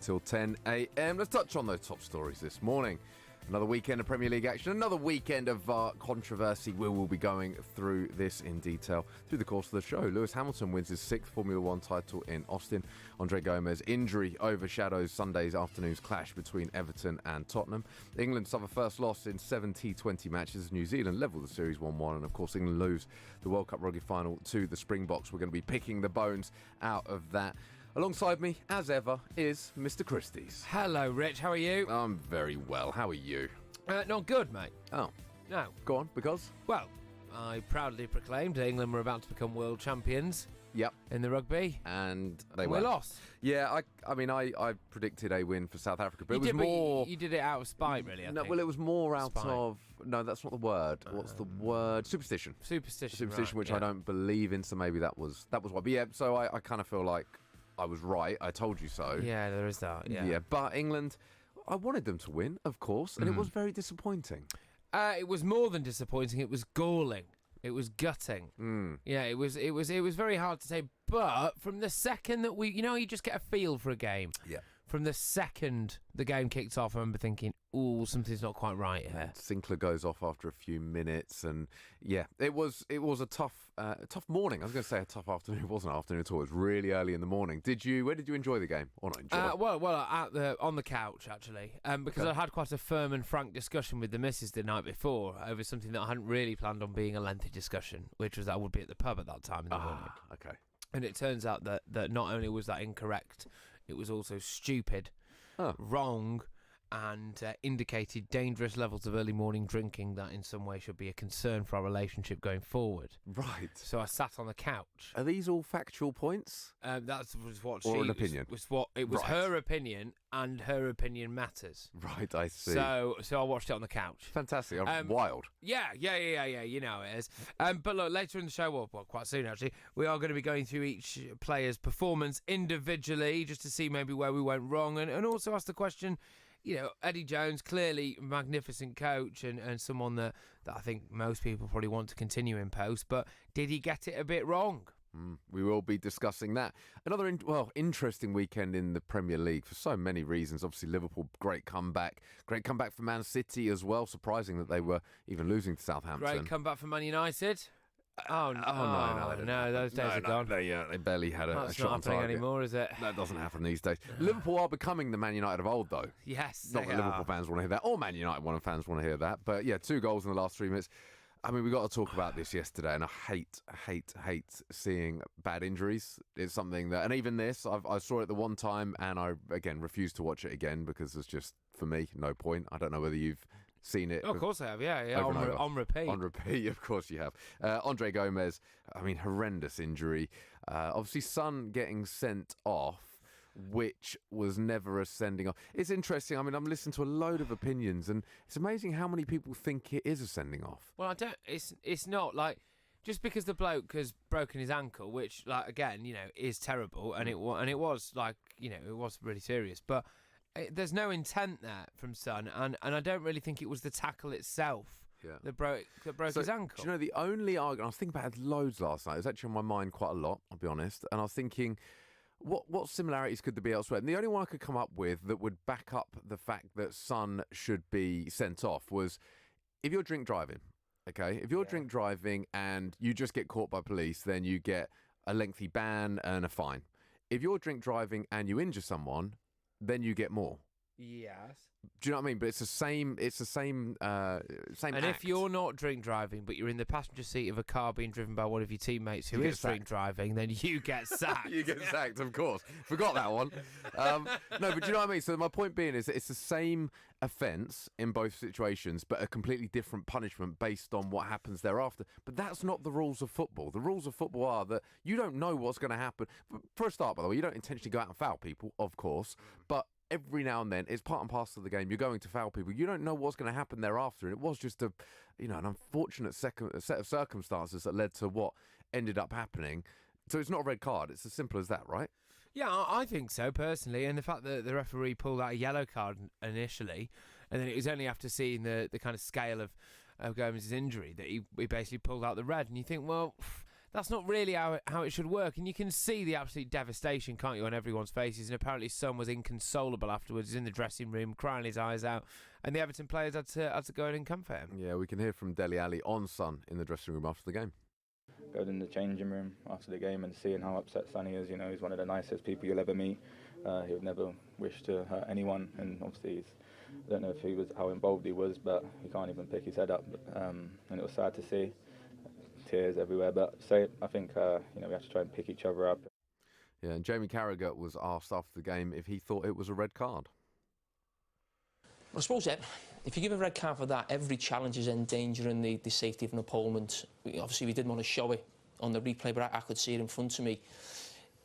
Till 10 a.m. Let's touch on those top stories this morning. Another weekend of Premier League action, another weekend of controversy. We will be going through this in detail through the course of the show. Lewis Hamilton wins his 6th Formula One title in Austin. Andre Gomez's injury overshadows Sunday's afternoon's clash between Everton and Tottenham. England suffer first loss in 7 T20 matches. New Zealand level the series 1-1. And of course, England lose the World Cup rugby final to the Springboks. We're going to be picking the bones out of that. Alongside me, as ever, is Mr. Christys. Hello, Rich. How are you? I'm very well. How are you? Not good, mate. Oh. No. Go on, because? Well, I proudly proclaimed England were about to become world champions. Yep. In the rugby. And they We lost. Yeah, I predicted a win for South Africa, but it was more... You did it out of spite, really, I think. Well, it was more out Spite. of... No, that's not the word. What's the word? Superstition. Superstition, right, which yeah. I don't believe in, so maybe that was why. But yeah, so I kind of feel like I was right. I told you so. Yeah, there is that, yeah. Yeah, but England, I wanted them to win, of course, and it was very disappointing. It was more than disappointing. It was galling. It was gutting. Yeah, it was very hard to say. But from the second that you just get a feel for a game. Yeah. From the second the game kicked off, I remember thinking, "Ooh, something's not quite right here." Sinclair goes off after a few minutes, and yeah, it was a tough morning. I was going to say a tough afternoon. It wasn't an afternoon at all. It was really early in the morning. Where did you enjoy the game, or not enjoy? On the couch actually, because I had quite a firm and frank discussion with the missus the night before over something that I hadn't really planned on being a lengthy discussion, which was that I would be at the pub at that time in the morning. Okay. And it turns out that not only was that incorrect, it was also stupid, wrong, and indicated dangerous levels of early morning drinking that in some way should be a concern for our relationship going forward. Right. So I sat on the couch. Are these all factual points? That was what or an opinion? Was her opinion, and her opinion matters. Right, I see. So I watched it on the couch. Fantastic. Wild. Yeah. You know it is. But look, later in the show, well, quite soon actually, we are going to be going through each player's performance individually just to see maybe where we went wrong, and also ask the question. Eddie Jones, clearly a magnificent coach and someone that I think most people probably want to continue in post, but did he get it a bit wrong? We will be discussing that. Another interesting weekend in the Premier League for so many reasons. Obviously, Liverpool, great comeback for Man City as well. Surprising that they were even losing to Southampton. Great comeback for Man United. No, those days are gone. They barely had a shot on target. That's not happening anymore, is it? That doesn't happen these days. Liverpool are becoming the Man United of old, though. Yes, not that Liverpool fans want to hear that, or Man United fans want to hear that. But yeah, 2 goals in the last 3 minutes. I mean, we got to talk about this yesterday, and I hate seeing bad injuries. It's something that, and even this, I saw it the one time, and I again refused to watch it again because there's just, for me, no point. I don't know whether you've seen it. Oh, of course I have, yeah. On repeat. On repeat, of course you have. Andre Gomez, I mean, horrendous injury. Obviously, Son getting sent off, which was never a sending off. It's interesting. I mean, I'm listening to a load of opinions, and it's amazing how many people think it is a sending off. Well, it's not like just because the bloke has broken his ankle, which, like, again, is terrible, and it was like, it was really serious, but there's no intent there from Son, and I don't really think it was the tackle itself that broke his ankle. Do you know, the only argument, I was thinking about it loads last night, it was actually on my mind quite a lot, I'll be honest, and I was thinking, what similarities could there be elsewhere? And the only one I could come up with that would back up the fact that Son should be sent off was if you're drink driving, okay? If you're drink driving and you just get caught by police, then you get a lengthy ban and a fine. If you're drink driving and you injure someone, then you get more. Yes. Do you know what I mean? But it's the same. Same. And act. If you're not drink driving, but you're in the passenger seat of a car being driven by one of your teammates who is drink driving, then you get sacked. You get sacked, of course. Forgot that one. No, but do you know what I mean? So my point being is that it's the same offence in both situations, but a completely different punishment based on what happens thereafter. But that's not the rules of football. The rules of football are that you don't know what's going to happen. For a start, by the way, you don't intentionally go out and foul people, of course, but every now and then, it's part and parcel of the game. You're going to foul people. You don't know what's going to happen thereafter. And it was just an unfortunate set of circumstances that led to what ended up happening. So it's not a red card. It's as simple as that, right? Yeah, I think so, personally. And the fact that the referee pulled out a yellow card initially, and then it was only after seeing the kind of scale of Gomez's injury that he basically pulled out the red. And you think, well, that's not really how it should work. And you can see the absolute devastation, can't you, on everyone's faces. And apparently Son was inconsolable afterwards. He's in the dressing room crying his eyes out, and the Everton players had to go in and comfort him. Yeah, we can hear from Dele Alli on Son in the dressing room after the game. Going in the changing room after the game and seeing how upset Sonny is. You know, he's one of the nicest people you'll ever meet. He would never wish to hurt anyone, and obviously I don't know if how involved he was, but he can't even pick his head up. And it was sad to see, tears everywhere. But I think we have to try and pick each other up. Yeah, and Jamie Carragher was asked after the game if he thought it was a red card. I suppose if you give a red card for that, every challenge is endangering the safety of an opponent. Obviously, we didn't want to show it on the replay, but I could see it in front of me.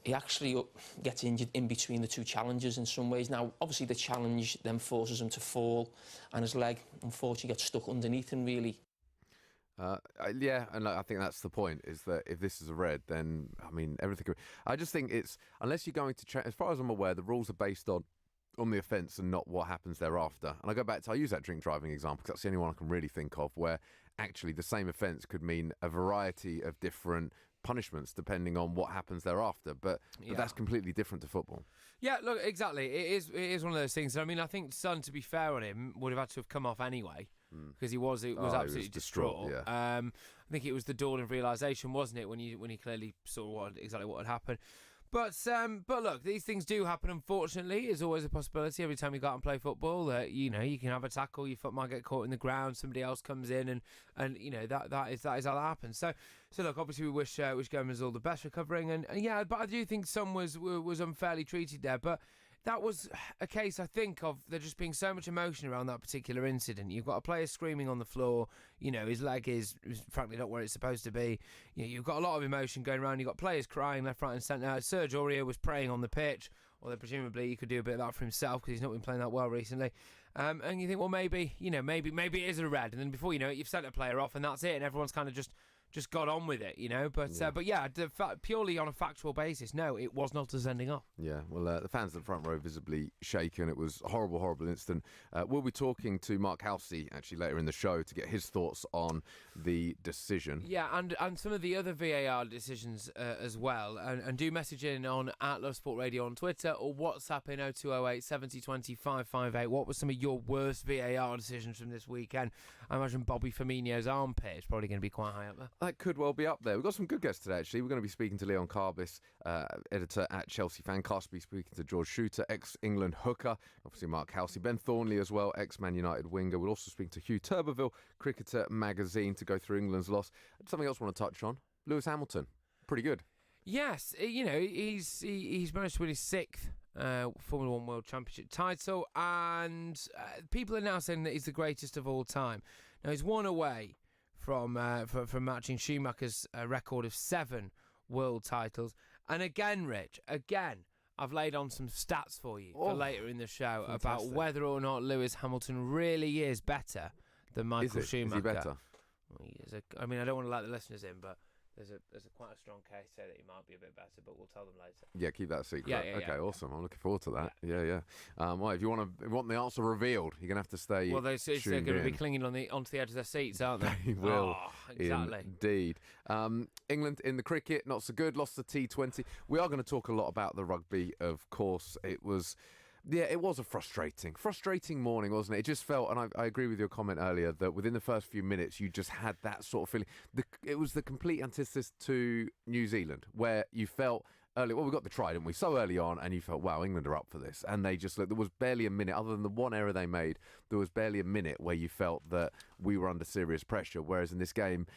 He actually gets injured in between the two challenges in some ways. Now, obviously, the challenge then forces him to fall, and his leg, unfortunately, gets stuck underneath him, really. Yeah, and I think that's the point, is that if this is a red, then, I mean, everything... I just think it's... Unless you're going to... As far as I'm aware, the rules are based on the offence and not what happens thereafter. And I go back to... I use that drink driving example because that's the only one I can really think of where actually the same offence could mean a variety of different punishments depending on what happens thereafter. But that's completely different to football. Yeah, look, exactly. It is one of those things. I mean, I think Son, to be fair on him, would have had to have come off anyway. Because he was absolutely distraught. Yeah. I think it was the dawn of realisation, wasn't it, when he clearly saw exactly what had happened. But look, these things do happen. Unfortunately, there's always a possibility every time you go out and play football that you can have a tackle, your foot might get caught in the ground, somebody else comes in, and that is how that happens. So look, obviously we wish Gomez all the best recovering, and yeah, but I do think Son was unfairly treated there, but. That was a case, I think, of there just being so much emotion around that particular incident. You've got a player screaming on the floor. His leg is frankly not where it's supposed to be. You've got a lot of emotion going around. You've got players crying left, right and centre. Serge Aurier was praying on the pitch, although presumably he could do a bit of that for himself because he's not been playing that well recently. And you think, well, maybe it is a red. And then before you know it, you've sent a player off and that's it. And everyone's kind of just got on with it, But yeah, purely on a factual basis, no, it was not a sending off. Yeah, well, the fans at the front row visibly shaken. It was a horrible, horrible incident. We'll be talking to Mark Halsey actually later in the show to get his thoughts on the decision. Yeah, and some of the other VAR decisions as well. And do message in on @LoveSportRadio on Twitter or WhatsApp in 0208 70 20 558. What were some of your worst VAR decisions from this weekend? I imagine Bobby Firmino's armpit is probably going to be quite high up there. That could well be up there. We've got some good guests today, actually. We're going to be speaking to Leon Carbis, editor at Chelsea Fancast. We'll be speaking to George Shooter, ex-England hooker. Obviously, Mark Halsey. Ben Thornley as well, ex-Man United winger. We'll also speak to Hugh Turbeville, Cricketer Magazine, to go through England's loss. Something else I want to touch on. Lewis Hamilton. Pretty good. Yes, he's managed to win his sixth Formula One World Championship title, and people are now saying that he's the greatest of all time. Now, he's one away from matching Schumacher's record of 7 world titles. And again, Rich, I've laid on some stats for you for later in the show about whether or not Lewis Hamilton really is better than Michael Schumacher. Is he better? I mean, I don't want to let the listeners in, but there's quite a strong case there that he might be a bit better, but we'll tell them later. Yeah, keep that secret. Yeah, okay, awesome. I'm looking forward to that. Yeah. Well, if you want the answer revealed, you're going to have to stay. Well, they're going to be clinging onto the edge of their seats, aren't they? They will. Exactly. Indeed. England in the cricket, not so good. Lost the T20. We are going to talk a lot about the rugby, of course. It was a frustrating morning, wasn't it? It just felt, and I agree with your comment earlier, that within the first few minutes, you just had that sort of feeling. It was the complete antithesis to New Zealand, where you felt early, we got the try, didn't we? So early on, and you felt, wow, England are up for this. And they just, there was barely a minute, other than the one error they made, there was barely a minute where you felt that we were under serious pressure. Whereas in this game,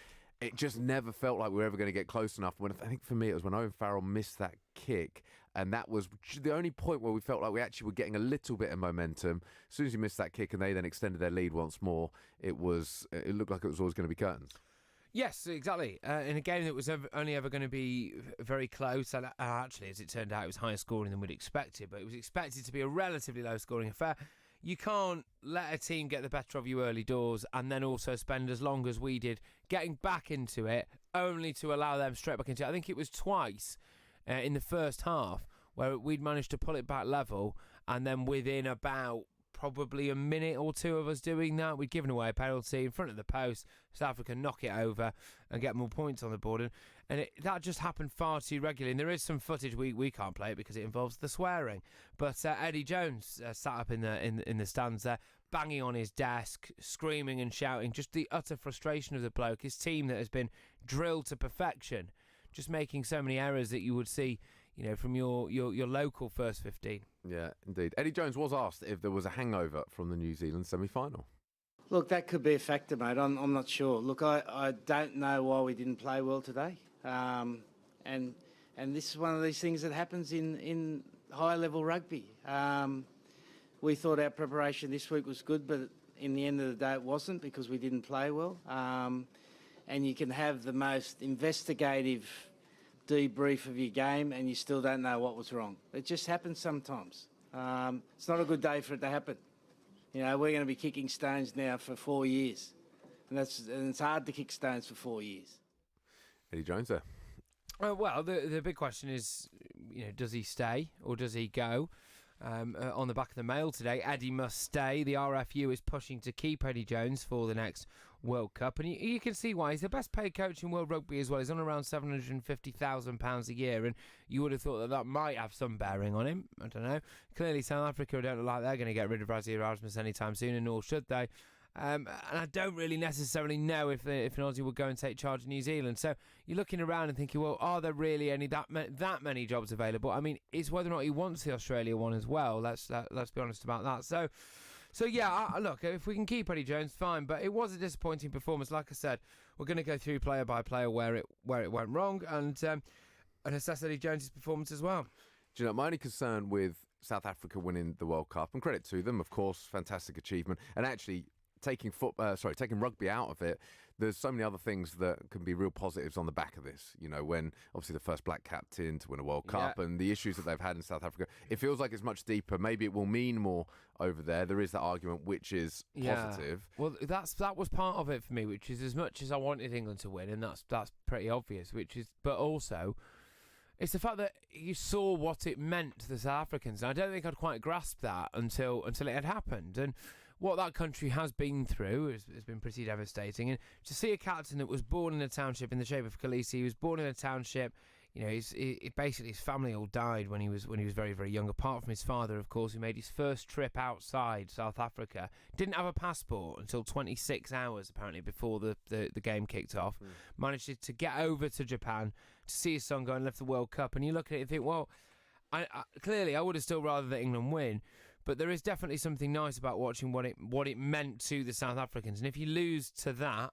it just never felt like we were ever going to get close enough. I think for me, it was when Owen Farrell missed that kick, and that was the only point where we felt like we actually were getting a little bit of momentum. As soon as he missed that kick and they then extended their lead once more, it looked like it was always going to be curtains. Yes, exactly. In a game that was only ever going to be very close, and actually, as it turned out, it was higher scoring than we'd expected, but it was expected to be a relatively low-scoring affair. You can't let a team get the better of you early doors and then also spend as long as we did getting back into it, only to allow them straight back into it. I think it was twice in the first half where we'd managed to pull it back level, and then within about probably a minute or two of us doing that. We'd given away a penalty in front of the post. South Africa knock it over and get more points on the board. And that just happened far too regularly. And there is some footage, we can't play it because it involves the swearing. But Eddie Jones sat up in the stands there, banging on his desk, screaming and shouting, just the utter frustration of the bloke, his team that has been drilled to perfection, just making so many errors that you would see, from your local first 15. Yeah, indeed. Eddie Jones was asked if there was a hangover from the New Zealand semi-final. Look, that could be a factor, mate. I'm not sure. Look, I don't know why we didn't play well today. And this is one of these things that happens in high-level rugby. We thought our preparation this week was good, but in the end of the day it wasn't because we didn't play well. And you can have the most investigative debrief of your game and you still don't know what was wrong. It just happens sometimes. It's not a good day for it to happen. We're going to be kicking stones now for 4 years. And it's hard to kick stones for 4 years. Eddie Jones there. Well, the big question is, does he stay or does he go? On the back of the Mail today, Eddie must stay. The RFU is pushing to keep Eddie Jones for the next World Cup, and you can see why. He's the best paid coach in world rugby as well. He's on around £750,000 a year, and you would have thought that might have some bearing on him. I don't know. Clearly South Africa don't look like they're going to get rid of Rassie Erasmus anytime soon, and nor should they. And I don't really necessarily know if an Aussie would go and take charge of New Zealand. So you're looking around and thinking, well, are there really any that many jobs available? I mean, it's whether or not he wants the Australia one as well. Let's be honest about that. So yeah, look, if we can keep Eddie Jones, fine. But it was a disappointing performance. Like I said, we're going to go through player by player where it went wrong and assess Eddie Jones' performance as well. Do you know, my only concern with South Africa winning the World Cup, and credit to them, of course, fantastic achievement, and actually taking rugby out of it, there's so many other things that can be real positives on the back of this. When obviously the first black captain to win a World Cup and the issues that they've had in South Africa, it feels like it's much deeper. Maybe it will mean more over there. There is that argument, which is positive. Well, that was part of it for me, which is as much as I wanted England to win, and that's pretty obvious. But also, it's the fact that you saw what it meant to the South Africans, and I don't think I'd quite grasped that until it had happened. And what that country has been through has been pretty devastating. And to see a captain that was born in a township in the shape of Khaleesi, he was born in a township, basically his family all died when he was very, very young, apart from his father, of course, who made his first trip outside South Africa. Didn't have a passport until 26 hours, apparently, before the game kicked off. Managed to get over to Japan to see his son go and lift the World Cup. And you look at it and think, well, clearly I would have still rather that England win. But there is definitely something nice about watching what it meant to the South Africans. And if you lose to that,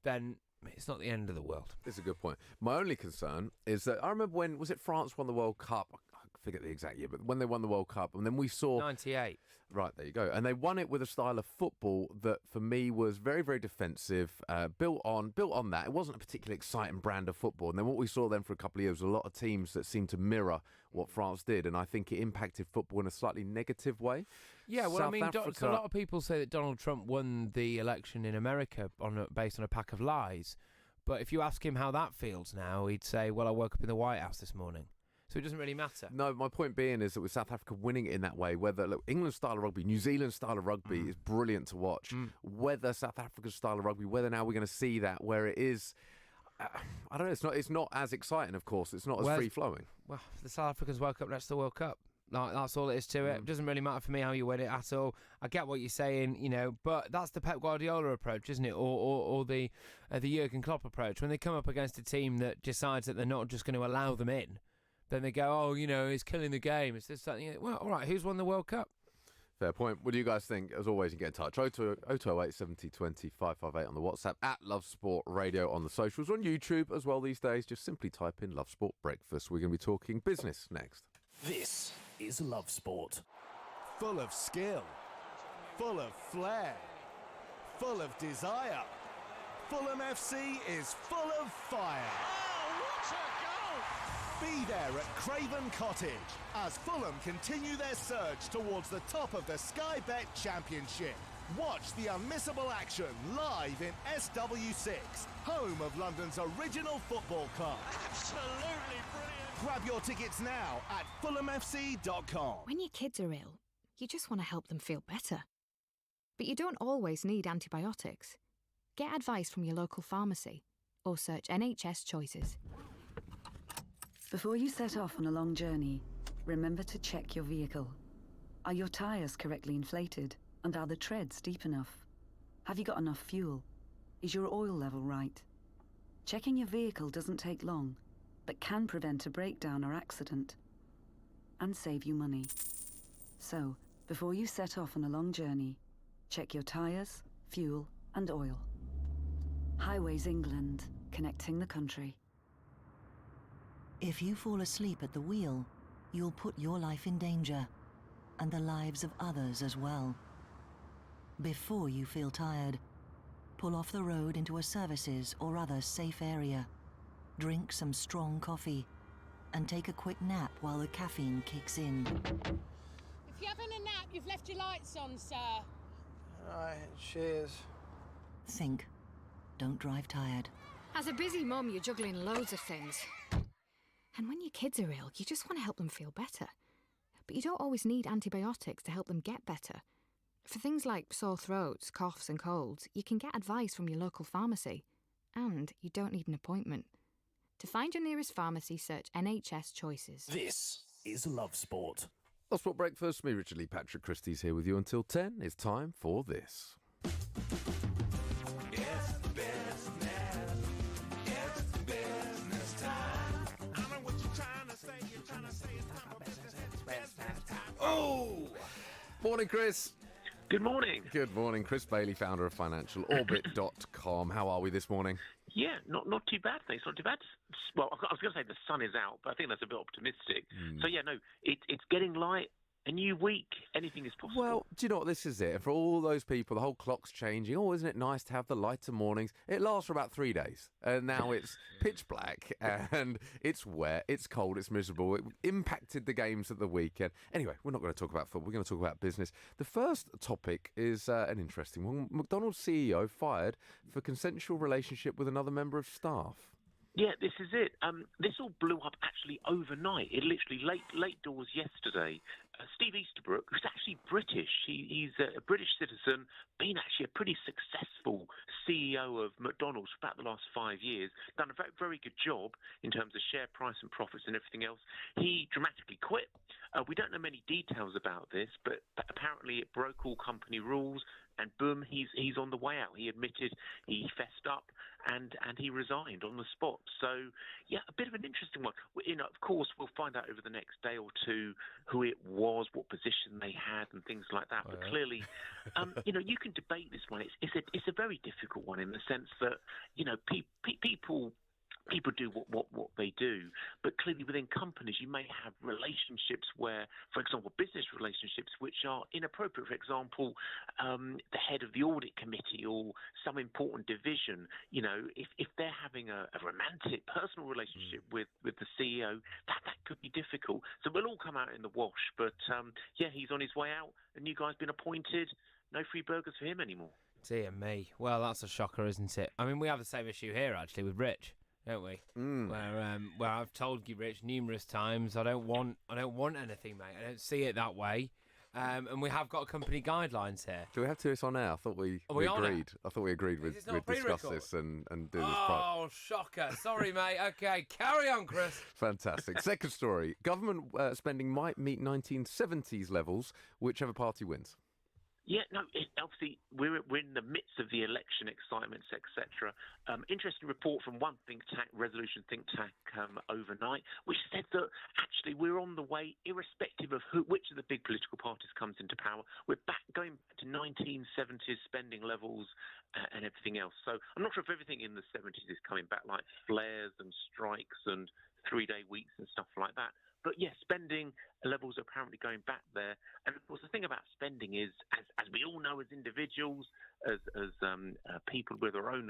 then it's not the end of the world. It's a good point. My only concern is that I remember when, was it France won the World Cup? I forget the exact year, but when they won the World Cup, and then we saw 98. Right, there you go. And they won it with a style of football that, for me, was very, very defensive, built on that. It wasn't a particularly exciting brand of football. And then what we saw then for a couple of years was a lot of teams that seemed to mirror what France did, and I think it impacted football in a slightly negative way. Yeah, well, South so Africa, a lot of people say that Donald Trump won the election in America based on a pack of lies. But if you ask him how that feels now, he'd say, well, I woke up in the White House this morning. So it doesn't really matter. No, my point being is that with South Africa winning it in that way, whether England's style of rugby, New Zealand's style of rugby is brilliant to watch. Whether South Africa's style of rugby, whether now we're going to see that where it is, I don't know. It's not as exciting, of course. It's not as free flowing. Well, the South Africans woke up next to the World Cup. Like, that's all it is to it. It doesn't really matter for me how you win it at all. I get what you're saying, but that's the Pep Guardiola approach, isn't it? Or the Jurgen Klopp approach. When they come up against a team that decides that they're not just going to allow them in, then they go, it's killing the game. It's this, that. Well, all right, who's won the World Cup? Fair point. What do you guys think? As always, you get in touch. 0208 70 20 558 on the WhatsApp, at Love Sport Radio on the socials, on YouTube as well these days. Just simply type in Love Sport Breakfast. We're going to be talking business next. This is Love Sport. Full of skill, full of flair, full of desire. Fulham FC is full of fire. Oh, what a goal! Be there at Craven Cottage as Fulham continue their surge towards the top of the Sky Bet Championship. Watch the unmissable action live in SW6, home of London's original football club. Absolutely brilliant. Grab your tickets now at fulhamfc.com. When your kids are ill, you just want to help them feel better. But you don't always need antibiotics. Get advice from your local pharmacy or search NHS Choices. Before you set off on a long journey, remember to check your vehicle. Are your tyres correctly inflated? And are the treads deep enough? Have you got enough fuel? Is your oil level right? Checking your vehicle doesn't take long, but can prevent a breakdown or accident and save you money. So, before you set off on a long journey, check your tyres, fuel and oil. Highways England, connecting the country. If you fall asleep at the wheel, you'll put your life in danger, and the lives of others as well. Before you feel tired, pull off the road into a services or other safe area. Drink some strong coffee, and take a quick nap while the caffeine kicks in. If you're having a nap, you've left your lights on, sir. Right, cheers. Think. Don't drive tired. As a busy mum, you're juggling loads of things. And when your kids are ill, you just want to help them feel better. But you don't always need antibiotics to help them get better. For things like sore throats, coughs and colds, you can get advice from your local pharmacy. And you don't need an appointment. To find your nearest pharmacy, search NHS Choices. This is Love Sport. Love Sport Breakfast. Me, Richard Lee, Patrick Christys here with you until 10. It's time for this. Oh! Morning, Chris. Good morning. Good morning. Chris Bailey, founder of FinancialOrbit.com. How are we this morning? Yeah, not too bad, thanks. Not too bad. Well, I was going to say the sun is out, but I think that's a bit optimistic. So, yeah, no, it's getting light. A new week, anything is possible. Well, do you know what? This is it. For all those people, the whole clock's changing. Oh, isn't it nice to have the lighter mornings? It lasts for about 3 days. And now it's pitch black and it's wet, it's cold, it's miserable. It impacted the games at the weekend. Anyway, we're not going to talk about football. We're going to talk about business. The first topic is an interesting one. McDonald's CEO fired for consensual relationship with another member of staff. Yeah, this is it. This all blew up actually overnight. It literally late doors yesterday. Steve Easterbrook, who's actually British, he's a British citizen, been actually a pretty successful CEO of McDonald's for about the last 5 years, done a very, very good job in terms of share price and profits and everything else. He dramatically quit. We don't know many details about this, but apparently it broke all company rules, and boom, he's on the way out. He admitted he fessed up, and he resigned on the spot. So, yeah, a bit of an interesting one. Of course, we'll find out over the next day or two who it was, what position they had, and things like that. But clearly, you can debate this one. It's a very difficult one in the sense that, people do what they do, but clearly within companies you may have relationships where, for example, business relationships which are inappropriate. For example, the head of the audit committee or some important division, if they're having a romantic personal relationship with the CEO, that could be difficult. So we'll all come out in the wash, but he's on his way out. A new guy's been appointed. No free burgers for him anymore. Dear me. Well, that's a shocker, isn't it? I mean, we have the same issue here actually with Rich, don't we? Where I've told you, Rich, numerous times, I don't want anything, mate. I don't see it that way. And we have got company guidelines here. Do we have to do this on air? I thought we agreed. I thought we agreed we'd discuss this and do this. Oh, shocker. Sorry, mate. Okay, carry on, Chris. Fantastic. Second story. Government spending might meet 1970s levels, whichever party wins. Yeah, no, obviously we're in the midst of the election excitements, etc. Interesting report from one think tank, Resolution think tank, overnight, which said that actually we're on the way, irrespective of which of the big political parties comes into power. We're going back to 1970s spending levels and everything else. So I'm not sure if everything in the 70s is coming back, like flares and strikes and 3-day weeks and stuff like that. But yes, spending levels are apparently going back there. And of course, the thing about spending is, as we all know, as individuals, as people with their own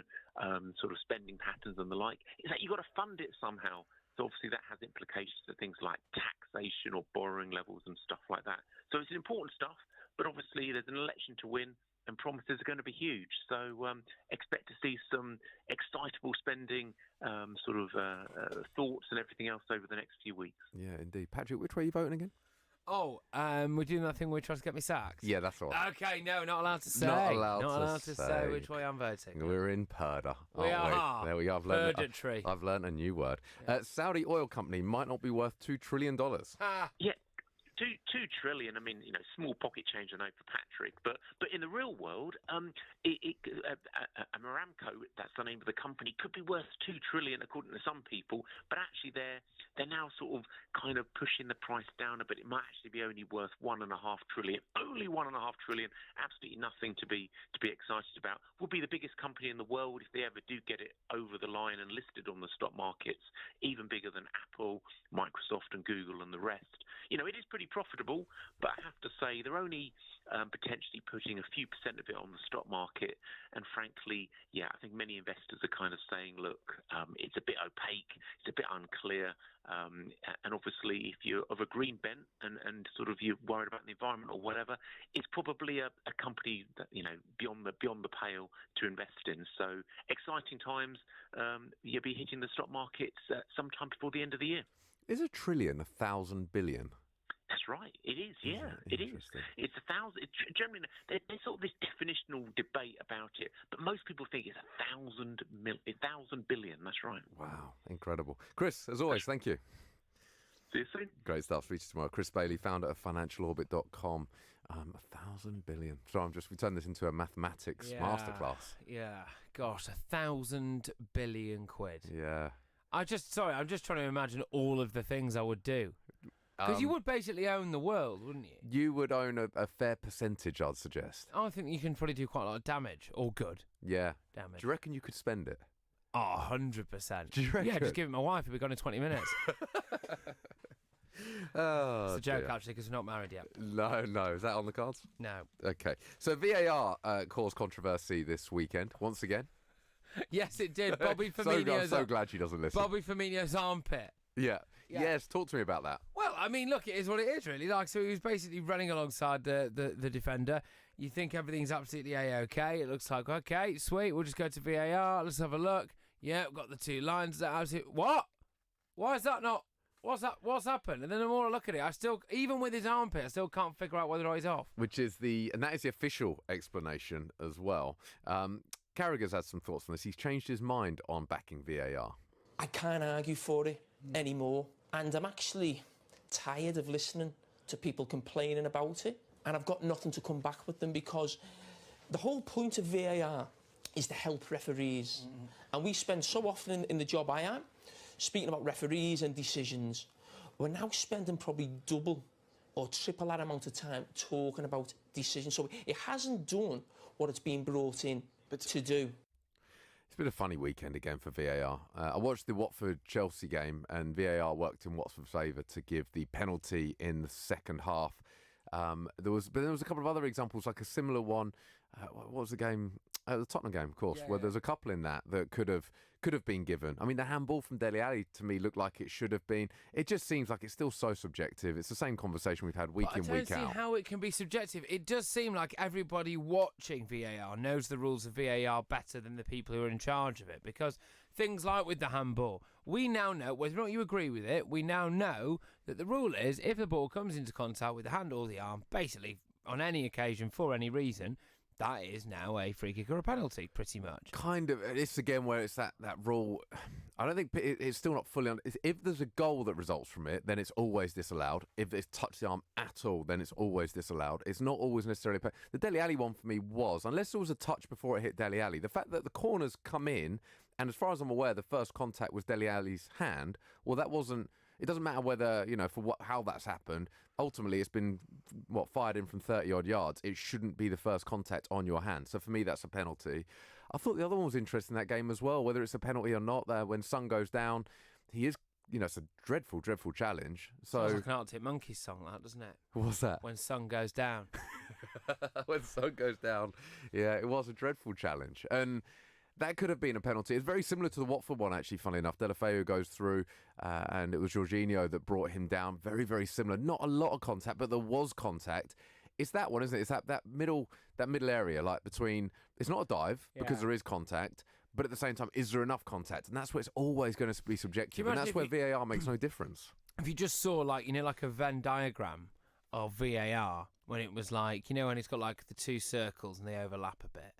sort of spending patterns and the like, is that you've got to fund it somehow. So obviously that has implications for things like taxation or borrowing levels and stuff like that. So it's important stuff, but obviously there's an election to win. And promises are going to be huge. So expect to see some excitable spending thoughts and everything else over the next few weeks. Yeah, indeed. Patrick, which way are you voting again? Oh, we're doing that thing where we try to get me sacked? Yeah, that's all. Okay, no, not allowed to say. Not allowed to say which way I'm voting. We're in Purdah, We are. There we go. Purgatory. I've learned a new word. Saudi oil company might not be worth $2 trillion. Yeah. 2 trillion. I mean, small pocket change, I know, for Patrick, but in the real world, Aramco, that's the name of the company, could be worth 2 trillion according to some people, but actually they're now sort of kind of pushing the price down a bit. It might actually be only worth 1.5 trillion. Only 1.5 trillion. Absolutely nothing to be excited about. Would be the biggest company in the world if they ever do get it over the line and listed on the stock markets. Even bigger than Apple, Microsoft, and Google, and the rest. It is pretty profitable, but I have to say they're only potentially putting a few percent of it on the stock market. And frankly, I think many investors are kind of saying, look, it's a bit opaque, it's a bit unclear. And obviously, if you're of a green bent and sort of you're worried about the environment or whatever, it's probably a company that, beyond the pale to invest in. So exciting times. You'll be hitting the stock markets sometime before the end of the year. Is $1 trillion 1,000 billion? That's right. It is. Yeah, it is. It's 1,000. Generally, there's sort of this definitional debate about it, but most people think it's 1,000 billion. That's right. Wow, incredible. Chris, as always, thank you. See you soon. Great stuff. Speak to you tomorrow. Chris Bailey, founder of financialorbit.com. 1,000 billion. So we turned this into a mathematics masterclass. Yeah. Gosh, 1,000 billion quid. Yeah. I'm just trying to imagine all of the things I would do. Because you would basically own the world, wouldn't you? You would own a fair percentage, I'd suggest. I think you can probably do quite a lot of damage, or good. Yeah. Damage. Do you reckon you could spend it? Oh, 100%. Do you reckon? Yeah, just give it my wife. We'll be gone in 20 minutes. Oh, it's a joke, actually, because we're not married yet. No. Is that on the cards? No. Okay. So VAR caused controversy this weekend, once again. Yes, it did. Bobby Firmino's... I'm so glad she doesn't listen. Bobby Firmino's armpit. Yeah. Yes, talk to me about that. Well, I mean, look, it is what it is, really. So he was basically running alongside the defender. You think everything's absolutely A-OK. It looks like, OK, sweet, we'll just go to VAR. Let's have a look. Yeah, we've got the 2 lines. What? Why is that not... What's happened? And then the more I look at it, I still, even with his armpit, I still can't figure out whether or not he's off. And that is the official explanation as well. Carragher's had some thoughts on this. He's changed his mind on backing VAR. I can't argue for it anymore. And I'm actually tired of listening to people complaining about it. And I've got nothing to come back with them, because the whole point of VAR is to help referees. And we spend so often in the job I am, speaking about referees and decisions. We're now spending probably double or triple that amount of time talking about decisions. So it hasn't done what it's been brought in to do. It's been a funny weekend again for VAR. I watched the Watford-Chelsea game, and VAR worked in Watford's favour to give the penalty in the second half. There was a couple of other examples, like a similar one. What was the game? The Tottenham game, of course, where there's a couple in that could have been given. I mean, the handball from Dele Alli to me looked like it should have been. It just seems like it's still so subjective. It's the same conversation we've had week in, week out. I don't see how it can be subjective. It does seem like everybody watching VAR knows the rules of VAR better than the people who are in charge of it, because things like with the handball, we now know, whether or not you agree with it, we now know that the rule is if the ball comes into contact with the hand or the arm, basically on any occasion for any reason, that is now a free kick or a penalty, pretty much. Kind of. It's again where it's that rule. I don't think it's still not fully on. If there's a goal that results from it, then it's always disallowed. If it's touched the arm at all, then it's always disallowed. It's not always necessarily. The Dele Alli one for me was, unless there was a touch before it hit Dele Alli, the fact that the corners come in, and as far as I'm aware, the first contact was Dele Alli's hand. Well, that wasn't. It doesn't matter whether, how that's happened. Ultimately, it's been, fired in from 30-odd yards. It shouldn't be the first contact on your hand. So for me, that's a penalty. I thought the other one was interesting, that game as well, whether it's a penalty or not. When Son goes down, he is, it's a dreadful, dreadful challenge. So sounds like an Arctic Monkeys song, that, doesn't it? What's that? When Son goes down. When Son goes down. Yeah, it was a dreadful challenge. And that could have been a penalty. It's very similar to the Watford one, actually, funnily enough. Deulofeu goes through, and it was Jorginho that brought him down. Very, very similar. Not a lot of contact, but there was contact. It's that one, isn't it? It's that middle area, like between... It's not a dive, because there is contact, but at the same time, is there enough contact? And that's where it's always going to be subjective, and that's where VAR makes no difference. If you just saw, like a Venn diagram of VAR when it was like, you know, when it's got like the two circles and they overlap a bit.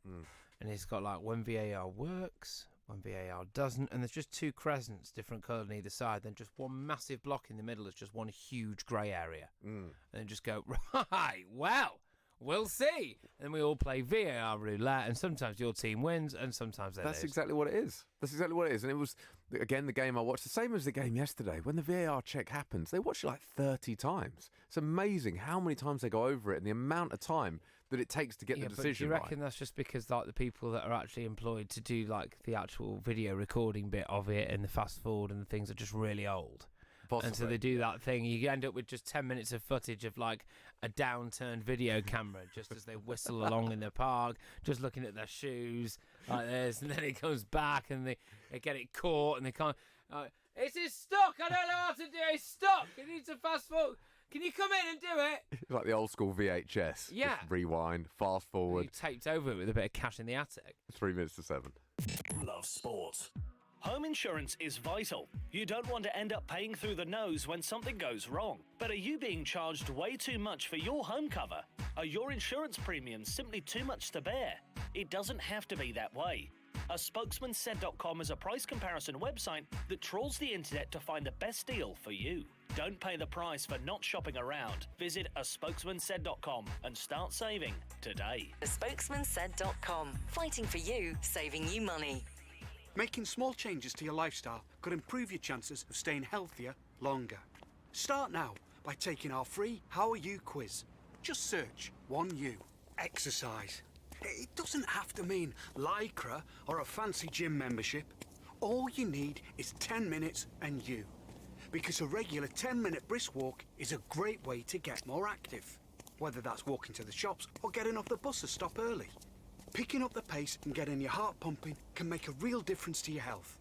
And it's got like when VAR works, when VAR doesn't, and there's just two crescents, different colour on either side, then just one massive block in the middle is just one huge grey area. And then just go, right, well, we'll see. And then we all play VAR roulette, and sometimes your team wins, and sometimes they lose. That's exactly what it is. That's exactly what it is. And it was, again, the game I watched, the same as the game yesterday. When the VAR check happens, they watch it like 30 times. It's amazing how many times they go over it and the amount of time that it takes to get the decision but do you reckon that's just because like the people that are actually employed to do like the actual video recording bit of it and the fast forward and the things are just really old? Possibly. And so they do that thing. You end up with just 10 minutes of footage of like a downturned video camera just as they whistle along in the park, just looking at their shoes like this, and then it comes back and they get it caught and they can't. It's stuck. I don't know how to do it. It's stuck. It needs to fast forward. Can you come in and do it? It's like the old school VHS. Yeah. Just rewind, fast forward. You taped over it with a bit of cash in the attic. 3 minutes to 7. Love sport. Home insurance is vital. You don't want to end up paying through the nose when something goes wrong. But are you being charged way too much for your home cover? Are your insurance premiums simply too much to bear? It doesn't have to be that way. A spokesmansaid.com is a price comparison website that trawls the internet to find the best deal for you. Don't pay the price for not shopping around. Visit a spokesmansaid.com and start saving today. spokesmansaid.com. Fighting for you, saving you money. Making small changes to your lifestyle could improve your chances of staying healthier longer. Start now by taking our free How Are You quiz. Just search 1U. Exercise. It doesn't have to mean Lycra or a fancy gym membership. All you need is 10 minutes and you. Because a regular 10-minute brisk walk is a great way to get more active. Whether that's walking to the shops or getting off the bus to stop early. Picking up the pace and getting your heart pumping can make a real difference to your health.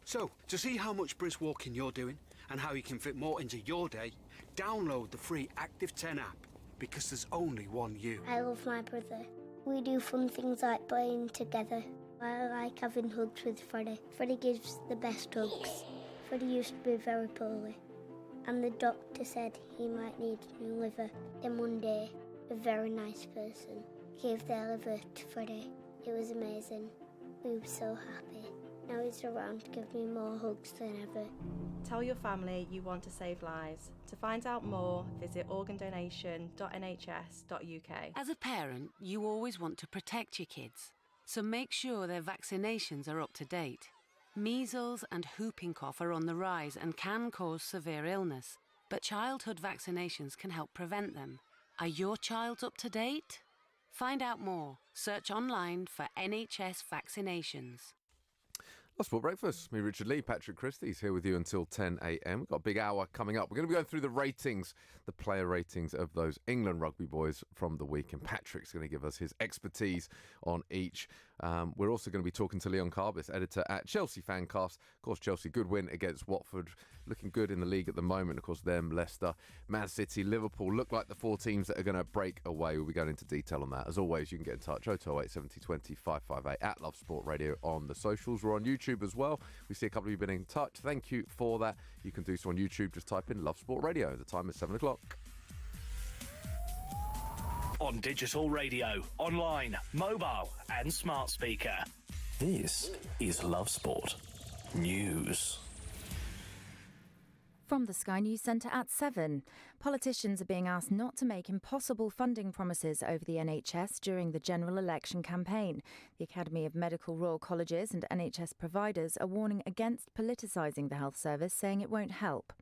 So, to see how much brisk walking you're doing and how you can fit more into your day, download the free Active 10 app, because there's only one you. I love my brother. We do fun things like playing together. I like having hugs with Freddie. Freddie gives the best hugs. Freddie used to be very poorly, and the doctor said he might need a new liver. Then one day, a very nice person gave their liver to Freddie. It was amazing. We were so happy. Now he's around to give me more hugs than ever. Tell your family you want to save lives. To find out more, visit organdonation.nhs.uk. As a parent, you always want to protect your kids, so make sure their vaccinations are up to date. Measles and whooping cough are on the rise and can cause severe illness, but childhood vaccinations can help prevent them. Are your child's up to date? Find out more. Search online for NHS vaccinations. Love Sport Breakfast. Me, Richard Lee, Patrick Christys here with you until 10 a.m. We've got a big hour coming up. We're going to be going through the ratings, the player ratings of those England rugby boys from the week. And Patrick's going to give us his expertise on each. We're also going to be talking to Leon Carbis, editor at Chelsea Fancast. Of course, Chelsea, good win against Watford. Looking good in the league at the moment. Of course, them, Leicester, Man City, Liverpool look like the four teams that are going to break away. We'll be going into detail on that. As always, you can get in touch. 0208 70 20 558 at Love Sport Radio on the socials. We're on YouTube as well. We see a couple of you been in touch. Thank you for that. You can do so on YouTube. Just type in Love Sport Radio. The time is 7 o'clock. On digital radio, online, mobile and smart speaker. This is Love Sport News. From the Sky News Centre at 7. Politicians are being asked not to make impossible funding promises over the NHS during the general election campaign. The Academy of Medical Royal Colleges and NHS providers are warning against politicising the health service, saying it won't help.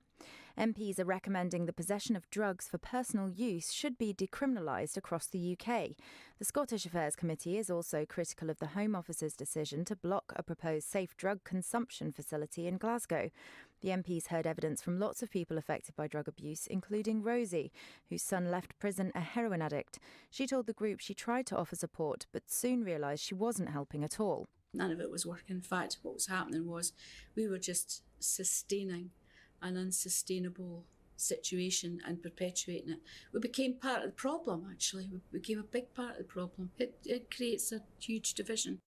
MPs are recommending the possession of drugs for personal use should be decriminalised across the UK. The Scottish Affairs Committee is also critical of the Home Office's decision to block a proposed safe drug consumption facility in Glasgow. The MPs heard evidence from lots of people affected by drug abuse, including Rosie, whose son left prison a heroin addict. She told the group she tried to offer support, but soon realised she wasn't helping at all. None of it was working. In fact, what was happening was we were just sustaining an unsustainable situation and perpetuating it. We became part of the problem, actually. We became a big part of the problem. It creates a huge division.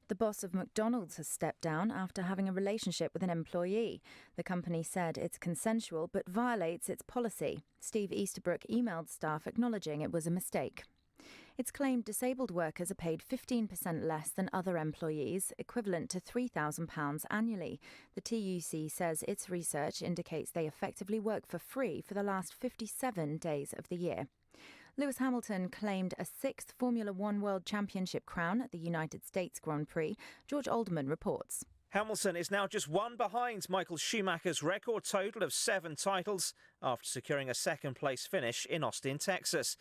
The boss of McDonald's has stepped down after having a relationship with an employee. The company said it's consensual but violates its policy. Steve Easterbrook emailed staff acknowledging it was a mistake. It's claimed disabled workers are paid 15% less than other employees, equivalent to £3,000 annually. The TUC says its research indicates they effectively work for free for the last 57 days of the year. Lewis Hamilton claimed a 6th Formula One World Championship crown at the United States Grand Prix. George Alderman reports. Hamilton is now just one behind Michael Schumacher's record total of 7 titles after securing a second-place finish in Austin, Texas.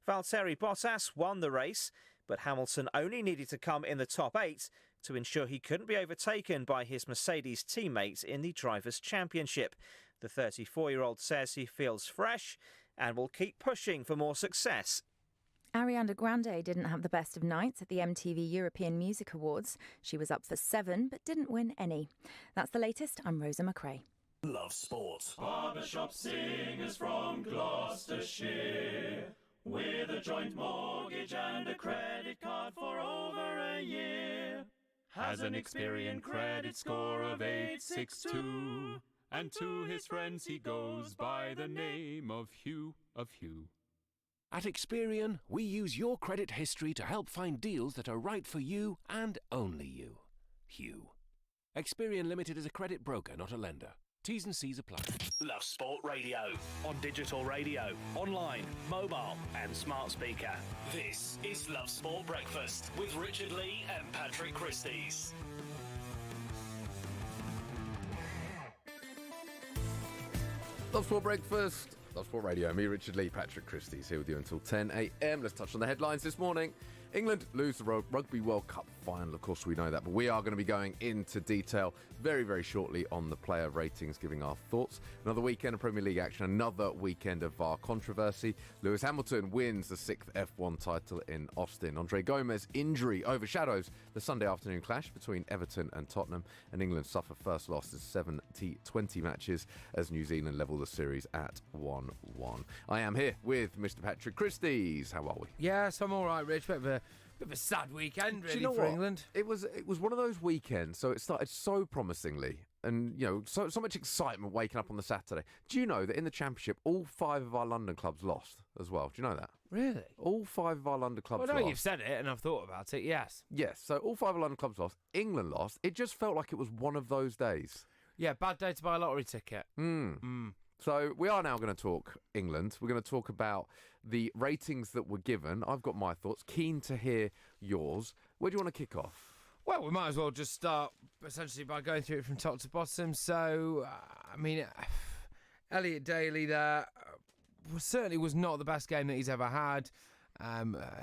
Valtteri Bottas won the race, but Hamilton only needed to come in the top 8 to ensure he couldn't be overtaken by his Mercedes teammate in the Drivers' Championship. The 34-year-old says he feels fresh and will keep pushing for more success. Ariana Grande didn't have the best of nights at the MTV European Music Awards. She was up for 7 but didn't win any. That's the latest. I'm Rosa McRae. Love sport. Barbershop singers from Gloucestershire, with a joint mortgage and a credit card for over a year. Has an Experian credit score of 862. And to his friends he goes by the name of Hugh. At Experian, we use your credit history to help find deals that are right for you and only you. Hugh. Experian Limited is a credit broker, not a lender. T's and C's apply. Love Sport Radio. On digital radio, online, mobile and smart speaker. This is Love Sport Breakfast with Richard Lee and Patrick Christys. Love Sport Breakfast, Love Sport Radio. Me, Richard Lee, Patrick Christys here with you until 10 a.m. Let's touch on the headlines this morning. England lose the Rugby World Cup final, of course we know that, but we are going to be going into detail very, very shortly on the player ratings, giving our thoughts. Another weekend of Premier League action, another weekend of VAR controversy. Lewis Hamilton wins the 6th F1 title in Austin. Andre Gomez's injury overshadows the Sunday afternoon clash between Everton and Tottenham, and England suffer first loss in 7 T20 matches as New Zealand level the series at 1-1. I am here with Mr. Patrick Christys. How are we? Yes, I'm all right, Rich. Bit of a sad weekend, really, Do you know for what? England. It was one of those weekends, so it started so promisingly. And, so much excitement waking up on the Saturday. Do you know that in the Championship, all 5 of our London clubs lost as well? Do you know that? Really? All 5 of our London clubs Well, no, lost. you've said it, and I've thought about it, yes. Yes, so all 5 of London clubs lost. England lost. It just felt like it was one of those days. Yeah, bad day to buy a lottery ticket. So we are now going to talk England. We're going to talk about the ratings that were given. I've got my thoughts. Keen to hear yours. Where do you want to kick off? Well, we might as well just start essentially by going through it from top to bottom. So, Elliot Daly there certainly was not the best game that he's ever had.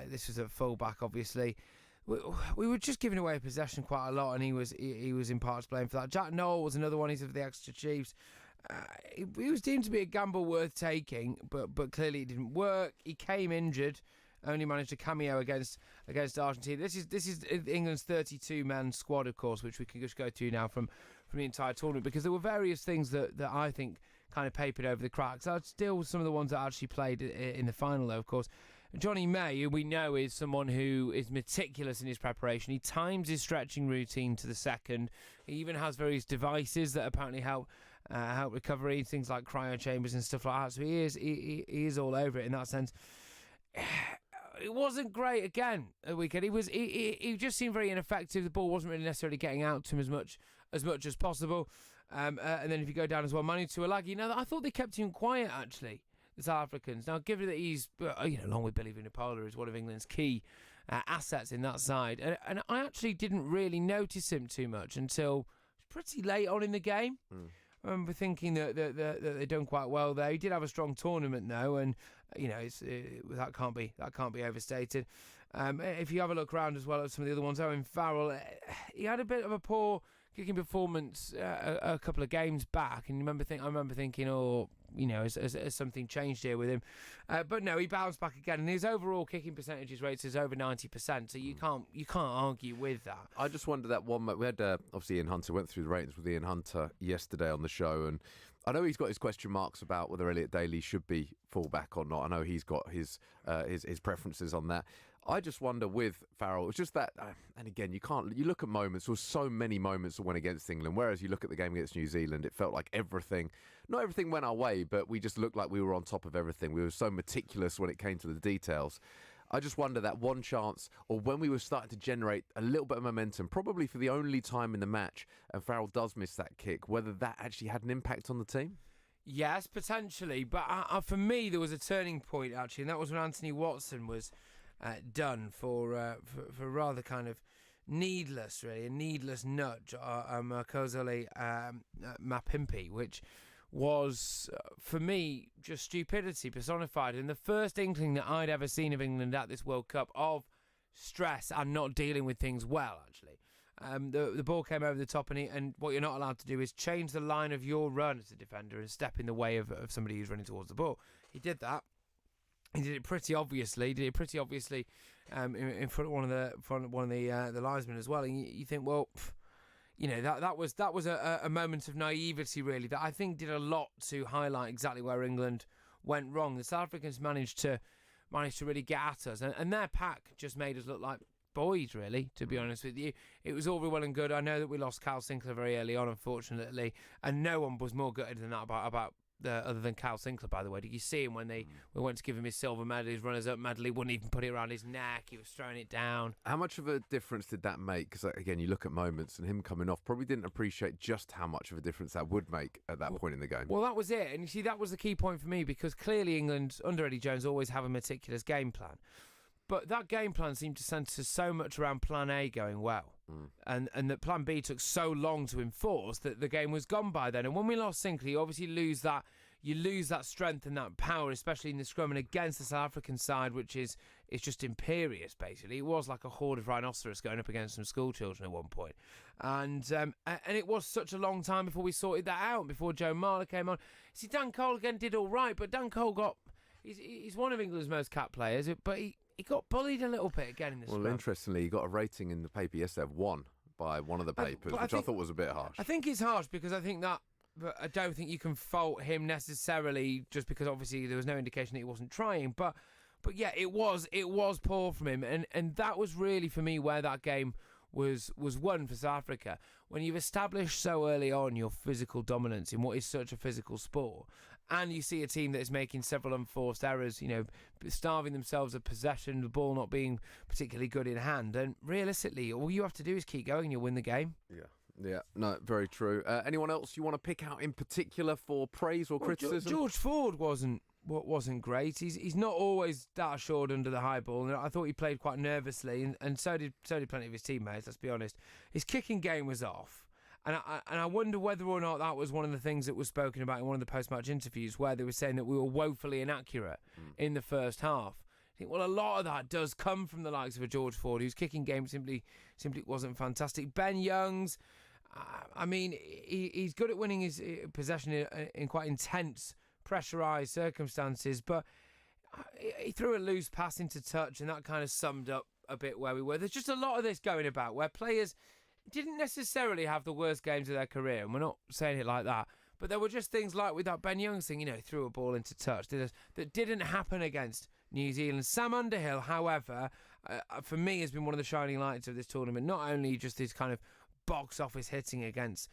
This was at full-back, obviously. We were just giving away possession quite a lot, and he was in part to blame for that. Jack Noel was another one. He's of the Exeter Chiefs. He was deemed to be a gamble worth taking, but clearly it didn't work. He came injured, only managed a cameo against Argentina. This is England's 32-man squad, of course, which we can just go through now from the entire tournament, because there were various things that I think kind of papered over the cracks. Still some of the ones that actually played in the final, though, of course. Johnny May, who we know is someone who is meticulous in his preparation. He times his stretching routine to the second. He even has various devices that apparently help recovery, things like cryo chambers and stuff like that. So he is all over it in that sense. It wasn't great again a weekend. He just seemed very ineffective. The ball wasn't really necessarily getting out to him as much as possible. And then if you go down as well, Manu Tuilagi. Now I thought they kept him quiet actually, the South Africans. Now given that he's along with Billy Vunipola is one of England's key assets in that side, and I actually didn't really notice him too much until pretty late on in the game. I remember thinking that they'd done quite well there. He did have a strong tournament though, and that can't be overstated. If you have a look around as well at some of the other ones, Owen Farrell, he had a bit of a poor kicking performance a couple of games back, and I remember thinking, has something changed here with him? But no, he bounced back again, and his overall kicking percentages rates is over 90%. So you can't argue with that. I just wonder that one. We had obviously Ian Hunter went through the ratings with Ian Hunter yesterday on the show, and I know he's got his question marks about whether Elliot Daly should be fullback or not. I know he's got his preferences on that. I just wonder with Farrell, it's just that, and again, you look at moments, there were so many moments that went against England, whereas you look at the game against New Zealand, it felt like not everything went our way, but we just looked like we were on top of everything. We were so meticulous when it came to the details. I just wonder that one chance, or when we were starting to generate a little bit of momentum, probably for the only time in the match, and Farrell does miss that kick, whether that actually had an impact on the team? Yes, potentially. But for me, there was a turning point, actually, and that was when Anthony Watson was done for rather kind of needless, really, a needless nudge, Kozole Mapimpi, which was, for me, just stupidity personified. And the first inkling that I'd ever seen of England at this World Cup of stress and not dealing with things well, actually. The ball came over the top, and what you're not allowed to do is change the line of your run as a defender and step in the way of somebody who's running towards the ball. He did that. He did it pretty obviously. In front of one of the linesmen as well. And you think, well, that was a moment of naivety, really, that I think did a lot to highlight exactly where England went wrong. The South Africans managed to really get at us, and their pack just made us look like boys, really, to be honest with you. It was all very well and good. I know that we lost Carl Sinclair very early on, unfortunately, and no one was more gutted than that about other than Carl Sinclair, by the way. Did you see him when we went to give him his silver medal, his runners-up medal? He wouldn't even put it around his neck. He was throwing it down. How much of a difference did that make? Because, again, you look at moments, and him coming off probably didn't appreciate just how much of a difference that would make at that point in the game. Well, that was it. And you see, that was the key point for me, because clearly England, under Eddie Jones, always have a meticulous game plan. But that game plan seemed to centre so much around Plan A going well. And that Plan B took so long to enforce that the game was gone by then. And when we lost Sinclair, you obviously lose that strength and that power, especially in the scrum and against the South African side, which is just imperious, basically. It was like a horde of rhinoceros going up against some school children at one point. And it was such a long time before we sorted that out, before Joe Marler came on. See, Dan Cole again did all right, but Dan Cole he's one of England's most capped players, but he got bullied a little bit again in the scrum. Well, interestingly, he got a rating in the paper yesterday of 1 by one of the papers, which I thought was a bit harsh. I think it's harsh because I think that, but I don't think you can fault him necessarily just because obviously there was no indication that he wasn't trying. But yeah, it was poor from him, and that was really for me where that game was won for South Africa. When you've established so early on your physical dominance in what is such a physical sport, and you see a team that is making several unforced errors, starving themselves of possession, the ball not being particularly good in hand, and realistically, all you have to do is keep going and you'll win the game. Yeah, no, very true. Anyone else you want to pick out in particular for praise or criticism? George Ford wasn't great. He's not always that assured under the high ball, and I thought he played quite nervously, and so did plenty of his teammates. Let's be honest. His kicking game was off, and I wonder whether or not that was one of the things that was spoken about in one of the post-match interviews, where they were saying that we were woefully inaccurate in the first half. I think, well, a lot of that does come from the likes of a George Ford, whose kicking game simply wasn't fantastic. Ben Youngs, I mean, he's good at winning his possession in quite intense, pressurised circumstances, but he threw a loose pass into touch, and that kind of summed up a bit where we were. There's just a lot of this going about where players didn't necessarily have the worst games of their career, and we're not saying it like that, but there were just things like with that Ben Youngs thing, he threw a ball into touch that didn't happen against New Zealand. Sam Underhill, however, for me has been one of the shining lights of this tournament, not only just his kind of box office hitting against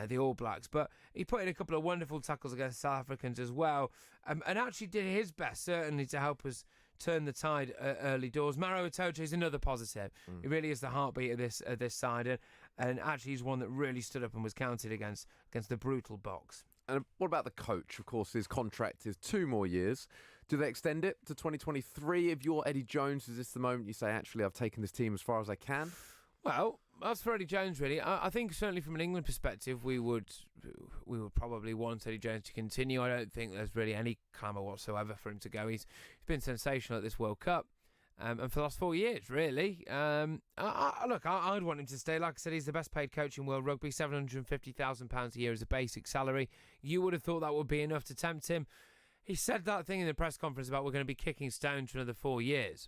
the All Blacks, but he put in a couple of wonderful tackles against South Africans as well, and actually did his best, certainly, to help us turn the tide early doors. Maro Itoje is another positive. He really is the heartbeat of this side, and actually he's one that really stood up and was counted against the brutal box. And what about the coach? Of course, his contract is 2 more years. Do they extend it to 2023? If you're Eddie Jones, is this the moment you say, actually, I've taken this team as far as I can? Well, that's for Eddie Jones, really. I think certainly from an England perspective, we would probably want Eddie Jones to continue. I don't think there's really any clamour whatsoever for him to go. He's been sensational at this World Cup, and for the last 4 years, really. I'd want him to stay. Like I said, he's the best paid coach in world rugby, £750,000 a year as a basic salary. You would have thought that would be enough to tempt him. He said that thing in the press conference about we're going to be kicking stones for another 4 years.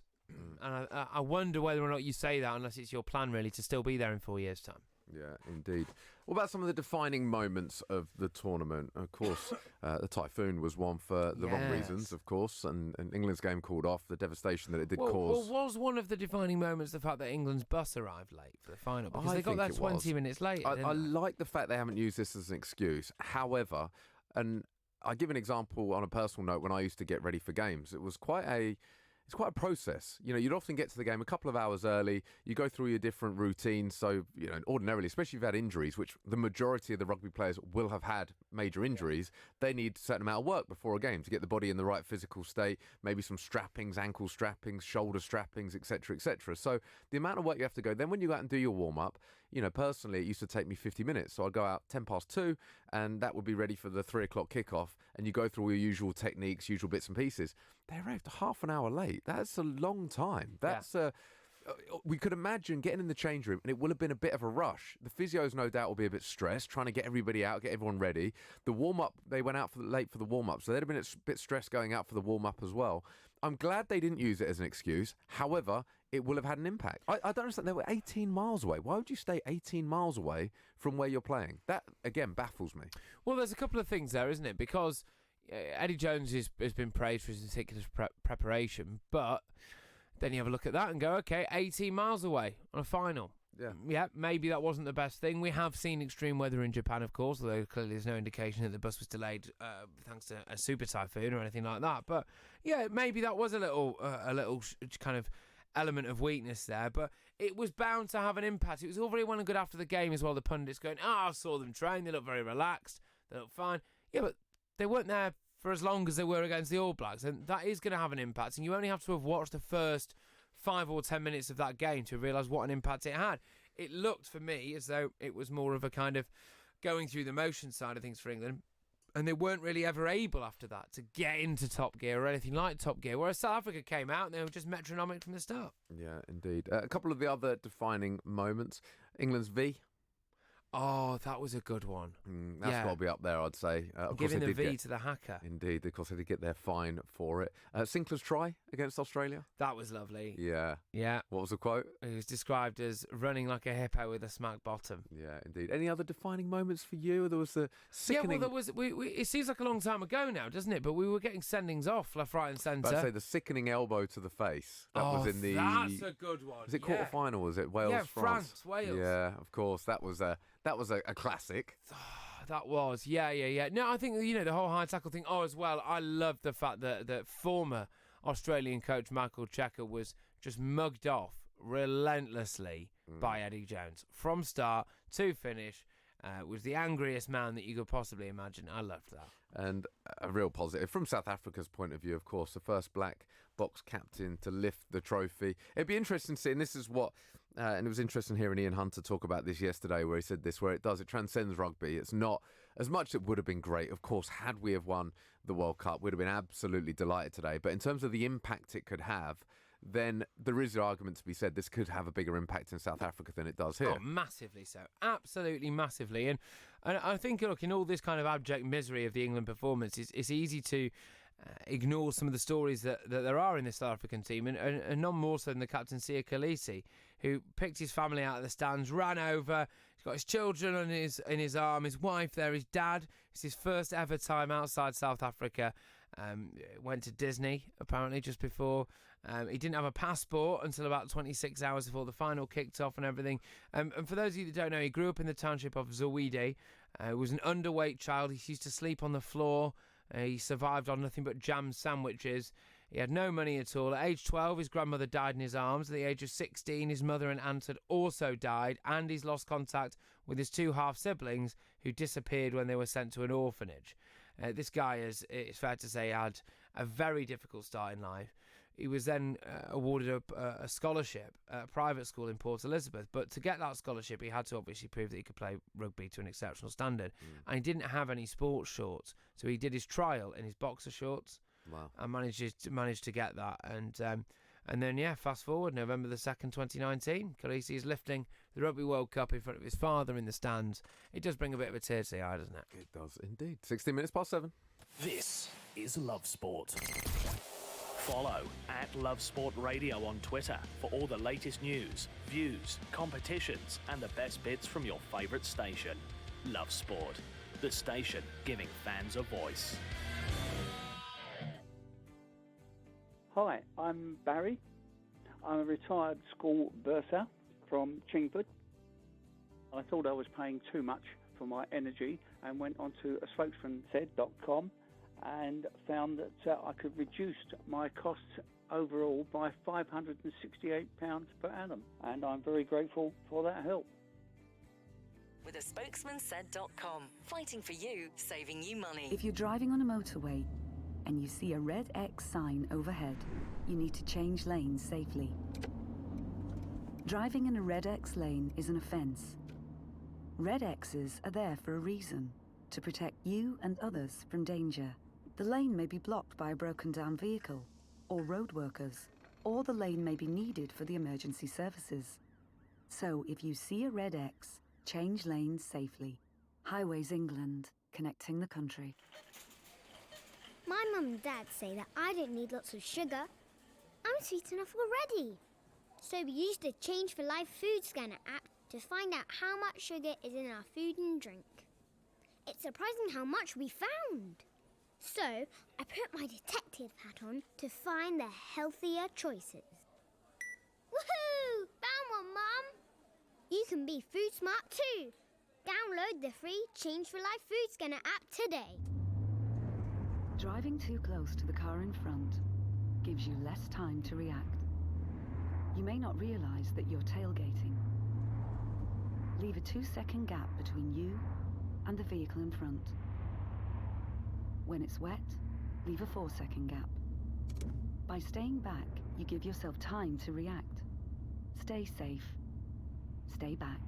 And I wonder whether or not you say that unless it's your plan, really, to still be there in 4 years' time. Yeah, indeed. What about some of the defining moments of the tournament? Of course, the typhoon was one for the wrong reasons, of course, and England's game called off, the devastation that it did cause. Well, was one of the defining moments the fact that England's bus arrived late for the final? Because they got there 20 minutes later, I like the fact they haven't used this as an excuse. However, and I give an example on a personal note, when I used to get ready for games, it's quite a process. You know, you'd often get to the game a couple of hours early. You go through your different routines. So, you know, ordinarily, especially if you've had injuries, which the majority of the rugby players will have had major injuries, they need a certain amount of work before a game to get the body in the right physical state, maybe some strappings, ankle strappings, shoulder strappings, etc., etc. So the amount of work you have to go. Then when you go out and do your warm-up, you know, personally, it used to take me 50 minutes. So I'd go out 2:10, and that would be ready for the 3 o'clock kickoff. And you go through all your usual techniques, usual bits and pieces. They arrived half an hour late. That's a long time. We could imagine getting in the change room, and it will have been a bit of a rush. The physios, no doubt, will be a bit stressed, trying to get everybody out, get everyone ready. The warm-up, they went out late for the warm-up, so they'd have been a bit stressed going out for the warm-up as well. I'm glad they didn't use it as an excuse. However, it will have had an impact. I don't understand. They were 18 miles away. Why would you stay 18 miles away from where you're playing? That, again, baffles me. Well, there's a couple of things there, isn't it? Because Eddie Jones has been praised for his meticulous preparation, but then you have a look at that and go, okay, 18 miles away on a final. Yeah, maybe that wasn't the best thing. We have seen extreme weather in Japan, of course, although clearly there's no indication that the bus was delayed thanks to a super typhoon or anything like that. But yeah, maybe that was a little kind of element of weakness there, but it was bound to have an impact. It was all very well and good after the game as well, the pundits going, I saw them train, they look very relaxed, they look fine. Yeah, but they weren't there for as long as they were against the All Blacks, and that is going to have an impact, and you only have to have watched the first 5 or 10 minutes of that game to realise what an impact it had. It looked for me as though it was more of a kind of going through the motion side of things for England, and they weren't really ever able after that to get into top gear or anything like top gear, whereas South Africa came out and they were just metronomic from the start. Yeah, indeed. A couple of the other defining moments. England's V. Oh, that was a good one. That's got to be up there, I'd say. Giving the V to the haka. Indeed, of course, they did get their fine for it. Sinclair's try against Australia. That was lovely. Yeah. Yeah. What was the quote? It was described as running like a hippo with a smack bottom. Yeah, indeed. Any other defining moments for you? There was the sickening... Yeah, well, there was... it seems like a long time ago now, doesn't it? But we were getting sendings off left, right and centre. I'd say the sickening elbow to the face. That was in the... that's a good one. Was it quarter-final? Was it Wales, yeah, France? Wales. Yeah, of course. That was a classic. That was, yeah. No, I think, you know, the whole high tackle thing. Oh, as well, I love the fact that former Australian coach Michael Cheika was just mugged off relentlessly by Eddie Jones. From start to finish, was the angriest man that you could possibly imagine. I loved that. And a real positive. From South Africa's point of view, of course, the first black box captain to lift the trophy. It'd be interesting to see, and this is what... and it was interesting hearing Ian Hunter talk about this yesterday, where he said this, where it transcends rugby. It's not as much. It would have been great, of course, had we have won the World Cup. We'd have been absolutely delighted today. But in terms of the impact it could have, then there is an argument to be said this could have a bigger impact in South Africa than it does here. Oh, massively so. Absolutely massively. And I think, look, in all this kind of abject misery of the England performance, it's easy to ignore some of the stories that there are in this South African team, and none more so than the captain, Siya Kolisi, who picked his family out of the stands, ran over. He's got his children in his arm, his wife there, his dad. It's his first ever time outside South Africa. Went to Disney, apparently, just before. He didn't have a passport until about 26 hours before the final kicked off and everything. And for those of you that don't know, he grew up in the township of Zawide. He was an underweight child. He used to sleep on the floor. He survived on nothing but jam sandwiches. He had no money at all. At age 12, his grandmother died in his arms. At the age of 16, his mother and aunt had also died, and he's lost contact with his 2 half-siblings who disappeared when they were sent to an orphanage. This guy, it's fair to say, had a very difficult start in life. He was then awarded a scholarship at a private school in Port Elizabeth. But to get that scholarship, he had to obviously prove that he could play rugby to an exceptional standard. And he didn't have any sports shorts. So he did his trial in his boxer shorts. Wow. And managed to get that. And then, yeah, fast forward, November the 2nd, 2019, Kolisi is lifting the Rugby World Cup in front of his father in the stands. It does bring a bit of a tear to the eye, doesn't it? It does indeed. 16 minutes past 7. This is Love Sport. Follow @LoveSportRadio on Twitter for all the latest news, views, competitions and the best bits from your favourite station. Love Sport, the station giving fans a voice. Hi, I'm Barry. I'm a retired school bursar from Chingford. I thought I was paying too much for my energy and went onto a spokesmansaid.com and found that I could reduce my costs overall by £568 per annum, and I'm very grateful for that help. With a spokesmansaid.com. Fighting for you, saving you money. If you're driving on a motorway and you see a red X sign overhead, you need to change lanes safely. Driving in a red X lane is an offence. Red X's are there for a reason, to protect you and others from danger. The lane may be blocked by a broken down vehicle or road workers, or the lane may be needed for the emergency services. So if you see a red X, change lanes safely. Highways England, connecting the country. My mum and dad say that I don't need lots of sugar. I'm sweet enough already. So we used the Change for Life food scanner app to find out how much sugar is in our food and drink. It's surprising how much we found. So I put my detective hat on to find the healthier choices. Woohoo! Found one, Mum! You can be food smart too. Download the free Change for Life food scanner app today. Driving too close to the car in front gives you less time to react. You may not realise that you're tailgating. Leave a 2-second gap between you and the vehicle in front. When it's wet, leave a 4-second gap. By staying back, you give yourself time to react. Stay safe. Stay back.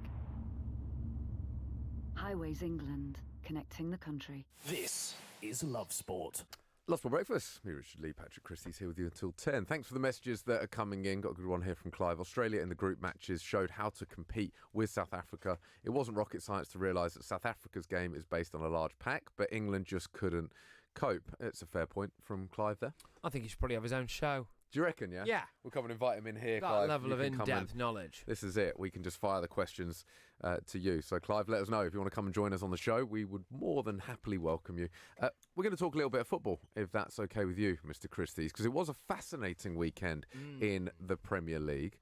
Highways England, connecting the country. This is Love Sport. Love Sport Breakfast. Me, Richard Lee, Patrick Christys here with you until 10. Thanks for the messages that are coming in. Got a good one here from Clive. Australia in the group matches showed how to compete with South Africa. It wasn't rocket science to realise that South Africa's game is based on a large pack, but England just couldn't cope. It's a fair point from Clive there. I think he should probably have his own show. Do you reckon, yeah? Yeah. We'll come and invite him in here, That Clive. level You of can come in-depth in. knowledge. This is it. We can just fire the questions to you. So, Clive, let us know if you want to come and join us on the show. We would more than happily welcome you. We're going to talk a little bit of football, if that's okay with you, Mr. Christys, because it was a fascinating weekend in the Premier League.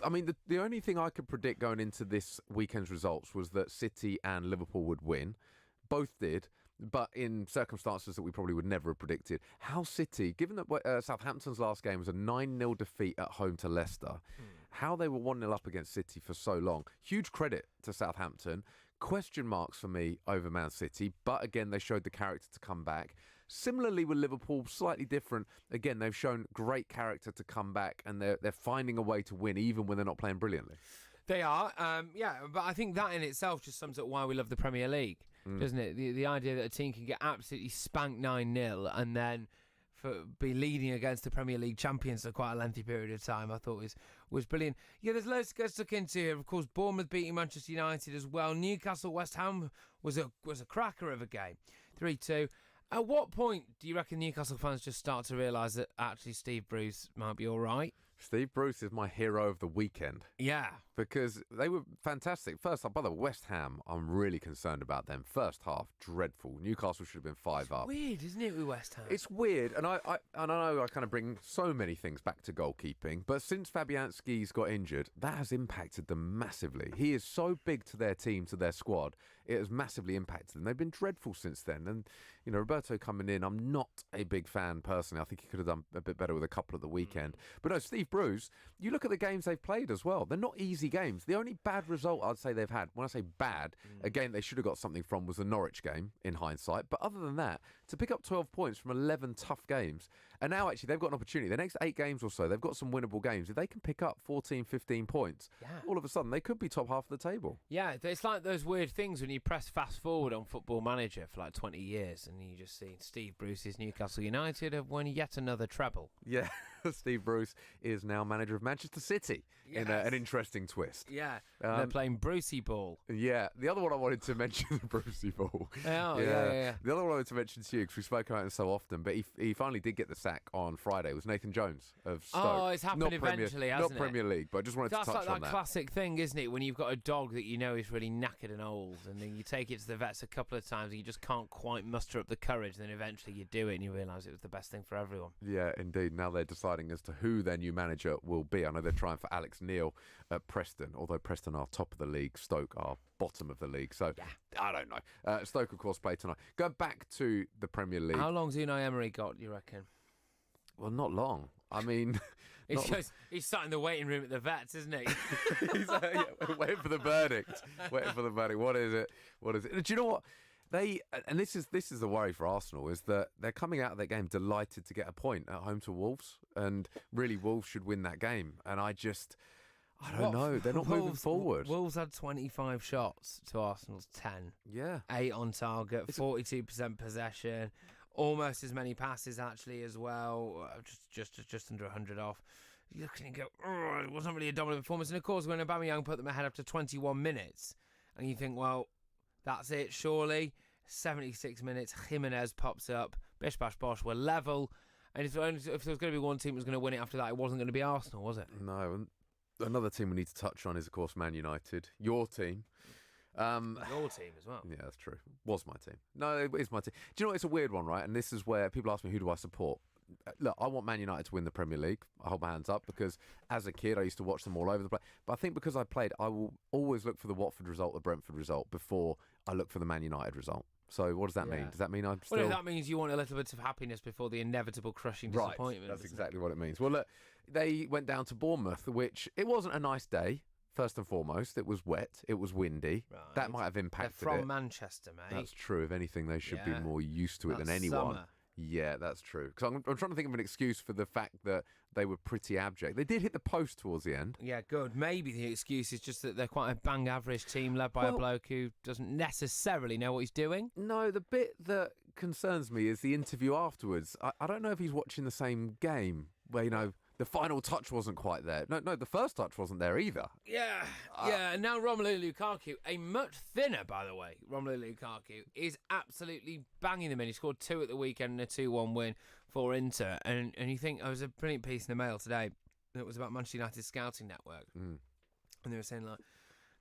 I mean, the only thing I could predict going into this weekend's results was that City and Liverpool would win. Both did, but in circumstances that we probably would never have predicted. How City, given that Southampton's last game was a 9-0 defeat at home to Leicester, how they were 1-0 up against City for so long. Huge credit to Southampton. Question marks for me over Man City, but again, they showed the character to come back. Similarly with Liverpool, slightly different. Again, they've shown great character to come back, and they're finding a way to win, even when they're not playing brilliantly. They are, but I think that in itself just sums up why we love the Premier League, doesn't it? The idea that a team can get absolutely spanked 9-0 and then be leading against the Premier League champions for quite a lengthy period of time, I thought was brilliant. Yeah, there's loads to get stuck into here. Of course, Bournemouth beating Manchester United as well. Newcastle West Ham was a cracker of a game, 3-2. At what point do you reckon Newcastle fans just start to realise that actually Steve Bruce might be all right? Steve Bruce is my hero of the weekend. Yeah. Because they were fantastic. First half, by the way, West Ham, I'm really concerned about them. First half, dreadful. Newcastle should have been 5 up. Weird, isn't it, with West Ham? It's weird, and I know I kind of bring so many things back to goalkeeping, but since Fabianski's got injured, that has impacted them massively. He is so big to their team, to their squad, it has massively impacted them. They've been dreadful since then, and, you know, Roberto coming in, I'm not a big fan personally. I think he could have done a bit better with a couple at the weekend. But no, Steve Bruce, you look at the games they've played as well. They're not easy games. The only bad result I'd say they've had, when I say bad, a game they should have got something from was the Norwich game, in hindsight. But other than that, to pick up 12 points from 11 tough games, and now actually they've got an opportunity. The next 8 games or so, they've got some winnable games. If they can pick up 14, 15 points, all of a sudden they could be top half of the table. Yeah, it's like those weird things when you press fast forward on Football Manager for like 20 years and you just see Steve Bruce's Newcastle United have won yet another treble. Yeah. Steve Bruce is now manager of Manchester City in an interesting twist. Yeah, they're playing Brucey ball. Yeah, the other one I wanted to mention, Brucey ball. Yeah. The other one I wanted to mention to you, because we spoke about it so often, but he finally did get the sack on Friday, was Nathan Jones of Stoke. Oh, it's happened eventually, hasn't Not Premier League, but I just wanted That's to touch like on that. That's like that classic thing, isn't it? When you've got a dog that you know is really knackered and old, and then you take it to the vets a couple of times and you just can't quite muster up the courage, and then eventually you do it and you realise it was the best thing for everyone. Yeah, indeed. Now they're deciding as to who their new manager will be. I know they're trying for Alex Neil at Preston, although Preston are top of the league, Stoke are bottom of the league. So, I don't know. Stoke, of course, play tonight. Go back to the Premier League. How long's Unai Emery got, you reckon? Well, not long. I mean... He's sat in the waiting room at the vets, isn't he? He's waiting for the verdict. Waiting for the verdict. What is it? Do you know what? And this is the worry for Arsenal, is that they're coming out of that game delighted to get a point at home to Wolves, and really Wolves should win that game. And I don't know. They're not moving forward. Wolves had 25 shots to Arsenal's 10. Yeah. 8 on target, 42% possession, almost as many passes actually as well, just under 100 off. You look and you go, oh, it wasn't really a dominant performance. And of course, when Aubameyang put them ahead after 21 minutes, and you think, well, that's it, surely. 76 minutes, Jimenez pops up, bish bash bosh, we're level. And if there was going to be one team that was going to win it after that, it wasn't going to be Arsenal, was it? No. And another team we need to touch on is, of course, Man United. Your team. Your team as well. Yeah, that's true. Was my team. No, it is my team. Do you know what? It's a weird one, right? And this is where people ask me, who do I support? Look, I want Man United to win the Premier League. I hold my hands up, because as a kid I used to watch them all over the place. But I think because I played, I will always look for the Watford result, the Brentford result, before I look for the Man United result. So what does that mean? Does that mean I'm still... Well, that means you want a little bit of happiness before the inevitable crushing disappointment. Right, that's exactly what it means. Well, look, they went down to Bournemouth, which it wasn't a nice day. First and foremost, it was wet, it was windy. Right. That might have impacted They're from it. Manchester, mate. That's true. If anything, they should be more used to it than anyone. Summer. Yeah, that's true. Because I'm trying to think of an excuse for the fact that they were pretty abject. They did hit the post towards the end. Yeah, good. Maybe the excuse is just that they're quite a bang average team led by a bloke who doesn't necessarily know what he's doing. No, the bit that concerns me is the interview afterwards. I don't know if he's watching the same game where, the final touch wasn't quite there. No, the first touch wasn't there either. Yeah, and now Romelu Lukaku, a much thinner, by the way, Romelu Lukaku, is absolutely banging them in. He scored 2 at the weekend and a 2-1 win for Inter. And you think, there was a brilliant piece in the Mail today that was about Manchester United's scouting network. And they were saying, like,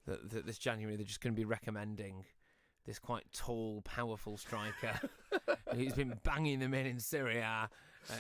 that this January they're just going to be recommending this quite tall, powerful striker who's been banging them in Serie A.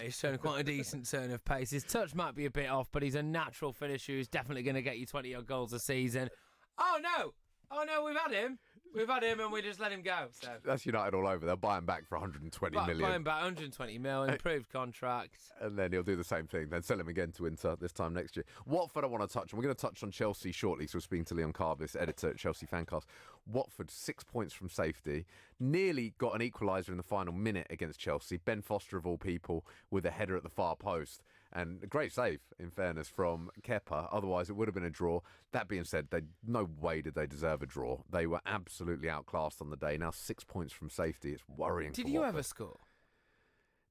He's shown quite a decent turn of pace. His touch might be a bit off, but he's a natural finisher who's definitely going to get you 20-odd goals a season. Oh, no, we've had him. We've had him and we just let him go. So that's United all over. They'll buy him back for 120 million. Buy him back 120 million, improved contract. And then he'll do the same thing. Then sell him again to Inter this time next year. Watford I want to touch on. We're going to touch on Chelsea shortly. So we're speaking to Leon Carbis, editor at Chelsea Fancast. Watford, 6 points from safety. Nearly got an equaliser in the final minute against Chelsea. Ben Foster, of all people, with a header at the far post. And a great save, in fairness, from Kepa. Otherwise, it would have been a draw. That being said, no way did they deserve a draw. They were absolutely outclassed on the day. Now 6 points from safety. It's worrying. Did you ever score?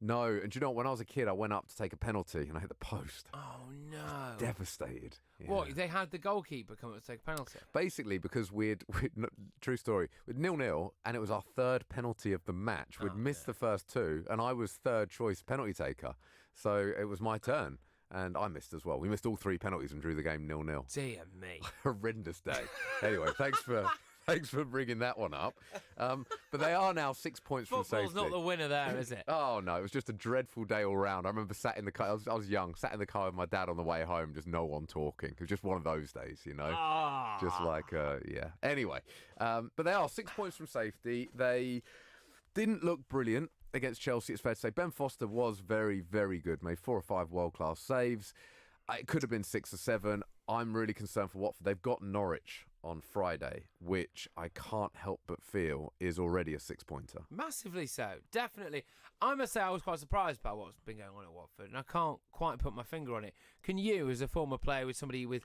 No. And do you know what? When I was a kid, I went up to take a penalty and I hit the post. Oh, no. Devastated. Yeah. What? They had the goalkeeper come up to take a penalty? Basically, because true story, with 0-0, and it was our third penalty of the match. We'd missed the first 2, and I was third choice penalty taker. So it was my turn, and I missed as well. We missed all 3 penalties and drew the game 0-0. Dear me. Horrendous day. Anyway, thanks for bringing that one up. But they are now 6 points from safety. Football's not the winner there, is it? Oh, no. It was just a dreadful day all round. I remember sat in the car. I was young. Sat in the car with my dad on the way home. Just no one talking. It was just one of those days, Just like, yeah. Anyway. But they are 6 points from safety. They didn't look brilliant against Chelsea, it's fair to say. Ben Foster was very, very good. Made 4 or 5 world-class saves. It could have been 6 or 7. I'm really concerned for Watford. They've got Norwich on Friday, which I can't help but feel is already a 6-pointer. Massively so, definitely. I must say I was quite surprised by what's been going on at Watford, and I can't quite put my finger on it. Can you, as a former player with somebody with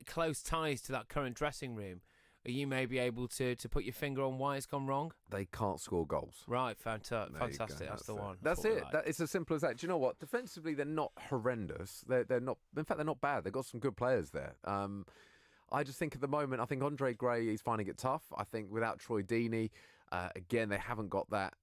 close ties to that current dressing room, are you maybe able to put your finger on why it's gone wrong? They can't score goals. Right, fantastic. There That's the one. That's what we it. like. It's as simple as that. Do you know what? Defensively, they're not horrendous. They're not. In fact, they're not bad. They've got some good players there. I just think at the moment, I think Andre Gray is finding it tough. I think without Troy Deeney, again, they haven't got that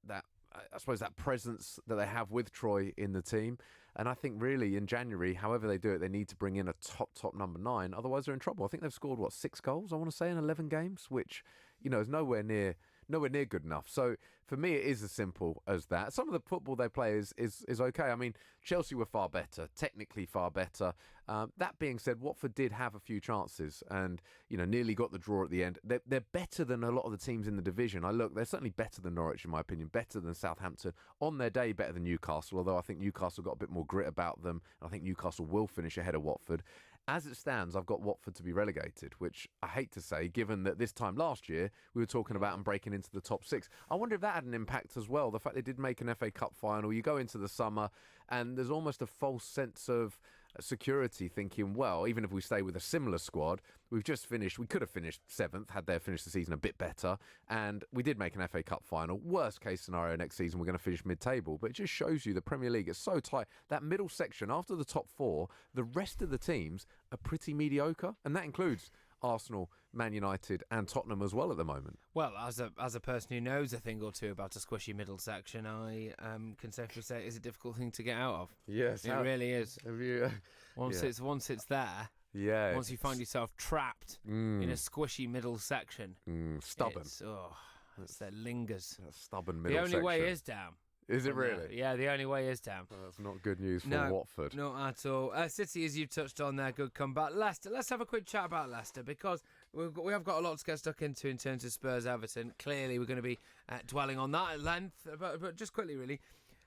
I suppose that presence that they have with Troy in the team. And I think really in January, however they do it, they need to bring in a top number 9. Otherwise, they're in trouble. I think they've scored, 6 goals, I want to say, in 11 games, which, is nowhere near good enough. So for me, it is as simple as that. Some of the football they play is okay. I mean, Chelsea were far better, technically far better. That being said, Watford did have a few chances and, nearly got the draw at the end. They're better than a lot of the teams in the division. They're certainly better than Norwich, in my opinion, better than Southampton. On their day, better than Newcastle, although I think Newcastle got a bit more grit about them. I think Newcastle will finish ahead of Watford. As it stands, I've got Watford to be relegated, which I hate to say, given that this time last year, we were talking about them breaking into the top 6. I wonder if that had an impact as well. The fact they did make an FA Cup final, you go into the summer, and there's almost a false sense of security thinking, well, even if we stay with a similar squad, we could have finished 7th had they finished the season a bit better, and we did make an FA Cup final. Worst case scenario, next season we're going to finish mid-table, but it just shows you the Premier League is so tight. That middle section, after the top 4, the rest of the teams are pretty mediocre, and that includes Arsenal, Man United and Tottenham as well at the moment. Well, as a person who knows a thing or two about a squishy middle section, I can safely say it is a difficult thing to get out of. Yes, it really is. Have you, once it's there, yeah, once you find yourself trapped in a squishy middle section, stubborn. It lingers. A stubborn middle section. The only way is down. Is it really? Yeah, the only way is down. Well, that's not good news for Watford. Not at all. City, as you've touched on there, good comeback. Leicester, let's have a quick chat about Leicester because we have got a lot to get stuck into in terms of Spurs-Everton. Clearly, we're going to be dwelling on that at length, but just quickly, really.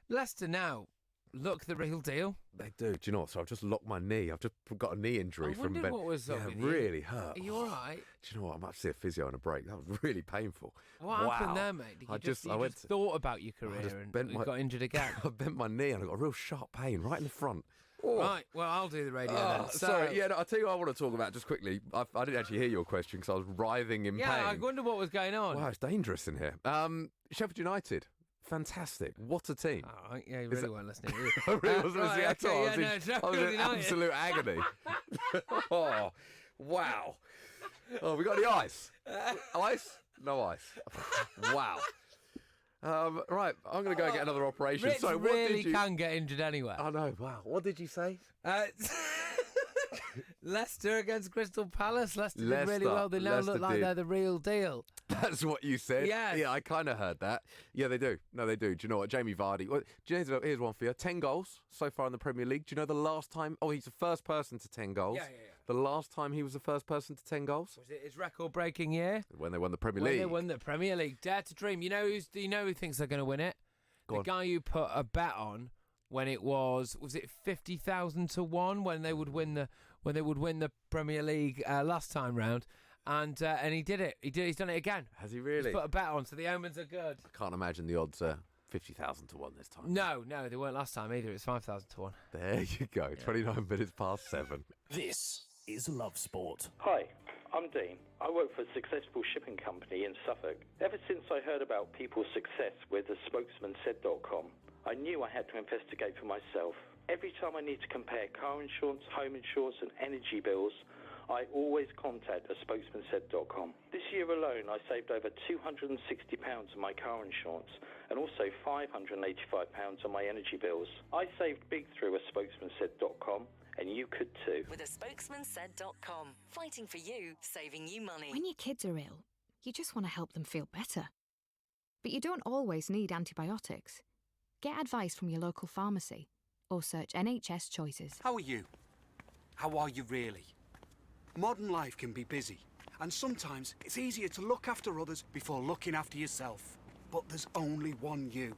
Leicester now look the real deal. They do. Do you know what? So I've just locked my knee. I've just got a knee injury from Ben. What was up with really hurt. Are you all right? Do you know what? I might see a physio on a break. That was really painful. What happened there, mate? Did you just thought about your career and got injured again? I bent my knee and I got a real sharp pain right in the front. Oh. Right, well, I'll do the radio then. Sorry, I'll tell you what I want to talk about just quickly. I didn't actually hear your question because I was writhing in pain. Yeah, I wonder what was going on. Wow, it's dangerous in here. Sheffield United. Fantastic. What a team. All right, yeah, you really weren't listening. I really wasn't listening at all. I was in absolute agony. Oh, wow. Oh, we got any ice? Ice? No ice. Wow. Right, I'm going to go get another operation. Rich so, really can get injured anywhere. I know. Wow. What did you say? Leicester against Crystal Palace. Leicester did really well. They now look like they're the real deal. That's what you said? Yes. Yeah, I kind of heard that. Yeah, they do. No, they do. Do you know what? Jamie Vardy. Here's one for you. 10 goals so far in the Premier League. Do you know the last time? Oh, he's the first person to 10 goals. Yeah. The last time he was the first person to 10 goals? Was it his record-breaking year? When they won the Premier League. When they won the Premier League. Dare to dream. You know who thinks they're going to win it? The guy who put a bet on when it was it 50,000 to 1 when they would win the Premier League last time round, and he did it. He's done it again. Has he really? He's put a bet on, so the omens are good. I can't imagine the odds are 50,000 to 1 this time. No, they weren't last time either. It's 5,000 to 1. There you go. Yeah. 29 minutes past 7. This is Love Sport. Hi, I'm Dean. I work for a successful shipping company in Suffolk. Ever since I heard about people's success with the spokesmansaid.com, I knew I had to investigate for myself. Every time I need to compare car insurance, home insurance and energy bills, I always contact a spokesmansaid.com. This year alone, I saved over £260 on my car insurance and also £585 on my energy bills. I saved big through a spokesmansaid.com, and you could too. With a spokesmansaid.com, fighting for you, saving you money. When your kids are ill, you just want to help them feel better. But you don't always need antibiotics. Get advice from your local pharmacy or search NHS Choices. How are you? How are you really? Modern life can be busy, and sometimes it's easier to look after others before looking after yourself. But there's only one you.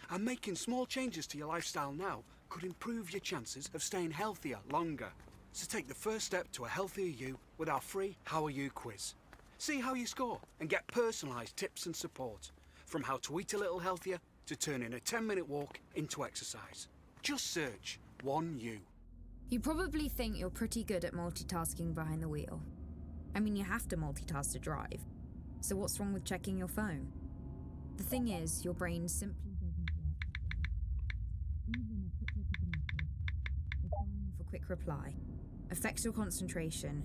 And making small changes to your lifestyle now could improve your chances of staying healthier longer. So take the first step to a healthier you with our free How Are You quiz. See how you score and get personalised tips and support, from how to eat a little healthier to turning a 10-minute walk into exercise. Just search 1U. You probably think you're pretty good at multitasking behind the wheel. I mean, you have to multitask to drive. So what's wrong with checking your phone? The thing is, your brain simply doesn't work that way. Even a quick look at a message, or firing off a quick reply, affects your concentration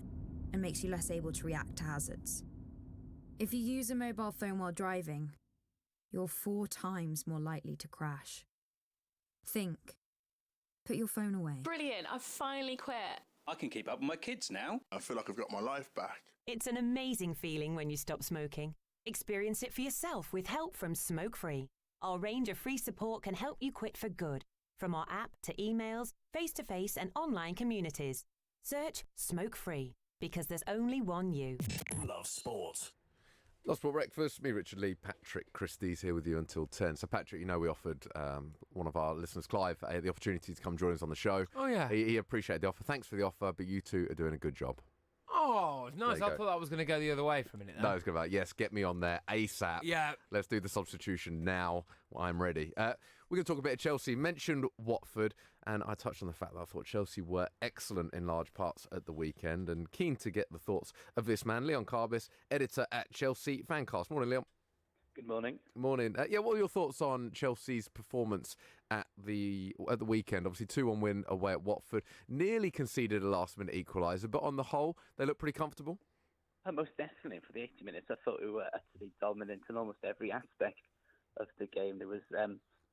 and makes you less able to react to hazards. If you use a mobile phone while driving, you're 4 times more likely to crash. Think. Put your phone away. Brilliant, I've finally quit. I can keep up with my kids now. I feel like I've got my life back. It's an amazing feeling when you stop smoking. Experience it for yourself with help from Smoke Free. Our range of free support can help you quit for good. From our app to emails, face-to-face and online communities. Search Smoke Free, because there's only one you. Love sport. Love Sport Breakfast, me, Richard Lee, Patrick Christys here with you until 10. So, Patrick, you know we offered one of our listeners, Clive, the opportunity to come join us on the show. Oh, yeah. He appreciated the offer. Thanks for the offer, but you two are doing a good job. Oh, nice. I thought that was going to go the other way for a minute. No, it's going to be like, yes, get me on there ASAP. Yeah. Let's do the substitution now. I'm ready. We're going to talk a bit of Chelsea. Mentioned Watford, and I touched on the fact that I thought Chelsea were excellent in large parts at the weekend, and keen to get the thoughts of this man, Leon Carbis, editor at Chelsea Fancast. Morning, Leon. Good morning. Morning. What are your thoughts on Chelsea's performance at the weekend? Obviously, 2-1 win away at Watford. Nearly conceded a last-minute equaliser, but on the whole, they look pretty comfortable. Most definitely. For the 80 minutes, I thought we were utterly dominant in almost every aspect of the game. There was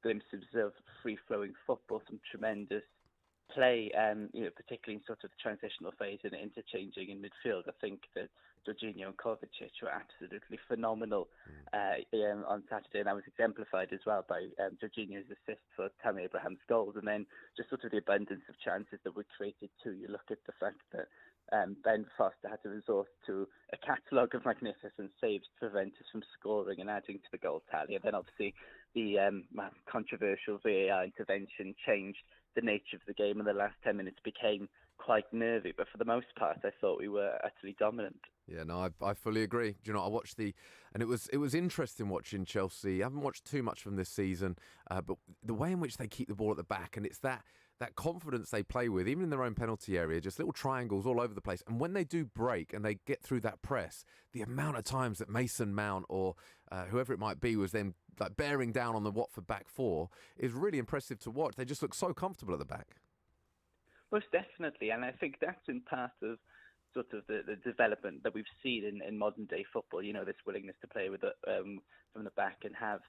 glimpses of free-flowing football, some tremendous play, particularly in sort of the transitional phase and interchanging in midfield. I think that Jorginho and Kovacic were absolutely phenomenal on Saturday, and that was exemplified as well by Jorginho's assist for Tammy Abraham's goals, and then just sort of the abundance of chances that were created too. You look at the fact that Ben Foster had to resort to a catalogue of magnificent saves to prevent us from scoring and adding to the goal tally, and then obviously the controversial VAR intervention changed the nature of the game, and the last 10 minutes became quite nervy. But for the most part, I thought we were utterly dominant. Yeah, no, I fully agree. Do you know, I watched and it was interesting watching Chelsea. I haven't watched too much from this season, but the way in which they keep the ball at the back, and it's that confidence they play with, even in their own penalty area, just little triangles all over the place. And when they do break and they get through that press, the amount of times that Mason Mount or whoever it might be was then like bearing down on the Watford back four is really impressive to watch. They just look so comfortable at the back. Most definitely, and I think that's in part of sort of the development that we've seen in modern day football. You know, this willingness to play with from the back and have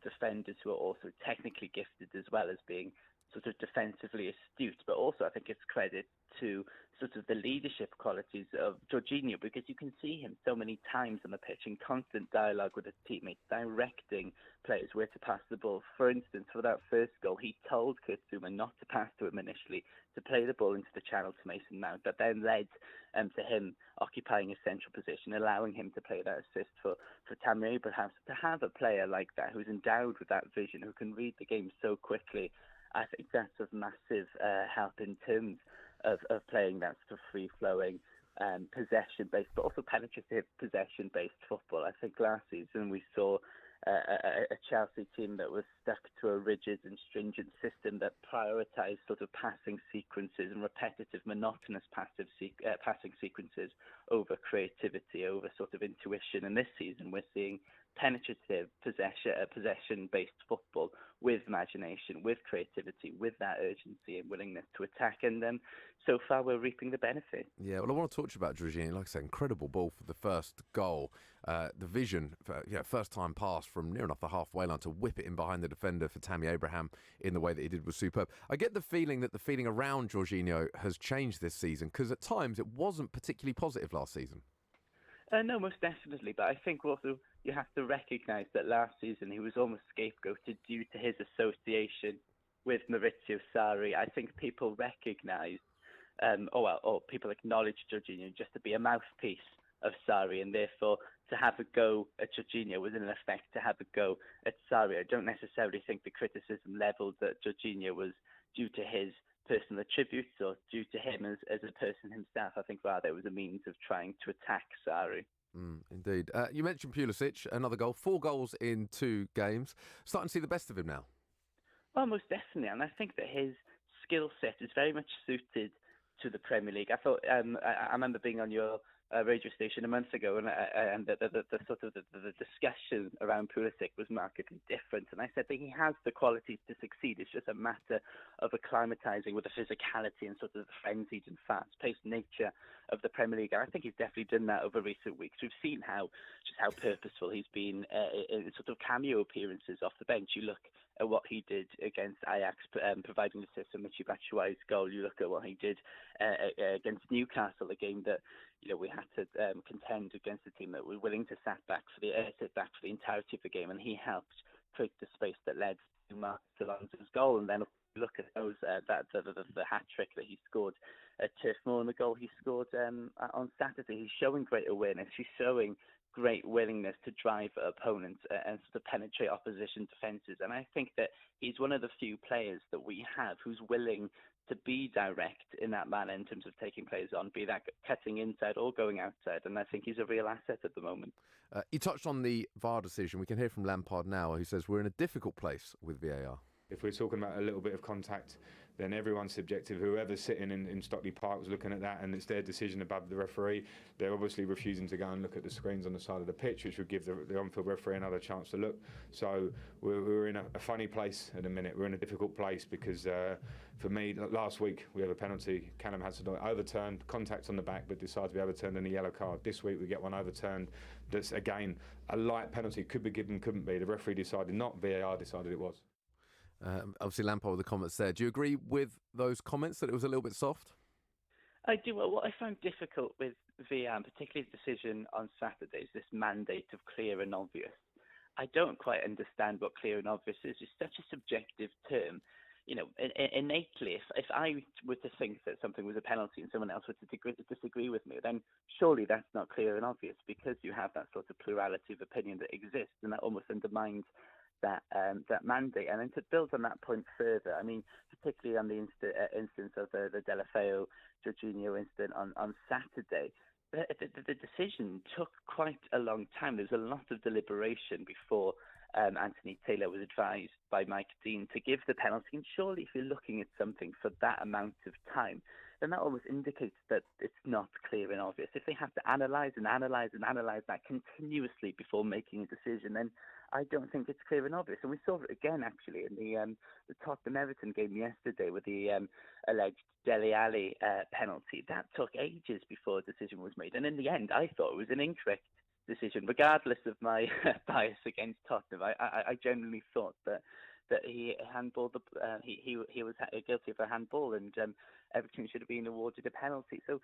defenders who are also technically gifted as well as being sort of defensively astute, but also I think it's credit to sort of the leadership qualities of Jorginho, because you can see him so many times on the pitch in constant dialogue with his teammates, directing players where to pass the ball. For instance, for that first goal, he told Kurt Zouma not to pass to him initially, to play the ball into the channel to Mason Mount. That then led to him occupying a central position, allowing him to play that assist for Tammy Abraham. So to have a player like that who's endowed with that vision, who can read the game so quickly, I think that's of massive help in terms of playing that sort of free-flowing, possession-based, but also penetrative possession-based football. I think last season we saw a Chelsea team that was stuck to a rigid and stringent system that prioritised sort of passing sequences and repetitive, monotonous passing sequences over creativity, over sort of intuition. And this season we're seeing penetrative possession-based football with imagination, with creativity, with that urgency and willingness to attack. And so far we're reaping the benefit. Yeah, well, I want to talk to you about Jorginho. Like I said, incredible ball for the first goal. The vision, first-time pass from near enough the halfway line to whip it in behind the defender for Tammy Abraham in the way that he did was superb. I get the feeling that the feeling around Jorginho has changed this season, because at times it wasn't particularly positive last season. No, most definitely. But I think also you have to recognise that last season he was almost scapegoated due to his association with Maurizio Sarri. I think people recognised, or people acknowledged Jorginho just to be a mouthpiece of Sarri, and therefore to have a go at Jorginho was in effect to have a go at Sarri. I don't necessarily think the criticism levelled at Jorginho was due to his personal attributes or due to him as a person himself. I think rather it was a means of trying to attack Sarri. Indeed. You mentioned Pulisic, another goal, 4 goals in 2 games. Starting to see the best of him now. Well, most definitely, and I think that his skill set is very much suited to the Premier League. I thought I remember being on your radio station a month ago, and the sort of the discussion around Pulisic was markedly different. And I said that he has the qualities to succeed. It's just a matter of acclimatising with the physicality and sort of the frenzied and fast-paced nature of the Premier League. And I think he's definitely done that over recent weeks. We've seen how purposeful he's been in sort of cameo appearances off the bench. You look at what he did against Ajax, providing the assist for Michy Batshuayi's goal. You look at what he did against Newcastle, a game that we had to contend against a team that was willing to sit back for the entirety of the game, and he helped create the space that led to Marcus Alonso's goal. And then look at those the hat trick that he scored at Turf Moor and the goal he scored on Saturday. He's showing great awareness. He's showing great willingness to drive opponents and sort of penetrate opposition defences. And I think that he's one of the few players that we have who's willing to be direct in that manner in terms of taking players on, be that cutting inside or going outside. And I think he's a real asset at the moment. You touched on the VAR decision. We can hear from Lampard now, who says we're in a difficult place with VAR. If we're talking about a little bit of contact, then everyone's subjective. Whoever's sitting in Stockley Park was looking at that, and it's their decision above the referee. They're obviously refusing to go and look at the screens on the side of the pitch, which would give the on-field referee another chance to look. So we're in a funny place at the minute. We're in a difficult place because, for me, last week we have a penalty. Callum Hudson overturned, contact on the back, but decided to be overturned in a yellow card. This week we get one overturned. That's, again, a light penalty. Could be given, couldn't be. The referee decided not, VAR decided it was. Obviously, Lampard with the comments there. Do you agree with those comments that it was a little bit soft? I do. Well, what I found difficult with VAR, and particularly the decision on Saturday, is this mandate of clear and obvious. I don't quite understand what clear and obvious is. It's such a subjective term. Innately, if I were to think that something was a penalty and someone else were to disagree with me, then surely that's not clear and obvious, because you have that sort of plurality of opinion that exists, and that almost undermines that mandate. And then to build on that point further, I mean, particularly on the instance of the Delafeu Jorginho incident on Saturday, the decision took quite a long time. There was a lot of deliberation before Anthony Taylor was advised by Mike Dean to give the penalty. And surely if you're looking at something for that amount of time, then that almost indicates that it's not clear and obvious. If they have to analyse that continuously before making a decision, then I don't think it's clear and obvious. And we saw it again, actually, in the Tottenham-Everton game yesterday with the alleged Dele Alli penalty. That took ages before a decision was made. And in the end, I thought it was an incorrect decision, regardless of my bias against Tottenham. I genuinely thought that he handballed he was guilty of a handball, and Everton should have been awarded a penalty. So,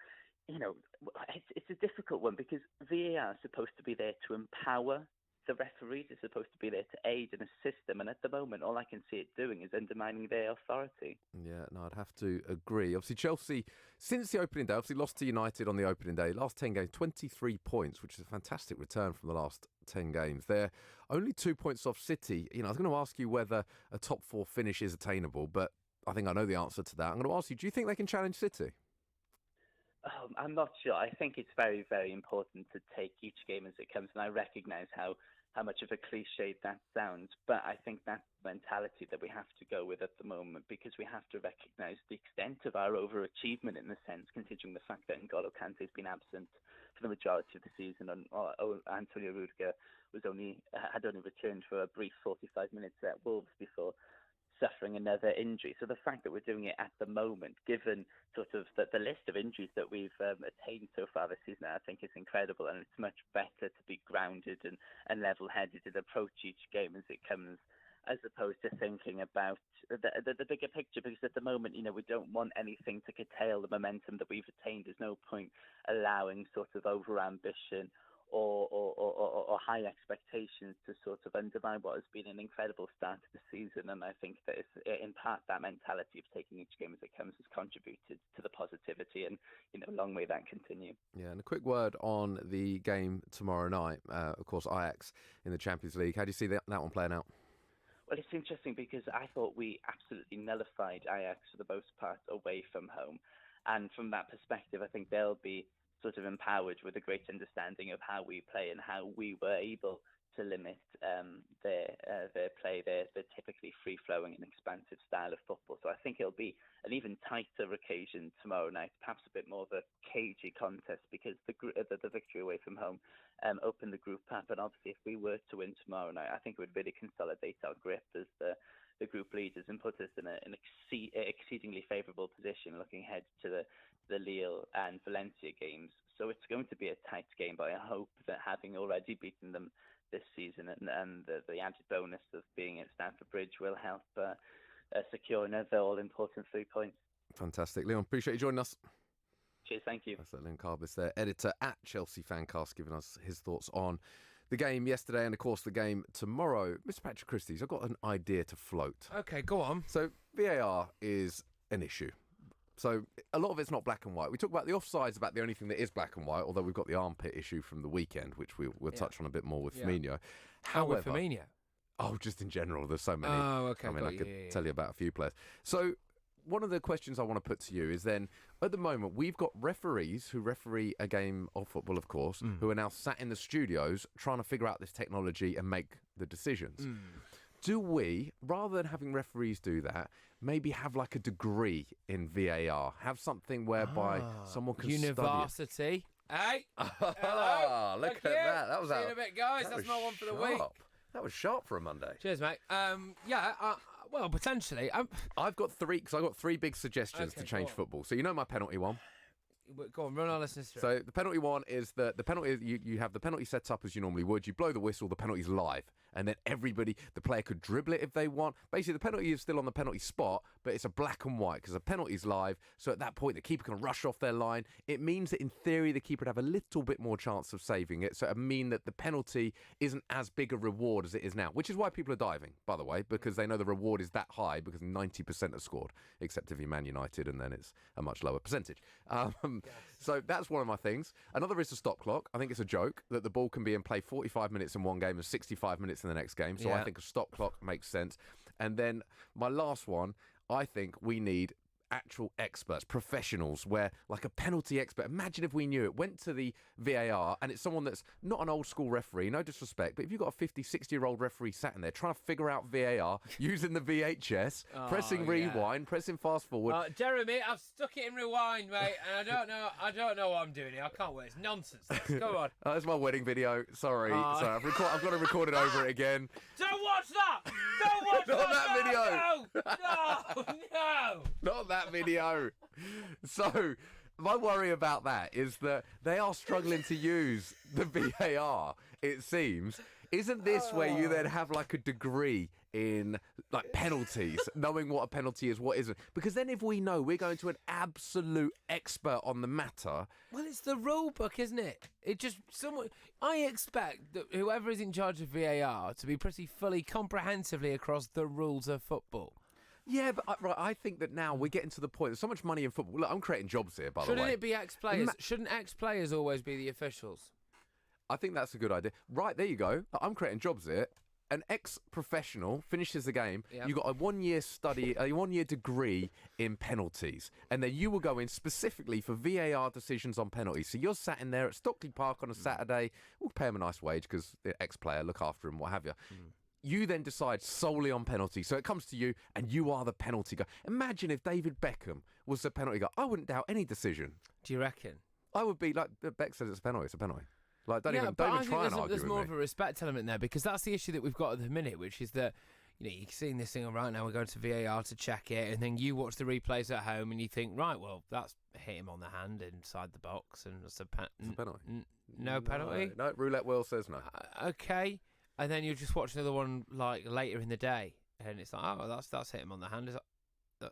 it's a difficult one, because VAR is supposed to be there to empower the referees. Are supposed to be there to aid and assist them, and at the moment all I can see it doing is undermining their authority. Yeah, no, I'd have to agree. Obviously, Chelsea, since the opening day, obviously lost to United on the opening day. Last 10 games, 23 points, which is a fantastic return from the last 10 games. They're only 2 points off City. I was going to ask you whether a top four finish is attainable, but I think I know the answer to that. I'm going to ask you, do you think they can challenge City? I'm not sure. I think it's very, very important to take each game as it comes, and I recognise how much of a cliche that sounds, but I think that's the mentality that we have to go with at the moment, because we have to recognise the extent of our overachievement, in a sense, considering the fact that N'Golo Kante has been absent for the majority of the season, and Antonio Rudiger had only returned for a brief 45 minutes at Wolves before suffering another injury. So the fact that we're doing it at the moment, given sort of the list of injuries that we've attained so far this season, I think is incredible, and it's much better to be grounded and level-headed and approach each game as it comes, as opposed to thinking about the bigger picture, because at the moment, we don't want anything to curtail the momentum that we've attained. There's no point allowing sort of over-ambition or high expectations to sort of undermine what has been an incredible start to the season. And I think that it's, in part, that mentality of taking each game as it comes has contributed to the positivity, and long may that continue. Yeah, and a quick word on the game tomorrow night. Of course, Ajax in the Champions League. How do you see that one playing out? Well, it's interesting because I thought we absolutely nullified Ajax for the most part away from home. And from that perspective, I think they'll be sort of empowered with a great understanding of how we play and how we were able to limit their play, their typically free-flowing and expansive style of football. So I think it'll be an even tighter occasion tomorrow night, perhaps a bit more of a cagey contest, because the victory away from home opened the group up. And obviously, if we were to win tomorrow night, I think it would really consolidate our grip as the group leaders and put us in an exceedingly favourable position looking ahead to the Lille and Valencia games. So it's going to be a tight game, but I hope that having already beaten them this season and the added bonus of being at Stamford Bridge will help secure another all-important 3 points. Fantastic. Leon, appreciate you joining us. Cheers, thank you. That's Leon Carbis there, editor at Chelsea Fancast, giving us his thoughts on the game yesterday and, of course, the game tomorrow. Mr. Patrick Christys, I've got an idea to float. Okay, go on. So VAR is an issue. So a lot of it's not black and white. We talk about the offsides, about the only thing that is black and white, although we've got the armpit issue from the weekend, which we'll touch on a bit more with Firmino. How with Firmino? Oh, just in general, there's so many. Oh, okay. I mean, I could tell you about a few players. So one of the questions I want to put to you is then, at the moment, we've got referees who referee a game of football, of course, who are now sat in the studios trying to figure out this technology and make the decisions. Do we, rather than having referees do that, maybe have like a degree in VAR? Have something whereby someone can University. Hey! Hello! Look at that. That was See you in a bit, guys. That's my one for the week. That was sharp for a Monday. Cheers, mate. Well, potentially. I've got three, because I've got three big suggestions to change football. So you know my penalty one? Go on, run our listeners through. So the penalty one is the penalty, you have the penalty set up as you normally would. You blow the whistle, the penalty's live. And then the player could dribble it if they want. Basically, the penalty is still on the penalty spot, but it's a black and white because the penalty's live. So at that point, the keeper can rush off their line. It means that in theory, the keeper would have a little bit more chance of saving it. So it would mean that the penalty isn't as big a reward as it is now, which is why people are diving, by the way, because they know the reward is that high because 90% are scored, except if you're Man United, and then it's a much lower percentage. So that's one of my things. Another is the stop clock. I think it's a joke that the ball can be in play 45 minutes in one game and 65 minutes in the next game. So I think a stop clock makes sense. And then my last one, I think we need actual experts, professionals, where like a penalty expert. Imagine if we knew it, went to the VAR and it's someone that's not an old school referee, no disrespect, but if you've got a 50, 60-year-old referee sat in there trying to figure out VAR using the VHS, pressing rewind, pressing fast forward. Jeremy, I've stuck it in rewind, mate, and I don't know what I'm doing here. I can't wait. It's nonsense. Go on. That's my wedding video. Sorry. I've got to record it over it again. Don't watch that! Don't watch that video! No! Not that video. So my worry about that is that they are struggling to use the VAR, it seems. Isn't this where you then have like a degree in like penalties, knowing what a penalty is, what isn't? Because then if we know, we're going to an absolute expert on the matter. Well, it's the rule book, isn't it? I expect that whoever is in charge of VAR to be pretty fully comprehensively across the rules of football. Yeah, but I think that now we're getting to the point. There's so much money in football. Look, I'm creating jobs here, by the way. Shouldn't it be ex-players? Shouldn't ex-players always be the officials? I think that's a good idea. Right, there you go. I'm creating jobs here. An ex-professional finishes the game. You've got a 1 year study, a 1 year degree in penalties. And then you will go in specifically for VAR decisions on penalties. So you're sat in there at Stockley Park on a Saturday. We'll pay him a nice wage because the ex-player, look after him, what have you. You then decide solely on penalties. So it comes to you and you are the penalty guy. Imagine if David Beckham was the penalty guy. I wouldn't doubt any decision. Do you reckon? I would be like, Beck says it's a penalty, it's a penalty. Like, don't even I try and argue there's with more me. of a respect element there, because that's the issue that we've got at the minute, which is that, you're seeing this thing right now, we're going to VAR to check it, and then you watch the replays at home and you think, right, well, that's hit him on the hand inside the box, and it's a penalty. No penalty? No, roulette wheel says no. Okay. And then you just watch another one like later in the day, and it's like, oh, that's hit him on the hand.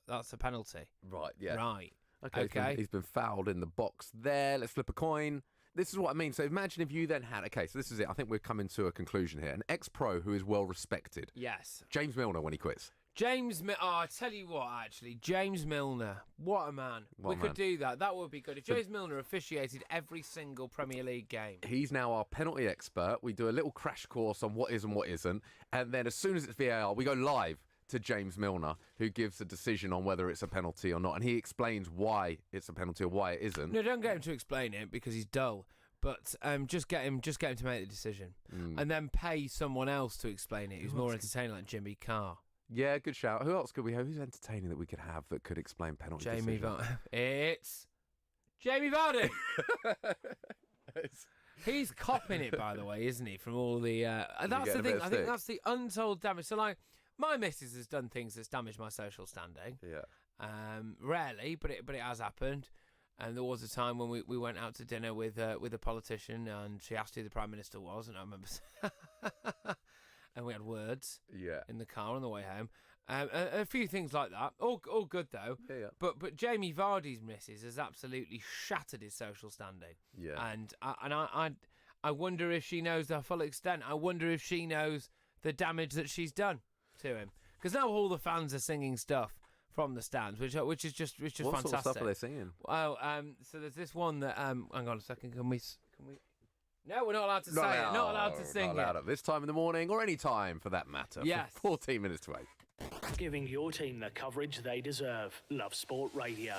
That's a penalty. Right, yeah. Right. Okay. He's been fouled in the box there. Let's flip a coin. This is what I mean. So imagine if you then had... Okay, so this is it. I think we're coming to a conclusion here. An ex-pro who is well-respected. Yes. James Milner when he quits. I tell you what, actually. James Milner. What a man. We could do that. That would be good. If James Milner officiated every single Premier League game. He's now our penalty expert. We do a little crash course on what is and what isn't. And then as soon as it's VAR, we go live to James Milner, who gives a decision on whether it's a penalty or not. And he explains why it's a penalty or why it isn't. No, don't get him to explain it because he's dull. But just get him to make the decision, and then pay someone else to explain it who's more entertaining, like Jimmy Carr. Yeah, good shout. Who else could we have? Who's entertaining that we could have that could explain penalty Jamie decisions? It's Jamie Vardy. He's copping it, by the way, isn't he? From all the that's the thing. I think that's the untold damage. So, like, my missus has done things that's damaged my social standing. Yeah. Rarely, but it has happened. And there was a time when we went out to dinner with a politician, and she asked who the Prime Minister was, and I remember, and we had words in the car on the way home. A few things like that. All good though. Yeah. But Jamie Vardy's missus has absolutely shattered his social standing. Yeah. And I wonder if she knows the full extent. I wonder if she knows the damage that she's done to him. Because now all the fans are singing stuff from the stands, which is just what fantastic. Sort of stuff are they singing? Well, so there's this one that hang on a second. Can we? No, we're not allowed to say it. Not allowed to sing not allowed it. at this time in the morning or any time for that matter. Yes. 14 minutes to 8. Giving your team the coverage they deserve. Love Sport Radio.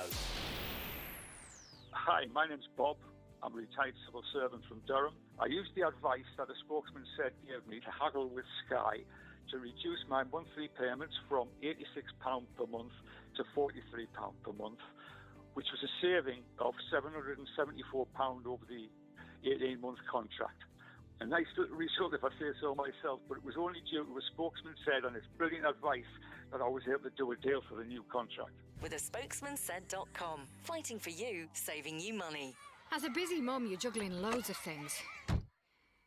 Hi, my name's Bob. I'm a retired civil servant from Durham. I used the advice that a spokesman said gave me to haggle with Sky to reduce my monthly payments from £86 per month to £43 per month, which was a saving of £774 over the 18-month contract. A nice little result, if I say so myself, but it was only due to a spokesman said and his brilliant advice that I was able to do a deal for the new contract. With a spokesmansaid.com. Fighting for you, saving you money. As a busy mum, you're juggling loads of things.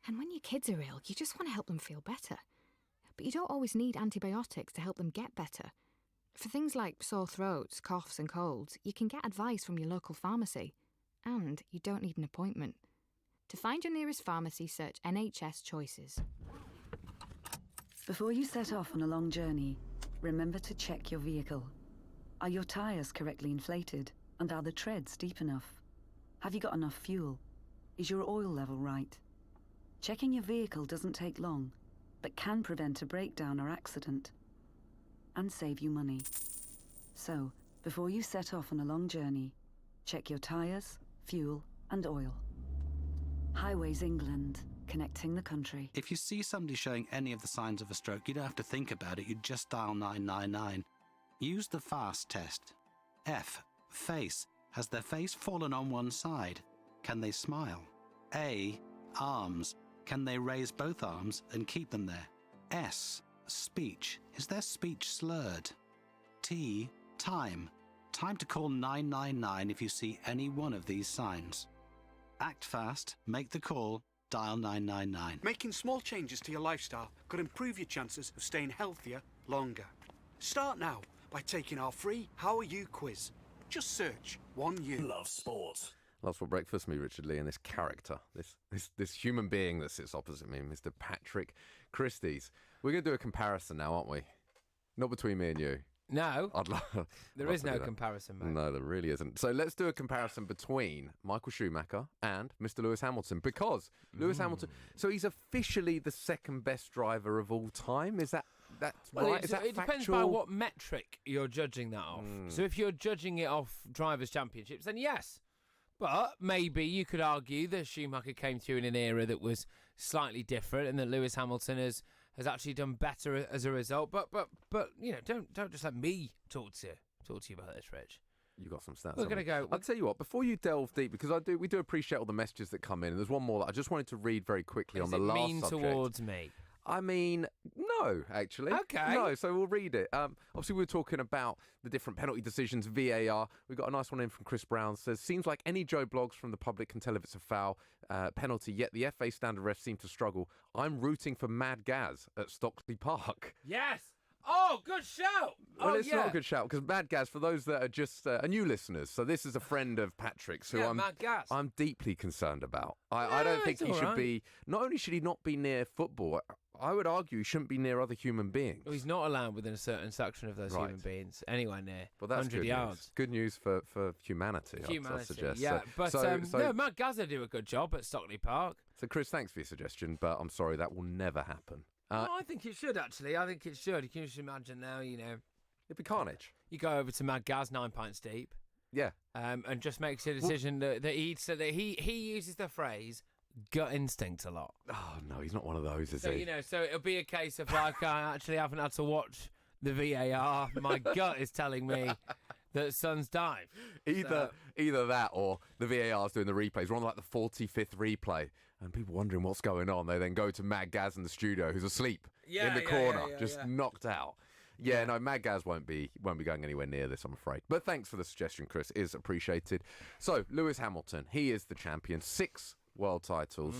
And when your kids are ill, you just want to help them feel better. But you don't always need antibiotics to help them get better. For things like sore throats, coughs and colds, you can get advice from your local pharmacy. And you don't need an appointment. To find your nearest pharmacy, search NHS Choices. Before you set off on a long journey, remember to check your vehicle. Are your tyres correctly inflated? And are the treads deep enough? Have you got enough fuel? Is your oil level right? Checking your vehicle doesn't take long, but can prevent a breakdown or accident. And save you money. So, before you set off on a long journey, check your tyres, fuel and oil. Highways England, connecting the country. If you see somebody showing any of the signs of a stroke, you don't have to think about it, you just dial 999. Use the FAST test. F. Face. Has their face fallen on one side? Can they smile? A. Arms. Can they raise both arms and keep them there? S. Speech. Is their speech slurred? T. Time. Time to call 999 if you see any one of these signs. Act fast, make the call, dial 999. Making small changes to your lifestyle could improve your chances of staying healthier longer. Start now by taking our free How Are You quiz. Just search 1U. Love Sport. Love Sport Breakfast, me, Richard Lee, and this character, this human being that sits opposite me, Mr. Patrick Christys. We're going to do a comparison now, aren't we? Not between me and you. No. There is no do that. comparison, mate. No, there really isn't. So let's do a comparison between Michael Schumacher and Mr. Lewis Hamilton, because Lewis Hamilton, so he's officially the second best driver of all time. Is that right? Is that it depends factual? by what metric you're judging that off. So if you're judging it off drivers' championships, then yes. But maybe you could argue that Schumacher came through in an era that was slightly different, and that Lewis Hamilton has actually done better as a result. But you know, don't just let me talk to you about this, Rich. You got some stats. We're going to go. I'll tell you what. Before you delve deep, because we do appreciate all the messages that come in. And there's one more that I just wanted to read very quickly on the last mean subject. towards me? I mean, no, actually. Okay. No, so we'll read it. Obviously, we were talking about the different penalty decisions, VAR. We got a nice one in from Chris Brown. Says, seems like any Joe Blogs from the public can tell if it's a foul penalty, yet the FA standard refs seem to struggle. I'm rooting for Mad Gaz at Stockley Park. Yes. Oh, good shout. Well, it's not a good shout, because Mad Gaz, for those that are just new listeners, so this is a friend of Patrick's who Mad Gaz. I'm deeply concerned about. I don't think he should be, not only should he not be near football, I would argue he shouldn't be near other human beings. Well, he's not allowed within a certain section of those human beings, anywhere near well, that's 100 good yards. News. Good news for humanity, I'd suggest. Yeah, so, no, Matt Gaza do a good job at Stockley Park. So, Chris, thanks for your suggestion, but I'm sorry, that will never happen. No, I think it should, actually. I think it should. You can just imagine now, you know. It'd be carnage. You go over to Mad Gaz, 9 pints deep. Yeah. And just makes a decision that he uses the phrase gut instinct a lot. Oh, no, he's not one of those, is So, he? so it'll be a case of like, I actually haven't had to watch the VAR. My gut is telling me that Son's dive. Either that or the VAR's doing the replays. We're on like the 45th replay and people wondering what's going on. They then go to Mad Gaz in the studio who's asleep in the corner, knocked out. Yeah, no, Mad Gaz won't be going anywhere near this, I'm afraid. But thanks for the suggestion, Chris. It is appreciated. So, Lewis Hamilton, he is the champion. 6 world titles.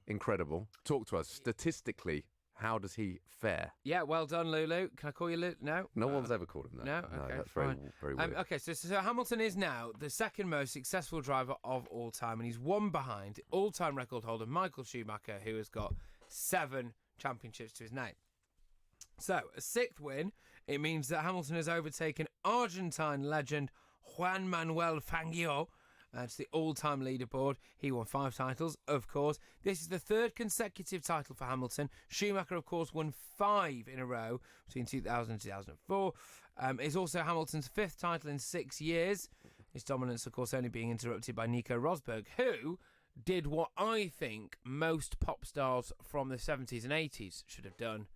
Incredible. Talk to us. Statistically, how does he fare? Yeah, well done, Lulu. Can I call you Lulu? No? No one's ever called him that. No? Okay, that's fine. very weird. Okay, so Hamilton is now the second most successful driver of all time, and he's one behind all-time record holder Michael Schumacher, who has got 7 championships to his name. So, a 6th win, it means that Hamilton has overtaken Argentine legend Juan Manuel Fangio. It's the all-time leaderboard. He won 5 titles, of course. This is the 3rd consecutive title for Hamilton. Schumacher, of course, won 5 in a row between 2000 and 2004. It's also Hamilton's 5th title in 6 years. His dominance, of course, only being interrupted by Nico Rosberg, who did what I think most pop stars from the 70s and 80s should have done,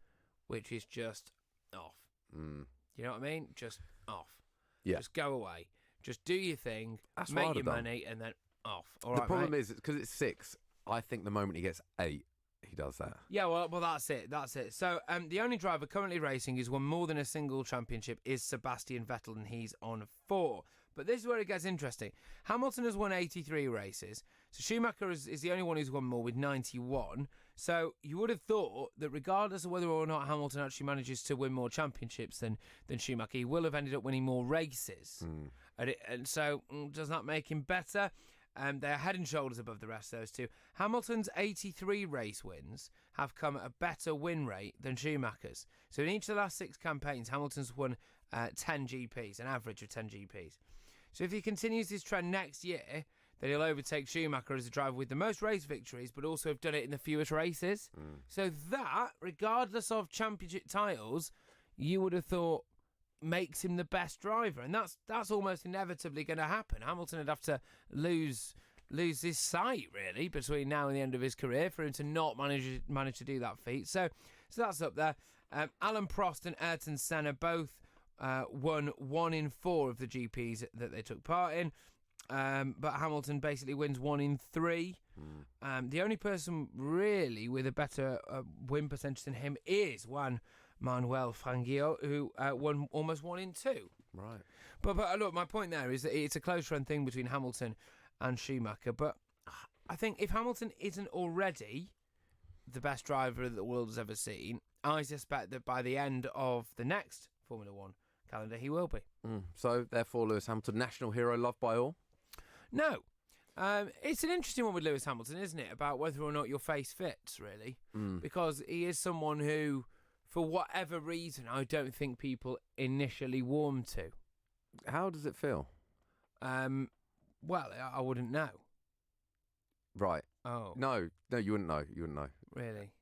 which is just off. You know what I mean? Just off. Yeah. Just go away. Just do your thing, That's make what your I'd have money, and then off. All the right, problem mate? is, because it's 6, I think the moment he gets 8, he does that. Yeah, well, that's it. So, the only driver currently racing who's won more than a single championship is Sebastian Vettel, and he's on 4. But this is where it gets interesting. Hamilton has won 83 races, so Schumacher is the only one who's won more with 91. So you would have thought that regardless of whether or not Hamilton actually manages to win more championships than Schumacher, he will have ended up winning more races. And so, does that make him better? They're head and shoulders above the rest of those two. Hamilton's 83 race wins have come at a better win rate than Schumacher's. So in each of the last 6 campaigns, Hamilton's won 10 GPs, an average of 10 GPs. So if he continues this trend next year, then he'll overtake Schumacher as the driver with the most race victories, but also have done it in the fewest races. So that, regardless of championship titles, you would have thought makes him the best driver, and that's almost inevitably going to happen. Hamilton would have to lose his sight really between now and the end of his career for him to not manage to do that feat. So that's up there. Alan Prost and Ayrton Senna both won 1 in 4 of the GPs that they took part in, but Hamilton basically wins 1 in 3. The only person really with a better win percentage than him is Juan Manuel Fangio, who won almost 1 in 2. Right. But look, my point there is that it's a close run thing between Hamilton and Schumacher. But I think if Hamilton isn't already the best driver that the world has ever seen, I suspect that by the end of the next Formula 1 calendar, he will be. So, therefore, Lewis Hamilton, national hero, loved by all? No. It's an interesting one with Lewis Hamilton, isn't it? About whether or not your face fits, really. Because he is someone who, for whatever reason, I don't think people initially warm to. How does it feel? Well, I wouldn't know. Right. Oh. No, you wouldn't know. You wouldn't know. Really?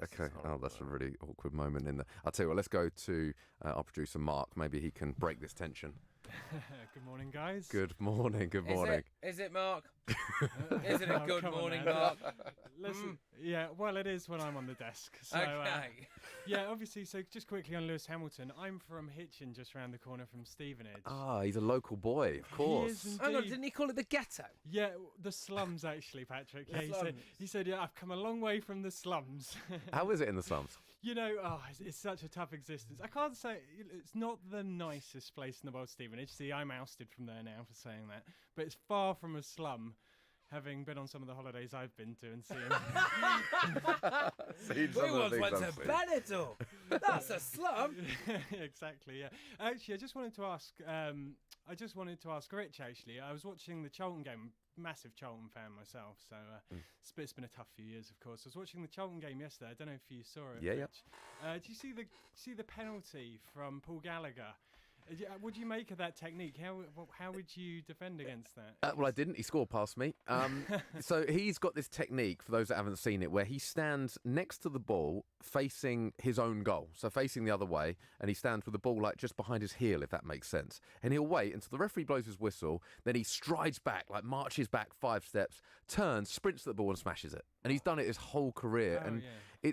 Okay. That's a really awkward moment in there. I'll tell you what, let's go to our producer, Mark. Maybe he can break this tension. Good morning, guys. Good morning. Good morning. Is it Mark? Is it a good morning, Mark? Listen, yeah, well, it is when I'm on the desk. So, okay. Yeah, obviously, so just quickly on Lewis Hamilton, I'm from Hitchin, just round the corner from Stevenage. Ah, he's a local boy, of course. He is Hang on, didn't he call it the ghetto? Yeah, the slums, actually, Patrick. Yeah, slums. He said, yeah, I've come a long way from the slums. How is it in the slums? You know, it's such a tough existence. I can't say it's not the nicest place in the world, Stevenage. See, I'm ousted from there now for saying that. But it's far from a slum, having been on some of the holidays I've been to and seen. We once went to Benetton. That's a slum. Exactly, yeah. Actually, I just wanted to ask Rich, actually. I was watching the Charlton game. Massive Charlton fan myself, so it's been a tough few years, of course. I was watching the Charlton game yesterday. I don't know if you saw it. Yeah, Rich. Did you see the penalty from Paul Gallagher What do you make of that technique? How would you defend against that? Well, I didn't. He scored past me. So he's got this technique, for those that haven't seen it, where he stands next to the ball facing his own goal, so facing the other way, and he stands with the ball like just behind his heel, if that makes sense. And he'll wait until the referee blows his whistle, then he strides back, like marches back 5 steps, turns, sprints to the ball and smashes it. And he's done it his whole career.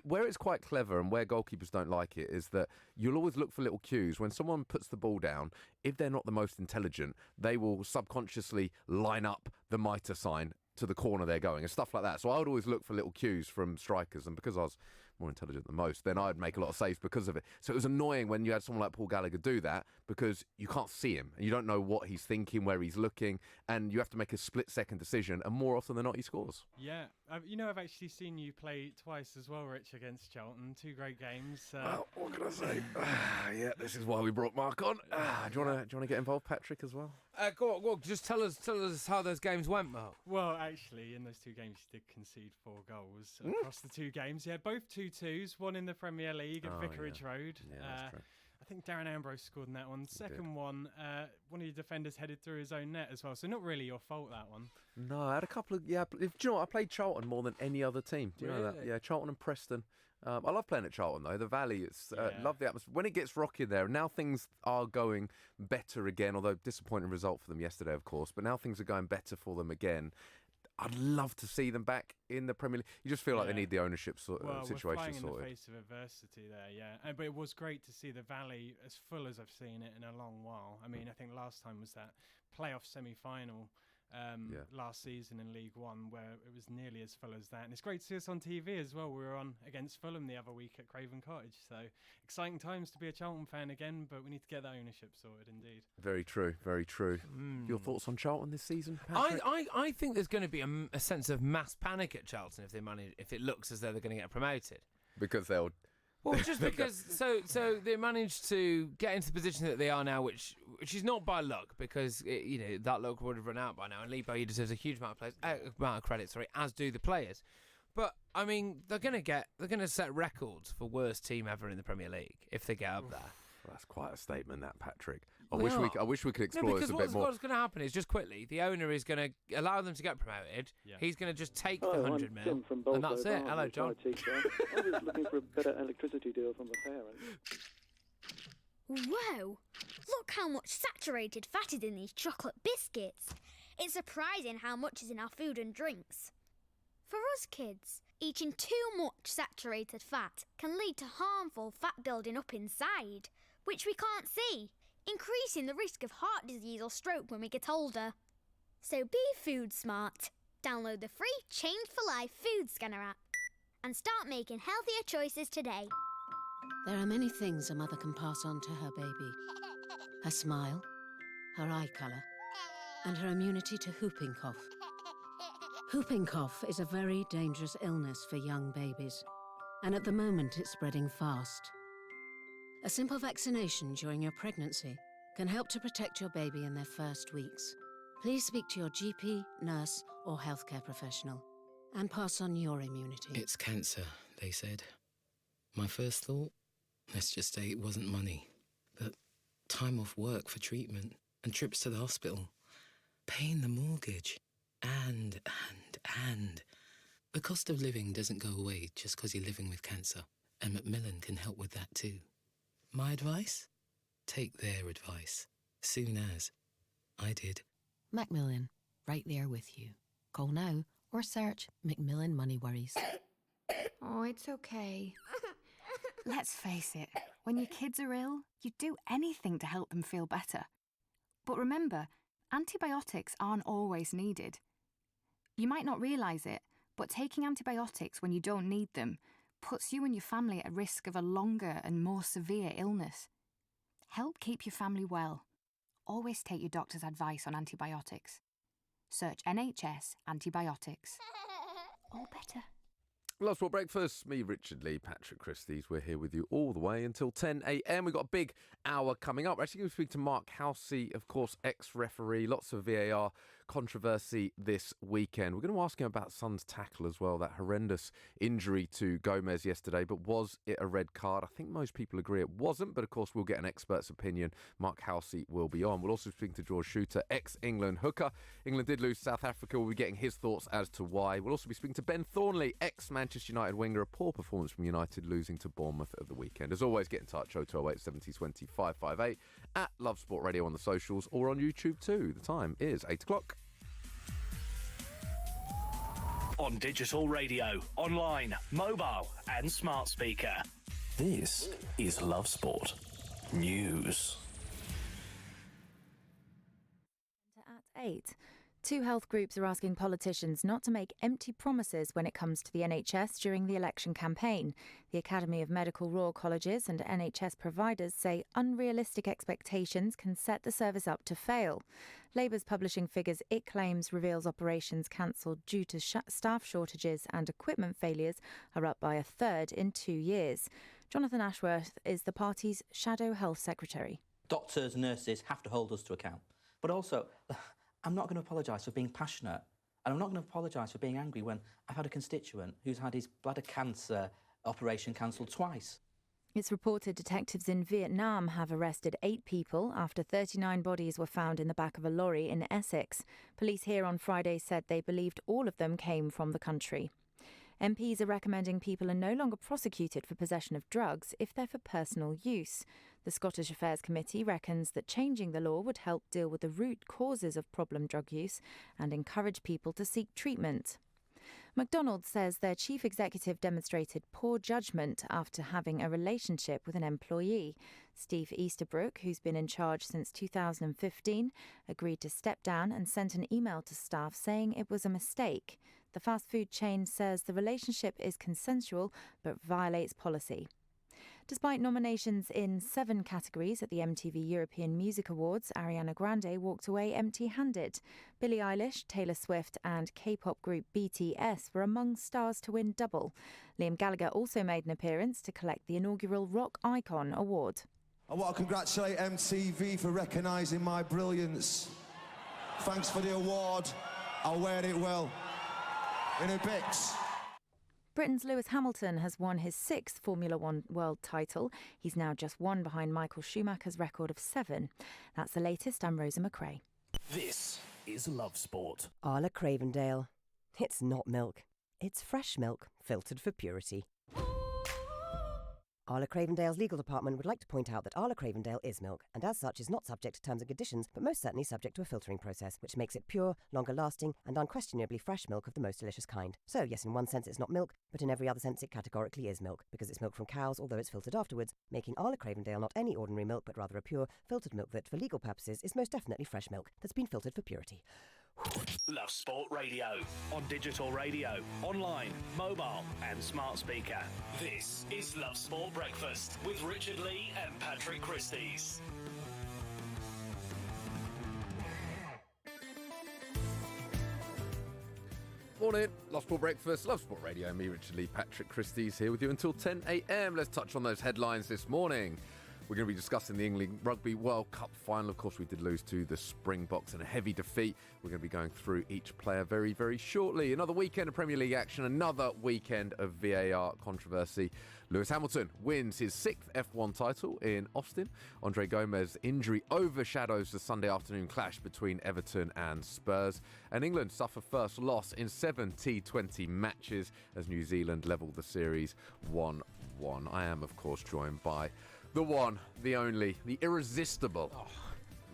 Where it's quite clever and where goalkeepers don't like it is that you'll always look for little cues. When someone puts the ball down, if they're not the most intelligent, they will subconsciously line up the mitre sign to the corner they're going and stuff like that. So I would always look for little cues from strikers, and because I was more intelligent than most, then I'd make a lot of saves because of it. So it was annoying when you had someone like Paul Gallagher do that, because you can't see him and you don't know what he's thinking, where he's looking, and you have to make a split-second decision, and more often than not he scores. Yeah, I've actually seen you play twice as well, Rich, against Charlton. 2 great games. Well, what can I say? Yeah, this is why we brought Mark on. Do you want to get involved, Patrick, as well? Go on, just tell us how those games went, Mark. Well, actually, in those 2 games, you did concede 4 goals across the 2 games. Yeah, both 2-2s, one in the Premier League at Vicarage Road. Yeah, that's true. I think Darren Ambrose scored in that one. Second one, one of your defenders headed through his own net as well. So not really your fault, that one. No, I had a couple of... Yeah, do you know what? I played Charlton more than any other team. Do you know that? Yeah, Charlton and Preston. I love playing at Charlton, though. The Valley, it's love the atmosphere. When it gets rocky there, now things are going better again, although disappointing result for them yesterday, of course. But now things are going better for them again. I'd love to see them back in the Premier League. You just feel like they need the ownership situation we're flying sorted. In the face of adversity there, yeah. But it was great to see the Valley as full as I've seen it in a long while. I mean, I think last time was that playoff semi-final last season in League One, where it was nearly as full as that. And it's great to see us on TV as well. We were on against Fulham the other week at Craven Cottage. So exciting times to be a Charlton fan again, but we need to get that ownership sorted, indeed. Very true, very true. Your thoughts on Charlton this season, Patrick? I think there's going to be a sense of mass panic at Charlton if it looks as though they're going to get promoted. Because they'll... Well, just because so they managed to get into the position that they are now, which is not by luck, because that luck would have run out by now. And Lee Bowyer deserves a huge amount of credit, as do the players. But I mean, they're going to set records for worst team ever in the Premier League if they get up there. Well, that's quite a statement, that, Patrick. I wish we could explore this a bit more. What's going to happen is, just quickly, the owner is going to allow them to get promoted. Yeah. He's going to just take the 100 mil, and that's it. Hello, John. I was looking for a better electricity deal from the parents. Whoa! Look how much saturated fat is in these chocolate biscuits. It's surprising how much is in our food and drinks. For us kids, eating too much saturated fat can lead to harmful fat building up inside, which we can't see, increasing the risk of heart disease or stroke when we get older. So be food smart. Download the free Change for Life food scanner app and start making healthier choices today. There are many things a mother can pass on to her baby. Her smile, her eye colour, and her immunity to whooping cough. Whooping cough is a very dangerous illness for young babies, and at the moment it's spreading fast. A simple vaccination during your pregnancy can help to protect your baby in their first weeks. Please speak to your GP, nurse, or healthcare professional and pass on your immunity. It's cancer, they said. My first thought, let's just say it wasn't money, but time off work for treatment and trips to the hospital, paying the mortgage, and the cost of living doesn't go away just because you're living with cancer, and Macmillan can help with that too. My advice? Take their advice, soon as. I did. Macmillan, right there with you. Call now or search Macmillan Money Worries. Oh, it's okay. Let's face it, when your kids are ill, you'd do anything to help them feel better. But remember, antibiotics aren't always needed. You might not realise it, but taking antibiotics when you don't need them puts you and your family at risk of a longer and more severe illness. Help keep your family well. Always take your doctor's advice on antibiotics. Search NHS antibiotics. All better. Love Sport Breakfast. Me, Richard Lee, Patrick Christys. We're here with you all the way until 10 a.m. We've got a big hour coming up. We're actually going to speak to Mark Housey, of course, ex-referee. Lots of VAR controversy this weekend. We're going to ask him about Son's tackle as well, that horrendous injury to Gomez yesterday. But was it a red card? I think most people agree it wasn't, but of course we'll get an expert's opinion. Mark Halsey will be on. We'll also speak to George Shooter, ex-England hooker. England did lose South Africa. We'll be getting his thoughts as to why. We'll also be speaking to Ben Thornley, ex-Manchester United winger. A poor performance from United losing to Bournemouth at the weekend. As always, get in touch, 0208 70 20 558, at Love Sport Radio on the socials, or on YouTube too. The time is 8 o'clock. On digital radio, online, mobile and smart speaker. This is Love Sport News. At 8. Two health groups are asking politicians not to make empty promises when it comes to the NHS during the election campaign. The Academy of Medical Royal Colleges and NHS providers say unrealistic expectations can set the service up to fail. Labour's publishing figures it claims reveals operations cancelled due to staff shortages and equipment failures are up by a third in 2 years. Jonathan Ashworth is the party's shadow health secretary. Doctors and nurses have to hold us to account. But also, I'm not going to apologise for being passionate, and I'm not going to apologise for being angry when I've had a constituent who's had his bladder cancer operation cancelled twice. It's reported detectives in Vietnam have arrested 8 people after 39 bodies were found in the back of a lorry in Essex. Police here on Friday said they believed all of them came from the country. MPs are recommending people are no longer prosecuted for possession of drugs if they're for personal use. The Scottish Affairs Committee reckons that changing the law would help deal with the root causes of problem drug use and encourage people to seek treatment. McDonald's says their chief executive demonstrated poor judgment after having a relationship with an employee. Steve Easterbrook, who's been in charge since 2015, agreed to step down and sent an email to staff saying it was a mistake. The fast food chain says the relationship is consensual but violates policy. Despite nominations in 7 categories at the MTV European Music Awards, Ariana Grande walked away empty-handed. Billie Eilish, Taylor Swift and K-pop group BTS were among stars to win double. Liam Gallagher also made an appearance to collect the inaugural Rock Icon Award. I want to congratulate MTV for recognising my brilliance. Thanks for the award. I'll wear it well. In a bit. Britain's Lewis Hamilton has won his 6th Formula One world title. He's now just one behind Michael Schumacher's record of 7. That's the latest. I'm Rosa McRae. This is Love Sport. Arla Cravendale. It's not milk. It's fresh milk, filtered for purity. Arla Cravendale's legal department would like to point out that Arla Cravendale is milk, and as such is not subject to terms and conditions, but most certainly subject to a filtering process, which makes it pure, longer-lasting, and unquestionably fresh milk of the most delicious kind. So, yes, in one sense it's not milk, but in every other sense it categorically is milk, because it's milk from cows, although it's filtered afterwards, making Arla Cravendale not any ordinary milk, but rather a pure, filtered milk that, for legal purposes, is most definitely fresh milk that's been filtered for purity. Love Sport Radio. On digital radio, online, mobile and smart speaker. This is Love Sport Breakfast with Richard Lee and Patrick Christys. Morning, Love Sport Breakfast, Love Sport Radio. Me, Richard Lee, Patrick Christys here with you until 10 a.m. Let's touch on those headlines this morning. We're going to be discussing the England Rugby World Cup final. Of course, we did lose to the Springboks in a heavy defeat. We're going to be going through each player very, very shortly. Another weekend of Premier League action, another weekend of VAR controversy. Lewis Hamilton wins his 6th F1 title in Austin. Andre Gomez's injury overshadows the Sunday afternoon clash between Everton and Spurs. And England suffer first loss in 7 T20 matches as New Zealand levelled the series 1-1. I am, of course, joined by the one, the only, the irresistible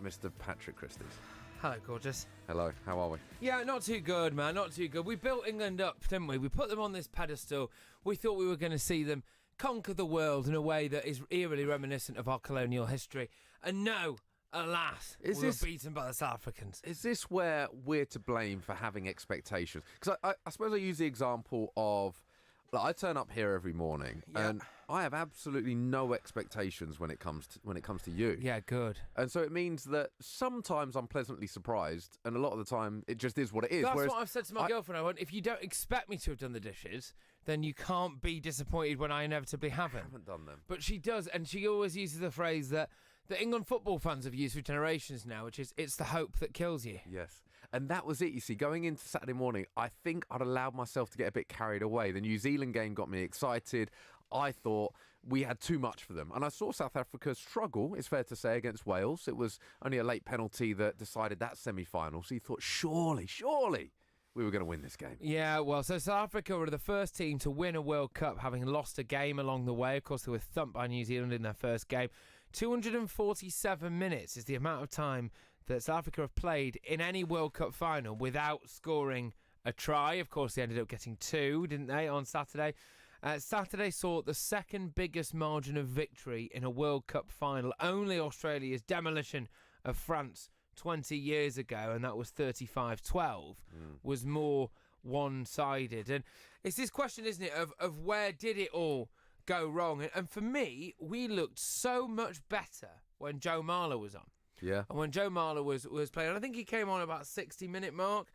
Mr. Patrick Christys. Hello, gorgeous. Hello, how are we? Yeah, not too good, man, not too good. We built England up, didn't we? We put them on this pedestal. We thought we were going to see them conquer the world in a way that is eerily reminiscent of our colonial history. And no, alas, we were beaten by the South Africans. Is this where we're to blame for having expectations? Because I suppose I use the example of, like, I turn up here every morning and I have absolutely no expectations when it comes to you. Yeah, good. And so it means that sometimes I'm pleasantly surprised, and a lot of the time it just is what it is. That's what I've said to my girlfriend. I went, if you don't expect me to have done the dishes, then you can't be disappointed when I inevitably haven't. I haven't done them. But she does, and she always uses the phrase that that England football fans have used for generations now, which is it's the hope that kills you. Yes. And that was it. You see, going into Saturday morning, I think I'd allowed myself to get a bit carried away. The New Zealand game got me excited. I thought we had too much for them. And I saw South Africa struggle, it's fair to say, against Wales. It was only a late penalty that decided that semi-final. So you thought, surely we were going to win this game. Yeah, well, so South Africa were the first team to win a World Cup, having lost a game along the way. Of course, they were thumped by New Zealand in their first game. 247 minutes is the amount of time that South Africa have played in any World Cup final without scoring a try. Of course, they ended up getting 2, didn't they, on Saturday? Saturday saw the second biggest margin of victory in a World Cup final. Only Australia's demolition of France 20 years ago, and that was 35-12, was more one-sided. And it's this question, isn't it, of where did it all go wrong? And for me, we looked so much better when Joe Marler was on. Yeah. And when Joe Marler was playing, and I think he came on about 60-minute mark.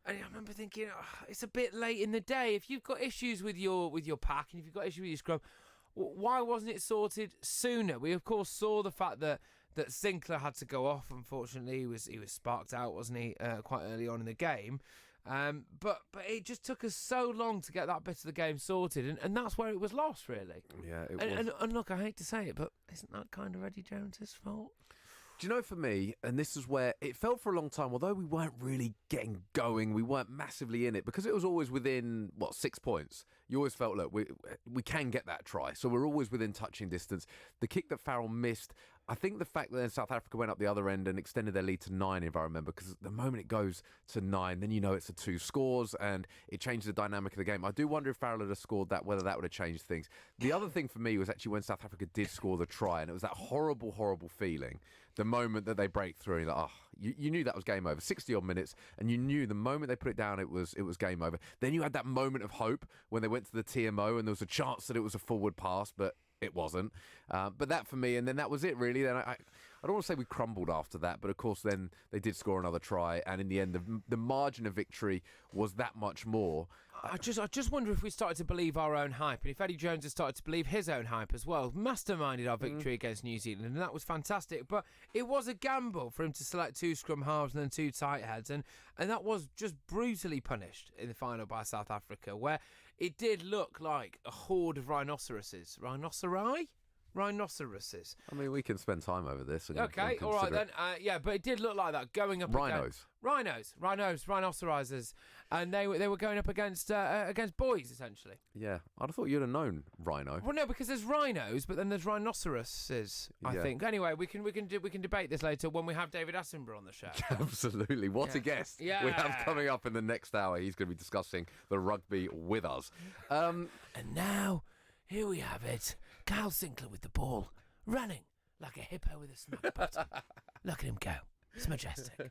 And I remember thinking, it's a bit late in the day. If you've got issues with your pack and if you've got issues with your scrum, why wasn't it sorted sooner? We, of course, saw the fact that Sinclair had to go off. Unfortunately, he was sparked out, wasn't he, quite early on in the game. But it just took us so long to get that bit of the game sorted, and that's where it was lost, really. Yeah, it was. And look, I hate to say it, but isn't that kind of Eddie Jones's fault? Do you know, for me, and this is where it felt for a long time, although we weren't really getting going, we weren't massively in it, because it was always within, 6 points. You always felt, look, we can get that try, so we're always within touching distance. The kick that Farrell missed, I think the fact that then South Africa went up the other end and extended their lead to 9, if I remember, because the moment it goes to 9, then you know it's a 2 scores, and it changes the dynamic of the game. I do wonder if Farrell had scored that, whether that would have changed things. The other thing for me was actually when South Africa did score the try, and it was that horrible, horrible feeling. The moment that they break through, and you're like, you knew that was game over. 60-odd minutes, and you knew the moment they put it down, it was game over. Then you had that moment of hope when they went to the TMO, and there was a chance that it was a forward pass, but it wasn't. But that for me, and then that was it, really. Then I don't want to say we crumbled after that, but of course then they did score another try, and in the end, the margin of victory was that much more. I just wonder if we started to believe our own hype, and if Eddie Jones has started to believe his own hype as well. Masterminded our victory against New Zealand, and that was fantastic. But it was a gamble for him to select 2 scrum halves and then 2 tight heads, and that was just brutally punished in the final by South Africa, where it did look like a horde of rhinoceroses. Rhinoceroses. I mean, we can spend time over this. Okay, all right then. Yeah, but it did look like that going up Rhinos. Rhinoceros, and they were going up against boys essentially. Yeah, I'd have thought you'd have known rhino. Well, no, because there's rhinos, but then there's rhinoceroses. I think. Anyway, we can debate this later when we have David Attenborough on the show. Absolutely, what a guest we have coming up in the next hour. He's going to be discussing the rugby with us. And now, here we have it. Kyle Sinclair with the ball, running like a hippo with a smack bottom. Look at him go. It's majestic.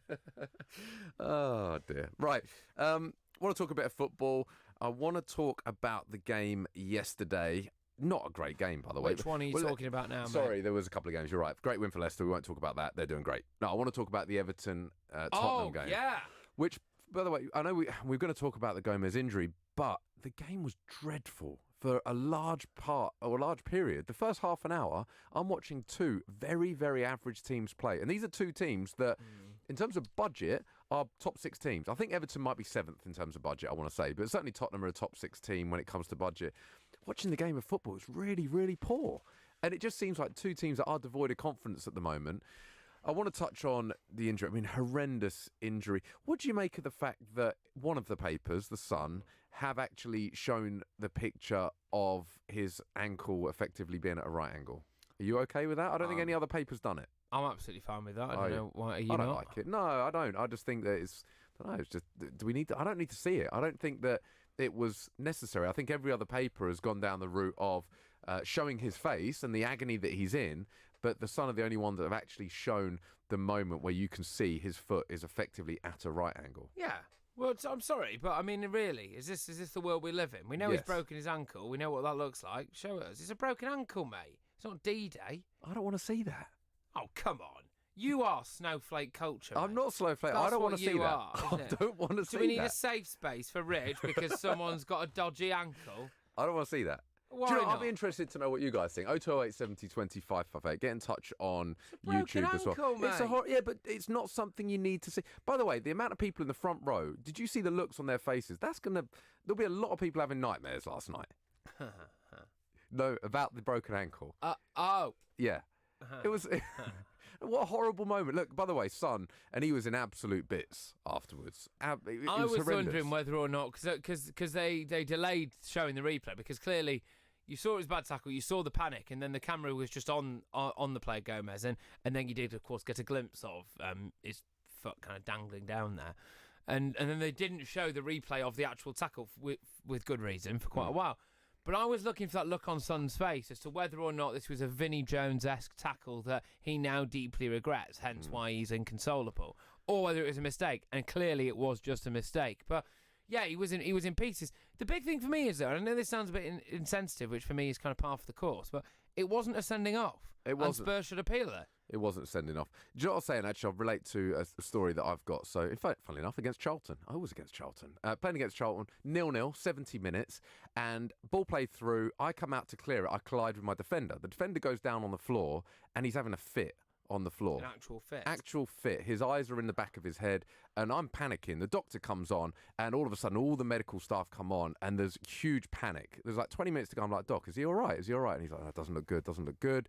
Oh, dear. Right. I want to talk a bit of football. I want to talk about the game yesterday. Not a great game, by the way. Which one are you talking about now, Sorry, mate? there was a couple of games. You're right. Great win for Leicester. We won't talk about that. They're doing great. No, I want to talk about the Everton-Tottenham game. Yeah. Which, by the way, I know we're going to talk about the Gomez injury, but the game was dreadful for a large part or a large period. The first half an hour, I'm watching 2 very, very average teams play. And these are 2 teams that, in terms of budget, are top 6 teams. I think Everton might be 7th in terms of budget, I want to say. But certainly Tottenham are a top 6 team when it comes to budget. Watching the game of football is really, really poor. And it just seems like 2 teams that are devoid of confidence at the moment. I want to touch on the injury. I mean, horrendous injury. What do you make of the fact that one of the papers, The Sun, have actually shown the picture of his ankle effectively being at a right angle? Are you okay with that? I don't think any other paper's done it. I'm absolutely fine with that. I don't know why. Are you I don't not? like it. No, I don't. I just think that it's. I don't know. It's just. Do we need to? I don't need to see it. I don't think that it was necessary. I think every other paper has gone down the route of showing his face and the agony that he's in. But the Sun are the only ones that have actually shown the moment where you can see his foot is effectively at a right angle. Yeah. Well, I'm sorry, but I mean, really, is this the world we live in? We know he's broken his ankle. We know what that looks like. Show us. It's a broken ankle, mate. It's not D-Day. I don't want to see that. Oh, come on. You are snowflake culture, mate. I'm not snowflake. That's I don't want to see that. I don't want to see that. Do we need a safe space for Rich because someone's got a dodgy ankle? I don't want to see that. Why Do you know, not? I'll be interested to know what you guys think. 0208 70 25 58. Get in touch on broken YouTube as well. ankle, It's a mate. yeah, but it's not something you need to see. By the way, the amount of people in the front row, did you see the looks on their faces? There'll be a lot of people having nightmares last night. No, about the broken ankle. Oh. Yeah. It was... What a horrible moment. Look, by the way, son, and he was in absolute bits afterwards. It I was horrendous. wondering whether or not, because they delayed showing the replay, because clearly you saw it was a bad tackle, you saw the panic, and then the camera was just on the player Gomez, and then you did, of course, get a glimpse of his foot kind of dangling down there. And then they didn't show the replay of the actual tackle with good reason for quite a while. But I was looking for that look on Son's face as to whether or not this was a Vinnie Jones-esque tackle that he now deeply regrets, hence why he's inconsolable, or whether it was a mistake. And clearly it was just a mistake. But yeah, he was in pieces. The big thing for me is, though, and I know this sounds a bit insensitive, which for me is kind of par for the course, but it wasn't a sending off. It wasn't. And Spurs should appeal it. It wasn't sending off. Do you know what I was saying? Actually, I'll relate to a story that I've got. So, in fact, funnily enough, against Charlton. I was against Charlton. Playing against Charlton, 0-0, 70 minutes, and ball played through. I come out to clear it. I collide with my defender. The defender goes down on the floor, and he's having a fit on the floor. An actual fit. Actual fit. His eyes are in the back of his head, and I'm panicking. The doctor comes on, and all of a sudden, all the medical staff come on, and there's huge panic. There's like 20 minutes to go. I'm like, Doc, is he all right? Is he all right? And he's like, that doesn't look good, doesn't look good.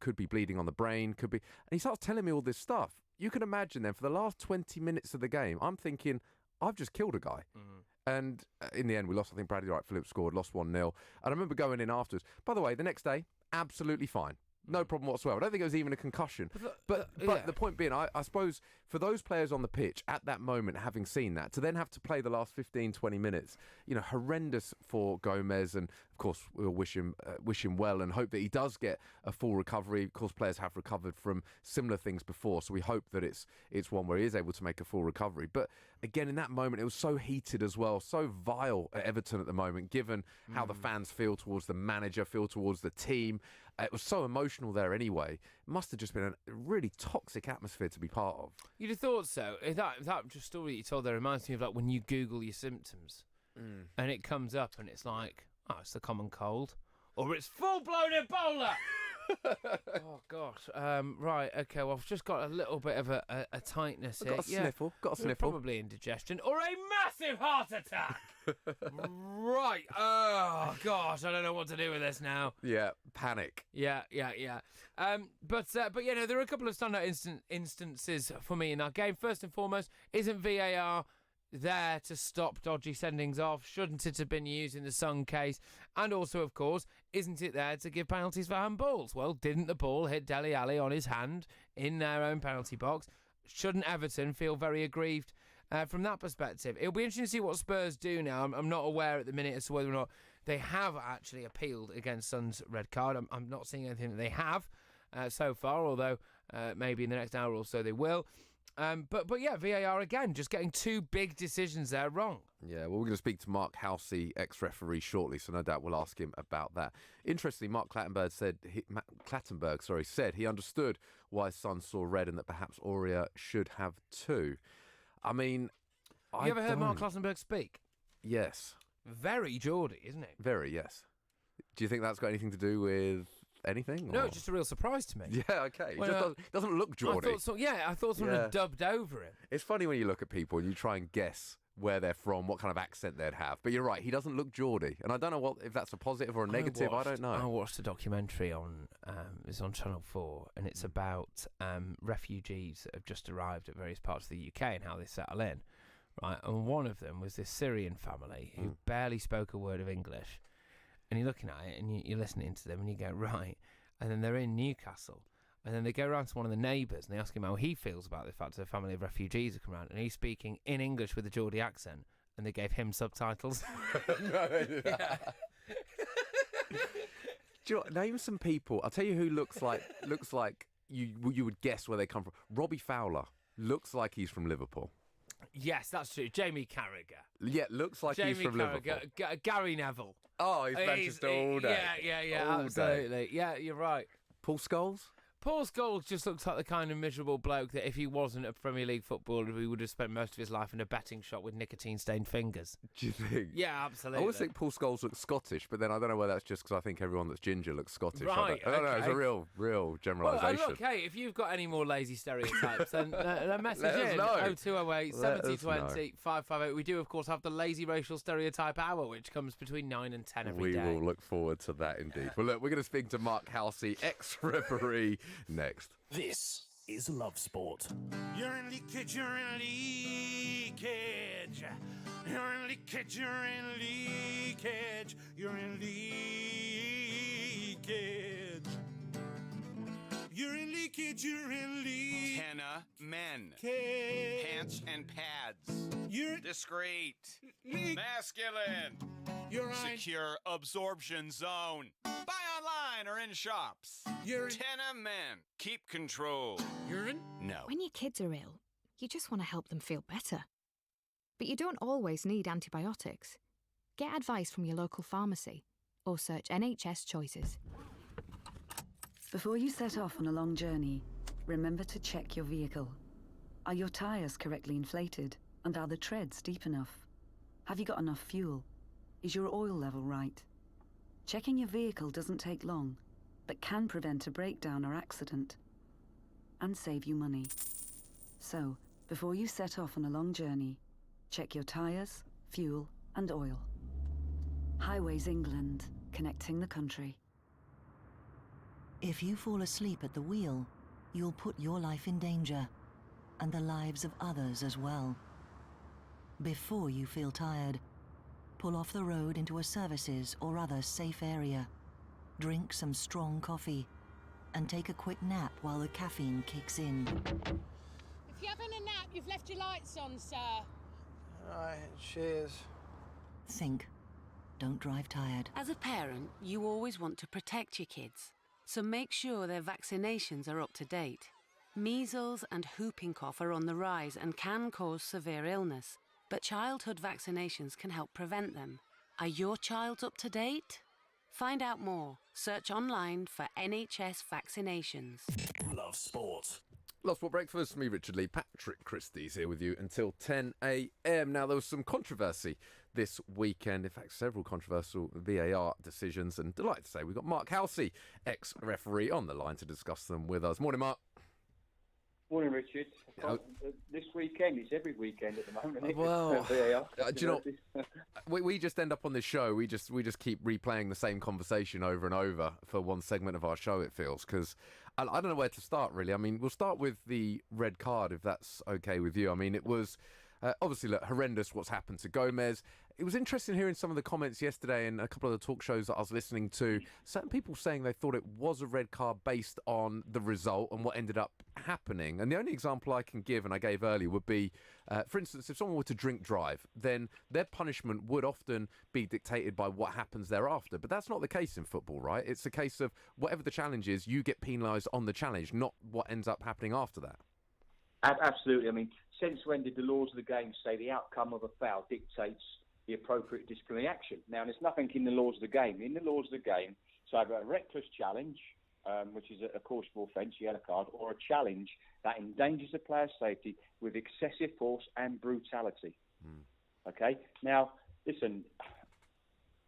Could be bleeding on the brain, could be... And he starts telling me all this stuff. You can imagine then, for the last 20 minutes of the game, I'm thinking, I've just killed a guy. And in the end, we lost. I think Bradley Wright Phillips scored, lost 1-0. And I remember going in afterwards. By the way, the next day, absolutely fine. No problem whatsoever. I don't think it was even a concussion. But yeah. the point being, I suppose, for those players on the pitch at that moment, having seen that, to then have to play the last 15, 20 minutes, horrendous for Gomez. And, of course, we'll wish him well and hope that he does get a full recovery. Of course, players have recovered from similar things before, so we hope that it's one where he is able to make a full recovery. But, again, in that moment, it was so heated as well, so vile at Everton at the moment, given how the fans feel towards the manager, feel towards the team. It was so emotional there anyway. It must have just been a really toxic atmosphere to be part of. You'd have thought so. That just story you told there reminds me of like when you Google your symptoms and it comes up and it's like, oh, it's the common cold. Or it's full-blown Ebola! Oh, gosh. Right, okay, well, I've just got a little bit of a tightness here. Got a sniffle. Probably indigestion. Or a massive heart attack! Right. Oh, gosh, I don't know what to do with this now. Yeah, panic. Yeah. But there are a couple of standout instances for me in that game. First and foremost, isn't VAR there to stop dodgy sendings off? Shouldn't it have been used in the Son case? And also, of course, isn't it there to give penalties for handballs? Well, didn't the ball hit Dele Alli on his hand in their own penalty box? Shouldn't Everton feel very aggrieved from that perspective? It'll be interesting to see what Spurs do now. I'm not aware at the minute as to whether or not they have actually appealed against Son's red card. I'm not seeing anything that they have so far, although maybe in the next hour or so they will. But yeah, VAR again, just getting two big decisions there wrong. Yeah, well, we're going to speak to Mark Housey, ex-referee, shortly, so no doubt we'll ask him about that. Interestingly, Mark Clattenburg said he understood why his son saw red and that perhaps Aurea should have too. I mean, Have you ever heard Mark Clattenburg speak? Yes. Very Geordie, isn't it? Very, yes. Do you think that's got anything to do with anything? No, it's just a real surprise to me. Yeah, okay. Well, It just doesn't look Geordie. I thought someone had dubbed over him. It's funny when you look at people and you try and guess where they're from, what kind of accent they'd have. But you're right, he doesn't look Geordie. And I don't know if that's a positive or a negative, I don't know. I watched a documentary it's on Channel 4, and it's about refugees that have just arrived at various parts of the UK and how they settle in. Right, and one of them was this Syrian family who barely spoke a word of English. And you're looking at it and you're listening to them and you go, right. And then they're in Newcastle. And then they go around to one of the neighbours and they ask him how he feels about the fact that a family of refugees have come around. And he's speaking in English with a Geordie accent. And they gave him subtitles. Yeah. Do you know, name some people. I'll tell you who looks like you would guess where they come from. Robbie Fowler looks like he's from Liverpool. Yes, that's true. Jamie Carragher. Yeah, looks like he's from Liverpool. Gary Neville. Oh, he's Manchester all day. Yeah, all absolutely. Day. Yeah, you're right. Paul Scholes? Paul Scholes just looks like the kind of miserable bloke that if he wasn't a Premier League footballer, he would have spent most of his life in a betting shop with nicotine-stained fingers. Do you think? Yeah, absolutely. I always think Paul Scholes looks Scottish, but then I don't know whether that's just because I think everyone that's ginger looks Scottish. Right, I don't know. It's a okay. real generalisation. Well, look, hey, if you've got any more lazy stereotypes, then message Let us in. know. 0208 Let us 7020 558. We do, of course, have the Lazy Racial Stereotype Hour, which comes between 9 and 10 every day. We will look forward to that indeed. Well, look, we're going to speak to Mark Halsey, ex-referee, next. This is Love Sport. You're in leakage, you're in leakage. You're in leakage, you're in leakage. You're in leakage. You're in leakage, you're in leakage. Henna men. Pants and pads. You're discreet. Masculine. You're right. Secure absorption zone. Buy online or in shops. You're in. Tenna men. Keep control. Urine? No. When your kids are ill, you just want to help them feel better. But you don't always need antibiotics. Get advice from your local pharmacy or search NHS Choices. Before you set off on a long journey, remember to check your vehicle. Are your tyres correctly inflated? And are the treads deep enough? Have you got enough fuel? Is your oil level right? Checking your vehicle doesn't take long, but can prevent a breakdown or accident and save you money. So, before you set off on a long journey, check your tyres, fuel, and oil. Highways England, connecting the country. If you fall asleep at the wheel, you'll put your life in danger, and the lives of others as well. Before you feel tired, pull off the road into a services or other safe area. Drink some strong coffee, and take a quick nap while the caffeine kicks in. If you're having a nap, you've left your lights on, sir. Right, cheers. Think. Don't drive tired. As a parent, you always want to protect your kids, so make sure their vaccinations are up to date. Measles and whooping cough are on the rise and can cause severe illness, but childhood vaccinations can help prevent them. Are your child's up to date? Find out more. Search online for NHS vaccinations. Love Sport. Love Sport Breakfast, me, Richard Lee, Patrick Christys here with you until 10 a.m. Now, there was some controversy this weekend. In fact, several controversial VAR decisions. And delighted to say we've got Mark Halsey, ex-referee, on the line to discuss them with us. Morning, Mark. Morning, Richard. This weekend, it's every weekend at the moment. Isn't it? Well, VAR. do you know, we just end up on this show, we just keep replaying the same conversation over and over for one segment of our show, it feels, because I don't know where to start, really. I mean, we'll start with the red card, if that's okay with you. I mean, it was obviously horrendous what's happened to Gomez. It was interesting hearing some of the comments yesterday in a couple of the talk shows that I was listening to. Certain people saying they thought it was a red card based on the result and what ended up happening. And the only example I can give, and I gave earlier, would be, for instance, if someone were to drink drive, then their punishment would often be dictated by what happens thereafter. But that's not the case in football, right? It's a case of whatever the challenge is, you get penalised on the challenge, not what ends up happening after that. Absolutely. I mean, since when did the laws of the game say the outcome of a foul dictates the appropriate disciplinary action? Now, there's nothing in the laws of the game. In the laws of the game, it's either a reckless challenge, which is a cautionable offence, yellow card, or a challenge that endangers the player's safety with excessive force and brutality. Okay? Now, listen,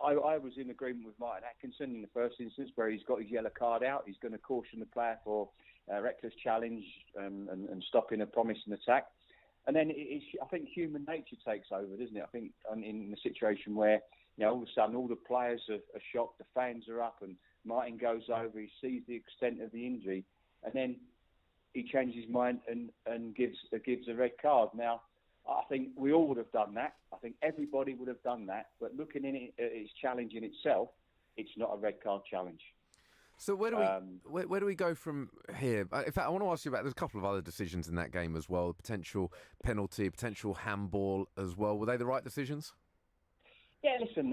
I was in agreement with Martin Atkinson in the first instance where he's got his yellow card out. He's going to caution the player for reckless challenge and stopping a promising attack. And then I think human nature takes over, doesn't it? I think in the situation where, all of a sudden all the players are shocked, the fans are up, and Martin goes over, he sees the extent of the injury, and then he changes his mind and gives a red card. Now, I think we all would have done that. I think everybody would have done that. But looking at its challenge in itself, it's not a red card challenge. So where do we go from here? In fact, I want to ask you about, there's a couple of other decisions in that game as well, potential penalty, potential handball as well. Were they the right decisions? Yeah, listen,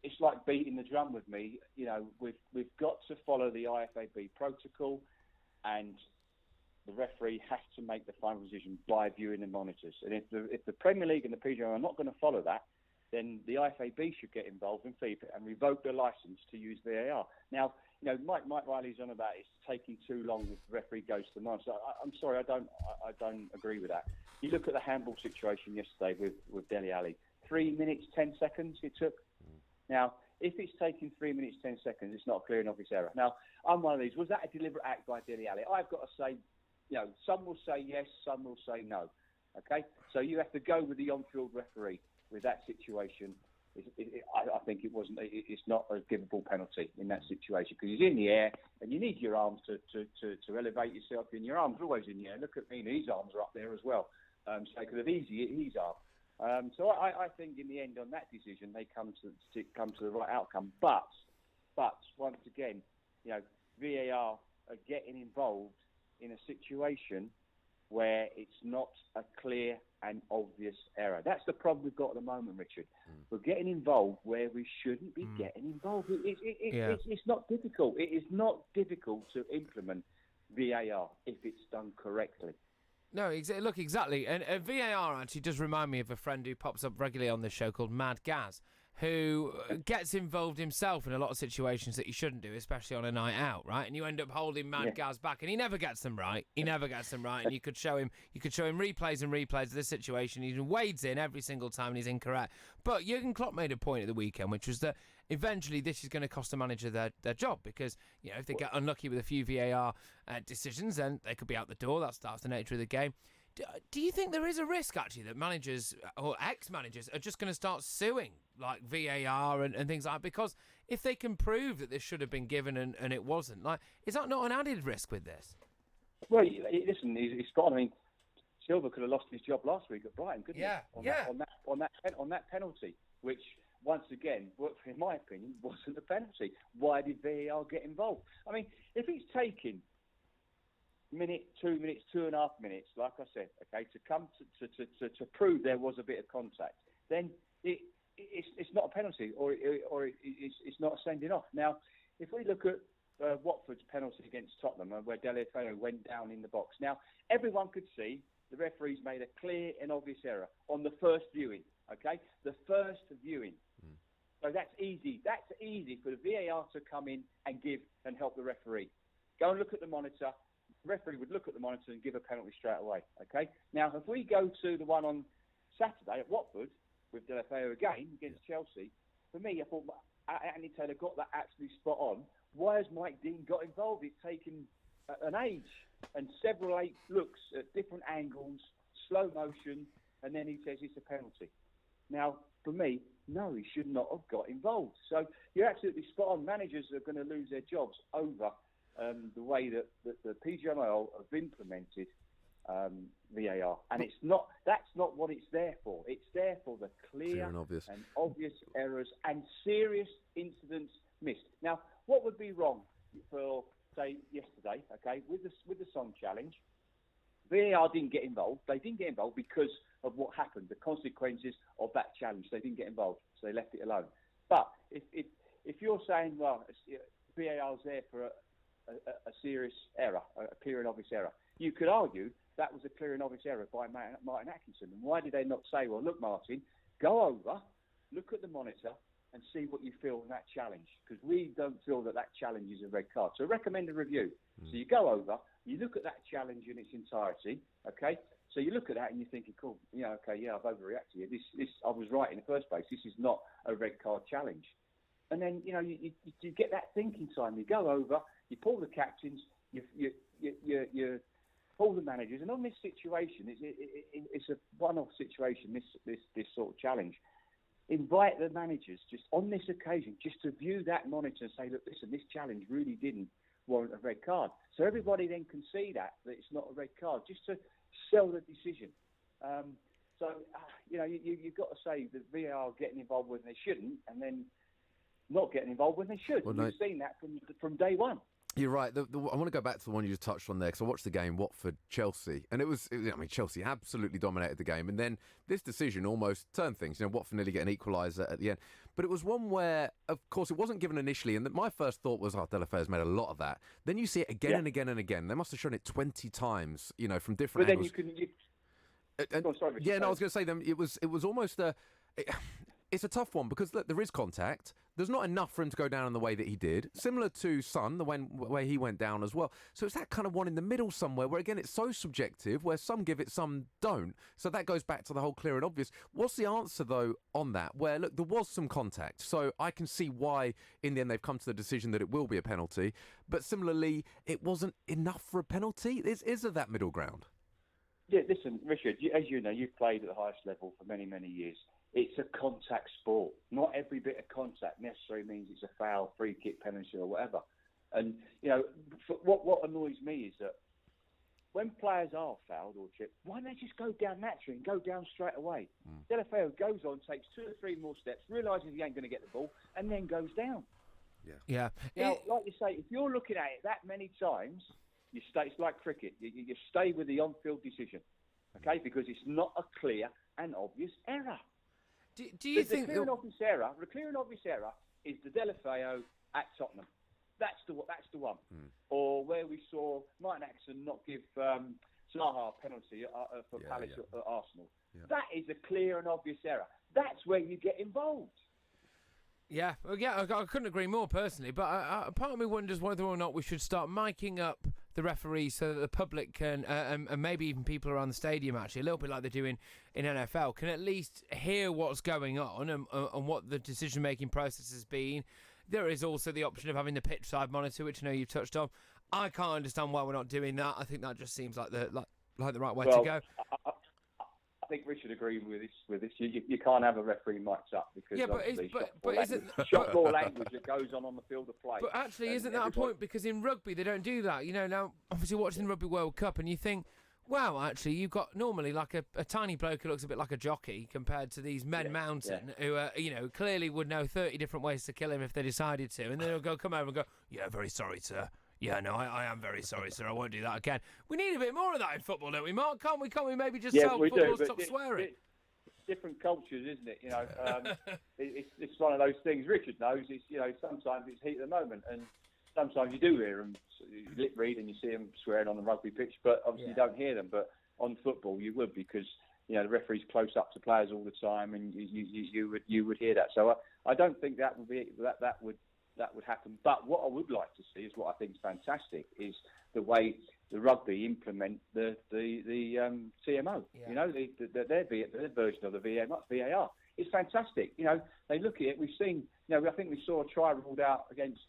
it's like beating the drum with me. We've got to follow the IFAB protocol, and the referee has to make the final decision by viewing the monitors. And if the Premier League and the PGA are not going to follow that, then the IFAB should get involved in FIFA and revoke the licence to use VAR. Now, Mike Riley's on about it's taking too long if the referee goes to the monitor. I'm sorry, I don't agree with that. You look at the handball situation yesterday with Dele Alli. 3 minutes, 10 seconds it took. Now, if it's taking 3 minutes, 10 seconds, it's not a clear and obvious error. Now, I'm one of these. Was that a deliberate act by Dele Alli? I've got to say, some will say yes, some will say no. Okay? So you have to go with the on-field referee with that situation. I think it wasn't. It's not a givable penalty in that situation because he's in the air and you need your arms to elevate yourself. And your arms are always in the air. Look at me, his arms are up there as well. So they could have easily hit his arm. So I think in the end on that decision they come to the right outcome. But once again, VAR are getting involved in a situation where it's not a clear and obvious error. That's the problem we've got at the moment, Richard. We're getting involved where we shouldn't be getting involved. It's not difficult. It is not difficult to implement VAR if it's done correctly. No, look, exactly. And VAR actually does remind me of a friend who pops up regularly on this show called Mad Gaz, who gets involved himself in a lot of situations that he shouldn't do, especially on a night out, right? And you end up holding Mad Gaz back, and he never gets them right. He never gets them right, and you could show him replays and replays of this situation. He wades in every single time, and he's incorrect. But Jurgen Klopp made a point at the weekend, which was that eventually this is going to cost the manager their job because if they get unlucky with a few VAR decisions, then they could be out the door. That's the nature of the game. Do you think there is a risk, actually, that managers or ex-managers are just going to start suing, like VAR and things like that? Because if they can prove that this should have been given and it wasn't, is that not an added risk with this? Well, listen, he's spot on. I mean, Silva could have lost his job last week at Brighton, couldn't he? On that penalty, which, once again, in my opinion, wasn't a penalty. Why did VAR get involved? I mean, if it's taking minute, 2 minutes, 2.5 minutes, like I said, okay, to come to prove there was a bit of contact, then it's not a penalty or it's not a sending off. Now, if we look at Watford's penalty against Tottenham, where Dele Alli went down in the box, now everyone could see the referees made a clear and obvious error on the first viewing. Okay, the first viewing. So that's easy. That's easy for the VAR to come in and give and help the referee. Go and look at the monitor. Referee would look at the monitor and give a penalty straight away. Okay. Now, if we go to the one on Saturday at Watford with Dele Alli again against Chelsea, for me, I thought Anthony Taylor got that absolutely spot on. Why has Mike Dean got involved? It's taken an age and several looks at different angles, slow motion, and then he says it's a penalty. Now, for me, no, he should not have got involved. So you're absolutely spot on. Managers are going to lose their jobs over the way that the PGMOL have implemented VAR, and that's not what it's there for. It's there for the clear and obvious errors and serious incidents missed. Now, what would be wrong for, say, yesterday? Okay, with the Son challenge, VAR didn't get involved. They didn't get involved because of what happened, the consequences of that challenge. They didn't get involved, so they left it alone. But if you're saying, well, VAR's there for a serious error, a clear and obvious error, you could argue that was a clear and obvious error by Martin Atkinson. And why did they not say, well, look, Martin, go over, look at the monitor and see what you feel in that challenge? Because we don't feel that challenge is a red card. So recommend a review. So you go over, you look at that challenge in its entirety, okay? So you look at that and you're thinking, cool, I've overreacted here. This I was right in the first place. This is not a red card challenge. And then, you get that thinking time. You go over, you pull the captains, you pull the managers. And on this situation, it's a one-off situation, this sort of challenge. Invite the managers just on this occasion, just to view that monitor and say, look, listen, this challenge really didn't warrant a red card. So everybody then can see that it's not a red card, just to sell the decision. You've got to say that VAR getting involved when they shouldn't, and then not getting involved when they should. Well, we've seen that from day one. You're right. I want to go back to the one you just touched on there, because I watched the game, Watford-Chelsea, and Chelsea absolutely dominated the game, and then this decision almost turned things. Watford nearly get an equaliser at the end. But it was one where, of course, it wasn't given initially, and my first thought was, Dele Alli's made a lot of that. Then you see it again and again and again. They must have shown it 20 times, from different angles. But then I was going to say, it was almost it's a tough one because look, there is contact. There's not enough for him to go down in the way that he did. Similar to Son, the way he went down as well. So it's that kind of one in the middle somewhere where, again, it's so subjective, where some give it, some don't. So that goes back to the whole clear and obvious. What's the answer, though, on that? Where, look, there was some contact. So I can see why, in the end, they've come to the decision that it will be a penalty. But similarly, it wasn't enough for a penalty. Is there that middle ground? Yeah, listen, Richard, as you know, you've played at the highest level for many, many years. It's a contact sport. Not every bit of contact necessarily means it's a foul, free kick, penalty or whatever. And, you know, what annoys me is that when players are fouled or chipped, why don't they just go down naturally and go down straight away? Delafeu goes on, takes 2 or 3 more steps, realises he ain't going to get the ball, and then goes down. Yeah. Now, like you say, if you're looking at it that many times, you stay. It's like cricket. You stay with the on-field decision, okay? Because it's not a clear and obvious error. Do you think the clear and obvious error? The clear and obvious error is the Delafeu at Tottenham. That's the one. Or where we saw Martin Atkinson not give Zaha a penalty for Palace at Arsenal. That is a clear and obvious error. That's where you get involved. Yeah, I couldn't agree more personally, but part of me wonders whether or not we should start miking up the referees so that the public can, and maybe even people around the stadium actually, a little bit like they do in NFL, can at least hear what's going on and what the decision-making process has been. There is also the option of having the pitch side monitor, which I know you've touched on. I can't understand why we're not doing that. I think that just seems like the right way to go. I think Richard agrees with this. You can't have a referee mic'd up because shot ball language that goes on the field of play. But actually, isn't that a point? Because in rugby they don't do that. You know, now obviously watching the Rugby World Cup, and you think, wow, actually you've got normally like a tiny bloke who looks a bit like a jockey compared to these men mountain who clearly would know 30 different ways to kill him if they decided to, and then they'll come over and go, yeah, very sorry, sir. Yeah, no, I am very sorry, sir. I won't do that again. We need a bit more of that in football, don't we, Mark? Can't we maybe just tell football stop swearing? Different cultures, isn't it? You know, it's one of those things. Richard knows. It's, you know, sometimes it's heat of the moment, and sometimes you do hear them lip read and you see them swearing on the rugby pitch, but obviously you don't hear them. But on football, you would, because you know the referee's close up to players all the time, and you would hear that. So I don't think that would happen. But what I would like to see is what I think is fantastic is the way the rugby implement the CMO. You know, their version of the VAR. It's fantastic. You know, they look at it. We've seen. You know, I think we saw a try ruled out against.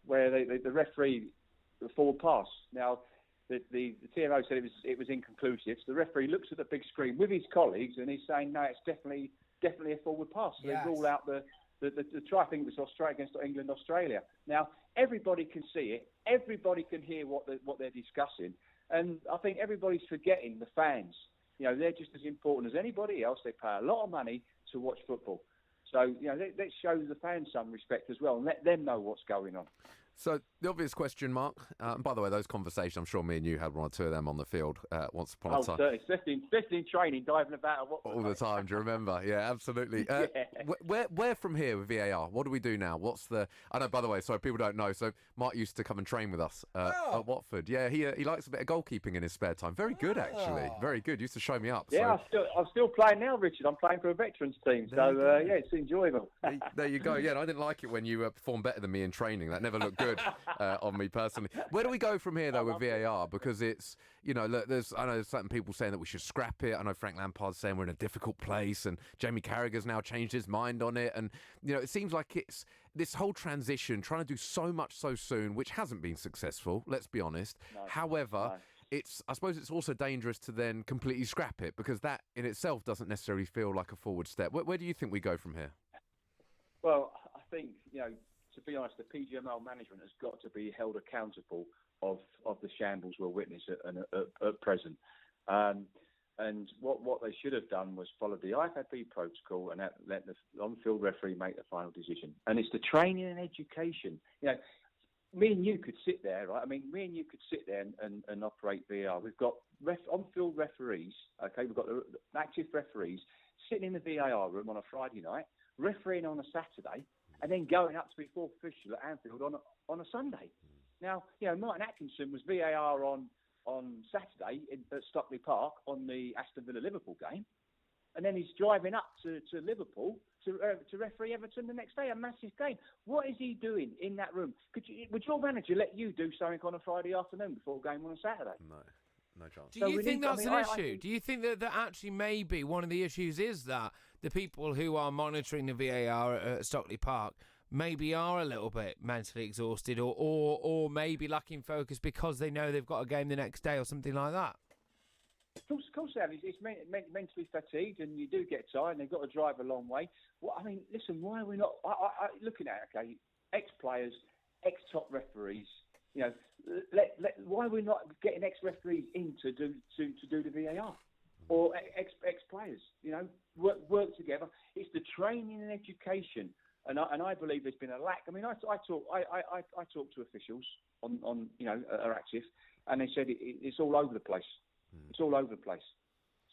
Where the referee the forward pass. Now, the TMO said it was inconclusive. So the referee looks at the big screen with his colleagues and he's saying, no, it's definitely a forward pass. So they rule out the try. I think it was Australia against England, Australia. Now, everybody can see it. Everybody can hear what they're discussing. And I think everybody's forgetting the fans. You know, they're just as important as anybody else. They pay a lot of money to watch football. So, you know, let's show the fans some respect as well and let them know what's going on. So the obvious question, Mark, and by the way, those conversations, I'm sure me and you had one or two of them on the field once upon a time. Oh, certainly. Especially in training, diving about. All the time, do you remember? Yeah, absolutely. Where from here with VAR? What do we do now? I know, by the way, sorry, people don't know, so Mark used to come and train with us at Watford. Yeah, he likes a bit of goalkeeping in his spare time. Very good, actually. Very good. Used to show me up. Yeah, so. I'm still playing now, Richard. I'm playing for a veterans team, so yeah, it's enjoyable. There you go. Yeah, and I didn't like it when you performed better than me in training. That never looked good. On me personally. Where do we go from here, though, with VAR? Because it's, you know, look, I know there's certain people saying that we should scrap it. I know Frank Lampard's saying we're in a difficult place, and Jamie Carragher's now changed his mind on it. And, you know, it seems like it's this whole transition, trying to do so much so soon, which hasn't been successful, let's be honest. However, I suppose it's also dangerous to then completely scrap it, because that in itself doesn't necessarily feel like a forward step. Where do you think we go from here? Well, I think, you know, to be honest, the PGML management has got to be held accountable of the shambles we're witnessing at present. And what they should have done was follow the IFAB protocol and let the on-field referee make the final decision. And it's the training and education. You know, me and you could sit there, right? I mean, me and you could sit there and operate VAR. We've got on-field referees, okay? We've got the active referees sitting in the VAR room on a Friday night, refereeing on a Saturday, and then going up to be fourth official at Anfield on a Sunday. Now, you know, Martin Atkinson was VAR on Saturday at Stockley Park on the Aston Villa-Liverpool game, and then he's driving up to Liverpool to referee Everton the next day, a massive game. What is he doing in that room? Would your manager let you do something on a Friday afternoon before a game on a Saturday? No chance. Do you think that's an issue? Do you think that actually maybe one of the issues is that the people who are monitoring the VAR at Stockley Park maybe are a little bit mentally exhausted or maybe lacking focus because they know they've got a game the next day or something like that? Of course, they have. It's mentally fatigued, and you do get tired, and they've got to drive a long way. Well, I mean, listen, why are we not looking at ex-players, ex-top referees? Why are we not getting ex-referees in to do the VAR or ex-players? Work together. It's the training and education, and I believe there's been a lack. I mean, I talk to officials on are active, and they said it's all over the place. It's all over the place.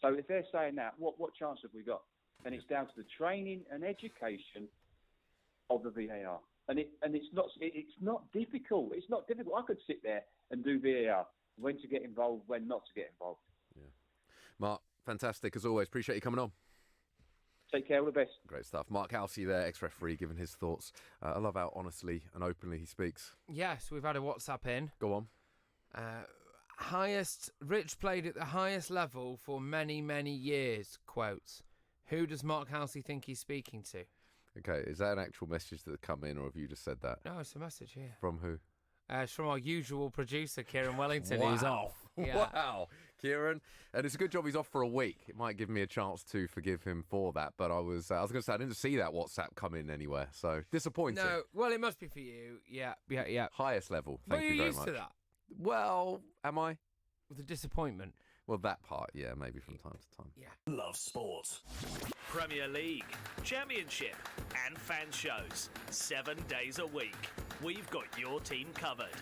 So if they're saying that, what chance have we got? And it's down to the training and education of the VAR. And it's not difficult. It's not difficult. I could sit there and do VAR, when to get involved, when not to get involved. Yeah. Mark, fantastic as always. Appreciate you coming on. Take care, all the best. Great stuff. Mark Halsey there, ex-referee, giving his thoughts. I love how honestly and openly he speaks. Yes, we've had a WhatsApp in. Go on. Rich played at the highest level for many, many years, quotes. Who does Mark Halsey think he's speaking to? Okay, is that an actual message that's come in, or have you just said that? No, it's a message here. From who? It's from our usual producer, Kieran Wellington. Wow. He's off. Yeah. Wow, Kieran. And it's a good job he's off for a week. It might give me a chance to forgive him for that, but I was going to say, I didn't see that WhatsApp come in anywhere, so disappointing. No, well, it must be for you. Yeah. Highest level, thank you very much. But you're used to that. Well, am I? With the disappointment. Well, that part, yeah, maybe from time to time. Yeah. Love sport. Premier League, Championship, and fan shows. 7 days a week. We've got your team covered.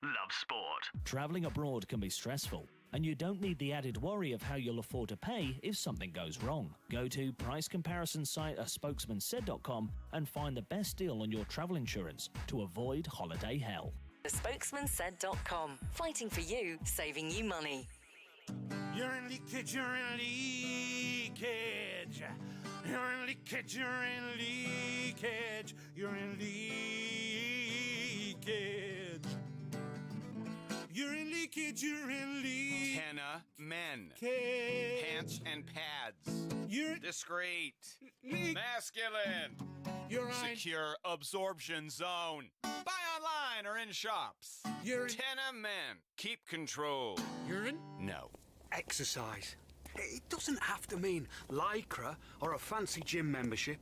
Love sport. Travelling abroad can be stressful, and you don't need the added worry of how you'll afford to pay if something goes wrong. Go to price comparison site spokesmansaid.com and find the best deal on your travel insurance to avoid holiday hell. Spokesmansaid.com. Fighting for you, saving you money. You're in leakage, you're in leakage. You're in leakage, you're in leakage. You're in leakage. You're in leakage, you're in leakage. Tenna men. Pants and pads. You're discreet. Masculine. You're secure absorption zone. Buy online or in shops. You're Tenna men. Keep control. Urine? No. Exercise. It doesn't have to mean Lycra or a fancy gym membership.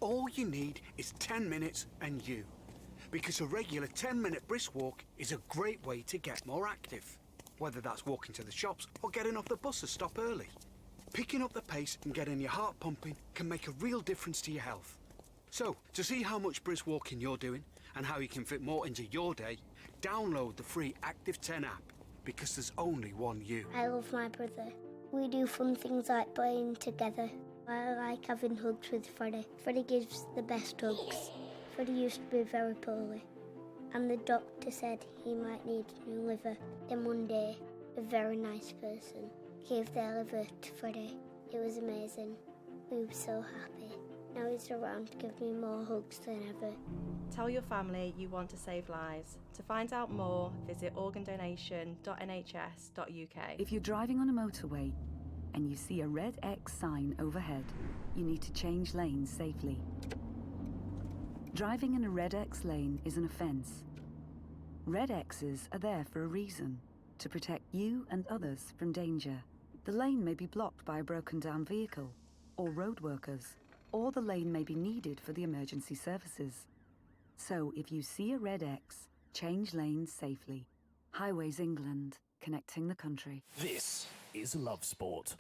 All you need is 10 minutes and you. Because a regular 10-minute brisk walk is a great way to get more active. Whether that's walking to the shops or getting off the bus to stop early. Picking up the pace and getting your heart pumping can make a real difference to your health. So, to see how much brisk walking you're doing and how you can fit more into your day, download the free Active 10 app. Because there's only one you. I love my brother. We do fun things like playing together. I like having hugs with Freddie. Freddie gives the best hugs. Freddie used to be very poorly, and the doctor said he might need a new liver. Then one day, a very nice person gave their liver to Freddie. It was amazing. We were so happy. Now he's around to give me more hugs than ever. Tell your family you want to save lives. To find out more, visit organdonation.nhs.uk. If you're driving on a motorway and you see a red X sign overhead, you need to change lanes safely. Driving in a red X lane is an offence. Red X's are there for a reason, to protect you and others from danger. The lane may be blocked by a broken down vehicle or road workers, or the lane may be needed for the emergency services. So if you see a red X, change lanes safely. Highways England, connecting the country. This is Love Sport.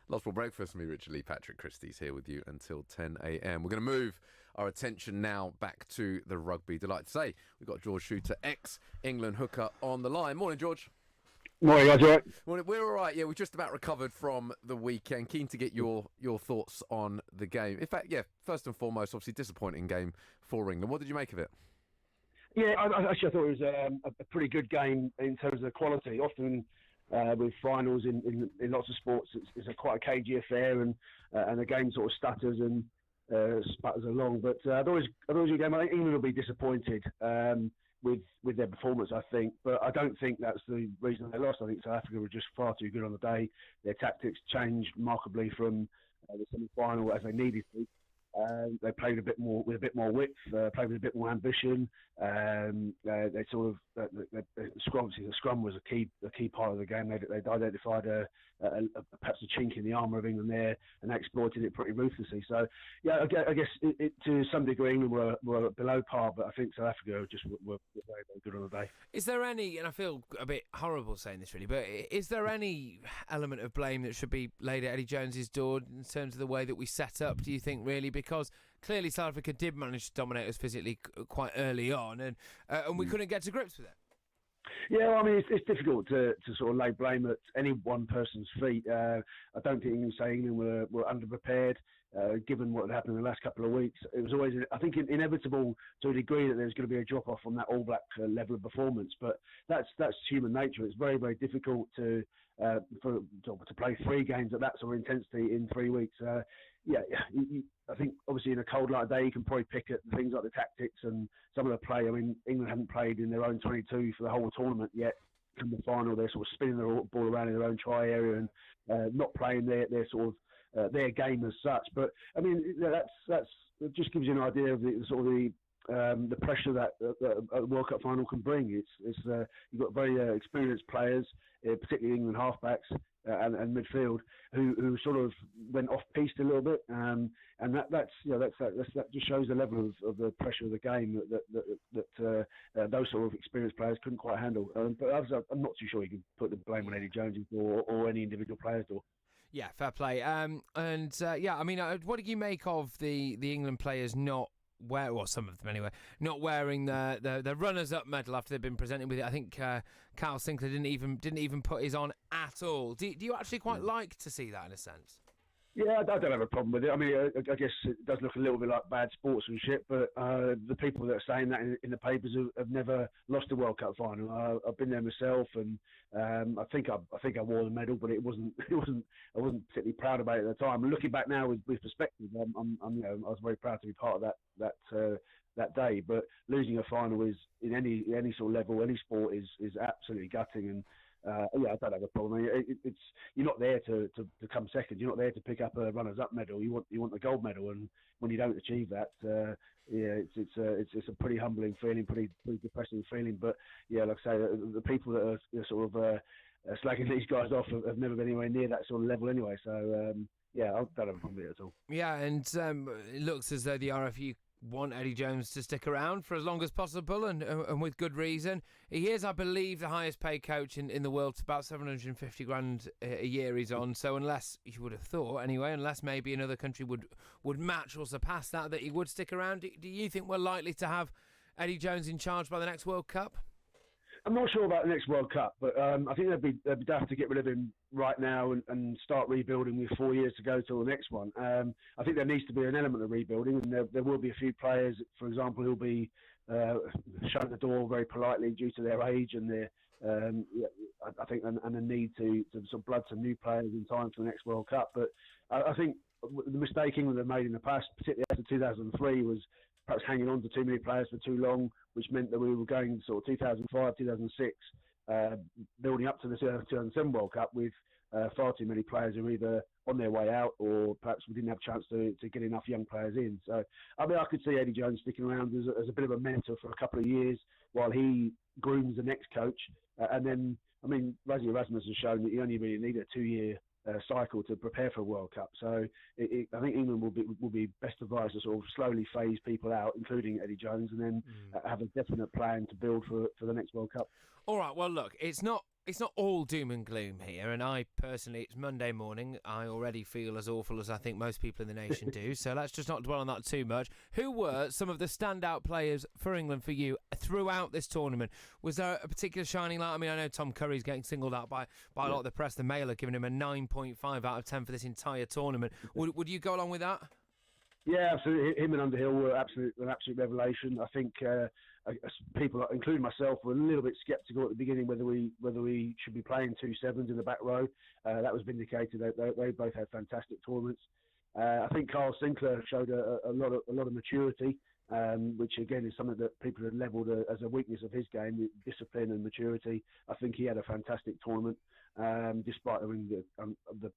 Love Sport Breakfast, me, Richard Lee, Patrick Christys here with you until 10 a.m. We're going to move our attention now back to the rugby. Delighted to say we've got George Shooter, ex-England hooker, on the line. Morning, George. Morning, guys. You all right? Well, we're all right. Yeah, we've just about recovered from the weekend. Keen to get your thoughts on the game. In fact, yeah, first and foremost, obviously disappointing game for England. What did you make of it? Yeah, I thought it was a pretty good game in terms of the quality. Often with finals in lots of sports. It's quite a cagey affair, and the game sort of stutters and sputters along. But I thought it was a game. I think England will be disappointed with their performance, I think. But I don't think that's the reason they lost. I think South Africa were just far too good on the day. Their tactics changed remarkably from the semi-final as they needed to. They played with a bit more width, played with a bit more ambition. They sort of the scrum was a key part of the game. They identified perhaps a chink in the armour of England there, and they exploited it pretty ruthlessly. So yeah, I guess it to some degree England were below par, but I think South Africa were very, very good on the day. Is there any, and I feel a bit horrible saying this really, but is there any element of blame that should be laid at Eddie Jones's door in terms of the way that we set up, do you think, really? Because clearly South Africa did manage to dominate us physically quite early on, and we couldn't get to grips with it. Yeah, well, I mean, it's difficult to sort of lay blame at any one person's feet. I don't think you can say England were underprepared, given what had happened in the last couple of weeks. It was always, I think, inevitable to a degree that there's going to be a drop-off from that All Black level of performance. But that's human nature. It's very, very difficult to play 3 games at that sort of intensity in 3 weeks. I think obviously in a cold light day you can probably pick at things like the tactics and some of the play. I mean, England hadn't played in their own 22 for the whole tournament yet. In the final, they're sort of spinning the ball around in their own try area and not playing their sort of their game as such. But I mean, that's it just gives you an idea of the pressure that a World Cup final can bring. It's you've got very experienced players, particularly England halfbacks and midfield, who sort of went off piste a little bit, and that just shows the level of the pressure of the game that those sort of experienced players couldn't quite handle. But I'm not too sure you can put the blame on Eddie Jones or any individual players. Yeah, fair play. I mean, what do you make of the England players some of them anyway, not wearing the runners-up medal after they've been presented with it? I think Carl Sinclair didn't even put his on at all. Do you actually quite like to see that in a sense? Yeah, I don't have a problem with it. I mean, I guess it does look a little bit like bad sportsmanship, but the people that are saying that in the papers have never lost a World Cup final. I've been there myself, and I think I wore the medal, but I wasn't particularly proud about it at the time. And looking back now with perspective, I was very proud to be part of that day. But losing a final is in any sort of level, any sport is absolutely gutting. And I don't have a problem. I mean, you're not there to come second. You're not there to pick up a runners-up medal. You want the gold medal, and when you don't achieve that, it's a pretty humbling feeling, pretty depressing feeling. But yeah, like I say, the people that are sort of slagging these guys off have never been anywhere near that sort of level anyway. So I don't have a problem with it at all. Yeah, and it looks as though the RFU want Eddie Jones to stick around for as long as possible, and with good reason. He is, I believe, the highest paid coach in the world. It's about 750 grand a year he's on. So unless, you would have thought anyway, unless maybe another country would match or surpass that he would stick around. Do you think we're likely to have Eddie Jones in charge by the next World Cup? I'm not sure about the next World Cup, but I think they'd be daft to get rid of him right now and start rebuilding with 4 years to go till the next one. I think there needs to be an element of rebuilding, and there will be a few players, for example, who'll be shown the door very politely due to their age and their I think and the need to sort of blood some new players in time for the next World Cup. But I think the mistake England have made in the past, particularly after 2003, was perhaps hanging on to too many players for too long, which meant that we were going sort of 2005, 2006, building up to the 2007 World Cup with far too many players who were either on their way out or perhaps we didn't have a chance to get enough young players in. So, I mean, I could see Eddie Jones sticking around as a bit of a mentor for a couple of years while he grooms the next coach. And then, I mean, Rasmus has shown that you only really need a 2-year cycle to prepare for a World Cup. So I think England will be best advised to sort of slowly phase people out, including Eddie Jones, and then have a definite plan to build for the next World Cup. All right, well, look, it's not all doom and gloom here, and I personally, it's Monday morning. I already feel as awful as I think most people in the nation do, so let's just not dwell on that too much. Who were some of the standout players for England for you throughout this tournament? Was there a particular shining light? I mean, I know Tom Curry's getting singled out by a lot of the press. The Mail are giving him a 9.5 out of 10 for this entire tournament. Would you go along with that? Yeah, absolutely. Him and Underhill were an absolute revelation. I think people, including myself, were a little bit sceptical at the beginning whether we should be playing 2 sevens in the back row. That was vindicated. They both had fantastic tournaments. I think Carl Sinclair showed a lot of maturity, which again is something that people had levelled as a weakness of his game, discipline and maturity. I think he had a fantastic tournament, despite the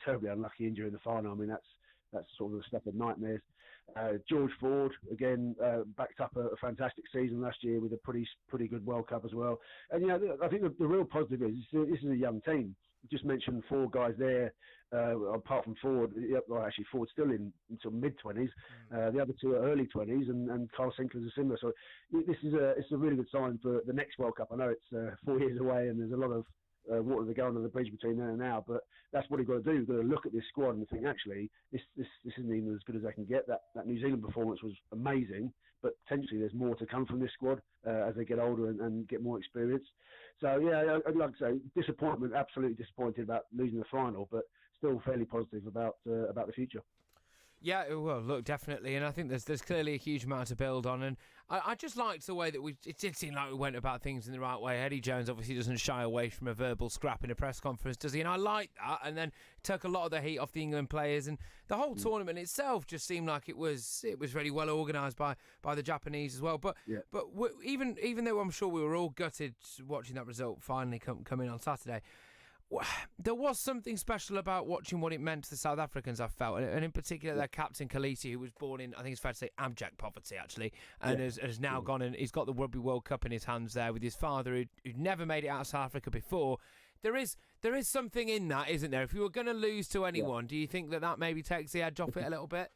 terribly unlucky injury in the final. I mean, that's sort of the stuff of nightmares. George Ford, again, backed up a fantastic season last year with a pretty good World Cup as well. And, I think the real positive is this is a young team. Just mentioned 4 guys there, apart from Ford. Well, actually, Ford's still in until mid-20s. The other 2 are early 20s, and Carl Sinclair's are similar. So it's a really good sign for the next World Cup. I know it's 4 years away, and there's a lot of water to go under the bridge between then and now, but that's what you've got to do. You've got to look at this squad and think, actually, this isn't even as good as they can get. That New Zealand performance was amazing, but potentially there's more to come from this squad as they get older and get more experience. So, yeah, I'd like to say disappointment, absolutely disappointed about losing the final, but still fairly positive about the future. Yeah, well, look, definitely, and I think there's clearly a huge amount to build on, and I just liked the way that it did seem like we went about things in the right way. Eddie Jones obviously doesn't shy away from a verbal scrap in a press conference, does he? And I like that, and then took a lot of the heat off the England players, and the whole tournament itself just seemed like it was really well organised by the Japanese as well. But even though I'm sure we were all gutted watching that result finally come in on Saturday, there was something special about watching what it meant to the South Africans, I felt, and in particular their captain Khaleesi, who was born in, I think it's fair to say, abject poverty actually, and has now gone and he's got the Rugby World Cup in his hands there with his father who'd never made it out of South Africa before. There is something in that, isn't there? If you were going to lose to anyone, do you think that maybe takes the edge off it a little bit?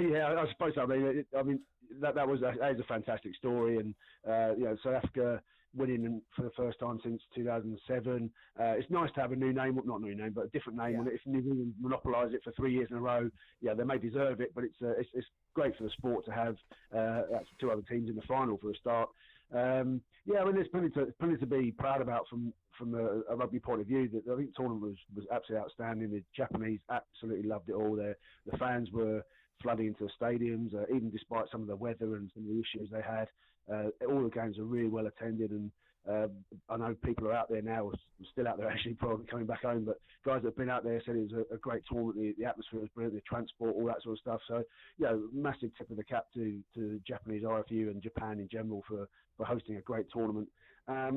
Yeah, I suppose so. I mean that is a fantastic story, and South Africa winning for the first time since 2007. It's nice to have a new name, not new name, but a different name. And if New Zealand monopolise it for 3 years in a row, they may deserve it, but it's great for the sport to have 2 other teams in the final for a start. I mean, there's plenty to be proud about from a rugby point of view. I think the tournament was absolutely outstanding. The Japanese absolutely loved it all. The fans were flooding into the stadiums, even despite some of the weather and some of the issues they had. All the games are really well attended, and I know people are out there now, still out there actually, probably coming back home, but guys that have been out there said it was a great tournament. The atmosphere was brilliant, the transport, all that sort of stuff. So, massive tip of the cap to the Japanese RFU and Japan in general for hosting a great tournament. I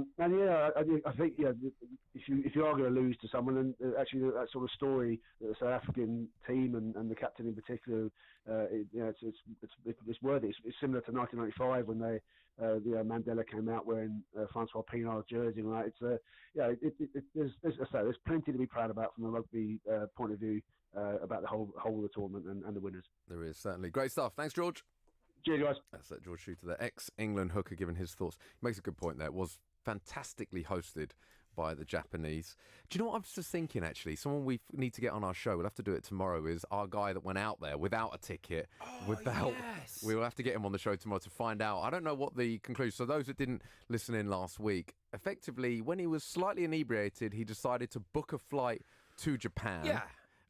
think if you are going to lose to someone, and actually that sort of story, the South African team and the captain in particular, it's worthy. It's similar to 1995 when Mandela came out wearing Francois Pienaar's jersey. Right? There's plenty to be proud about from a rugby point of view about the whole of the tournament and the winners. There is certainly great stuff. Thanks, George. Cheers, guys. That's George Shooter, the ex-England hooker, giving his thoughts. He makes a good point there. It was fantastically hosted by the Japanese. Do you know what I was just thinking, actually? Someone we need to get on our show, we'll have to do it tomorrow, is our guy that went out there without a ticket. Yes. We'll have to get him on the show tomorrow to find out. I don't know what the conclusion. So those that didn't listen in last week, effectively, when he was slightly inebriated, he decided to book a flight to Japan. Yeah.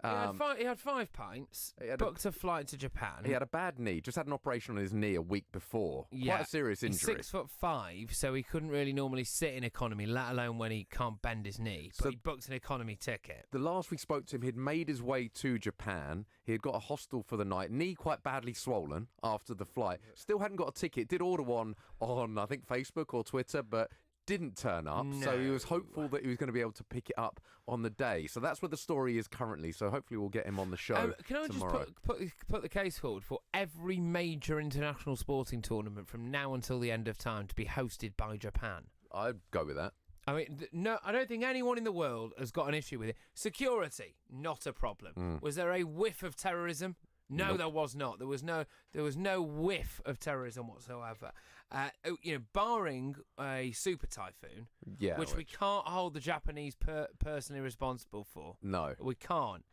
He had 5 pints, booked a flight to Japan. He had a bad knee, just had an operation on his knee a week before. Quite a serious injury. He's 6'5", so he couldn't really normally sit in economy, let alone when he can't bend his knee. But he booked an economy ticket. The last we spoke to him, he'd made his way to Japan. He had got a hostel for the night. Knee quite badly swollen after the flight. Still hadn't got a ticket. Did order one on, I think, Facebook or Twitter, but didn't turn up, so he was hopeful that he was going to be able to pick it up on the day. So that's where the story is currently. So hopefully we'll get him on the show Can I tomorrow. just put the case forward for every major international sporting tournament from now until the end of time to be hosted by Japan? I'd go with that. I mean, no, I don't think anyone in the world has got an issue with it. Security, not a problem. Was there a whiff of terrorism? No, nope. There was not. There was no whiff of terrorism whatsoever. Barring a super typhoon, which we can't hold the Japanese personally responsible for. No, we can't.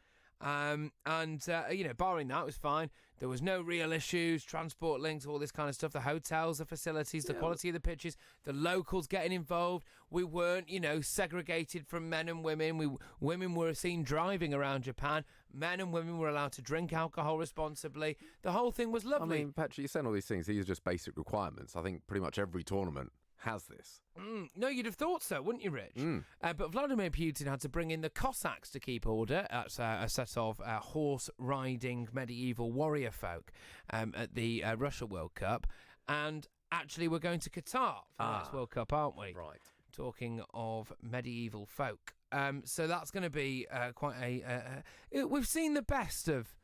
Barring that, it was fine. There was no real issues, transport links, all this kind of stuff. The hotels, the facilities, the quality of the pitches, the locals getting involved. We weren't, segregated from men and women. Women were seen driving around Japan. Men and women were allowed to drink alcohol responsibly. The whole thing was lovely. I mean, Patrick, you're saying all these things. These are just basic requirements. I think pretty much every tournament has this. No, you'd have thought so, wouldn't you, Rich? But Vladimir Putin had to bring in the Cossacks to keep order. That's a set of horse-riding medieval warrior folk at the Russia World Cup. And actually, we're going to Qatar for the next World Cup, aren't we? Right. Talking of medieval folk. So that's going to be quite a... We've seen the best of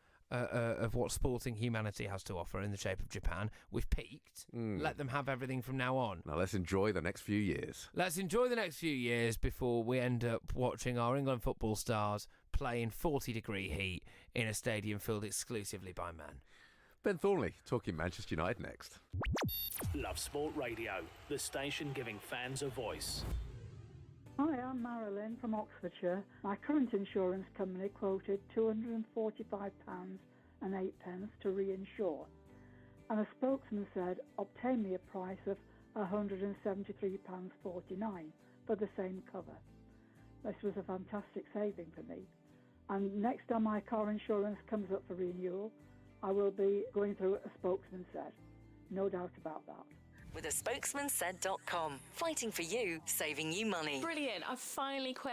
what sporting humanity has to offer in the shape of Japan. We've peaked. Let them have everything from now on. Now let's enjoy the next few years. Let's enjoy the next few years before we end up watching our England football stars play in 40-degree heat in a stadium filled exclusively by men. Ben Thornley talking Manchester United next. Love Sport Radio, the station giving fans a voice. Hi, I'm Marilyn from Oxfordshire. My current insurance company quoted £245.08 to reinsure, and a spokesman said obtain me a price of £173.49 for the same cover. This was a fantastic saving for me, and next time my car insurance comes up for renewal, I will be going through a spokesman said. No doubt about that. With a spokesmansaid.com. Fighting for you, saving you money. Brilliant, I've finally quit.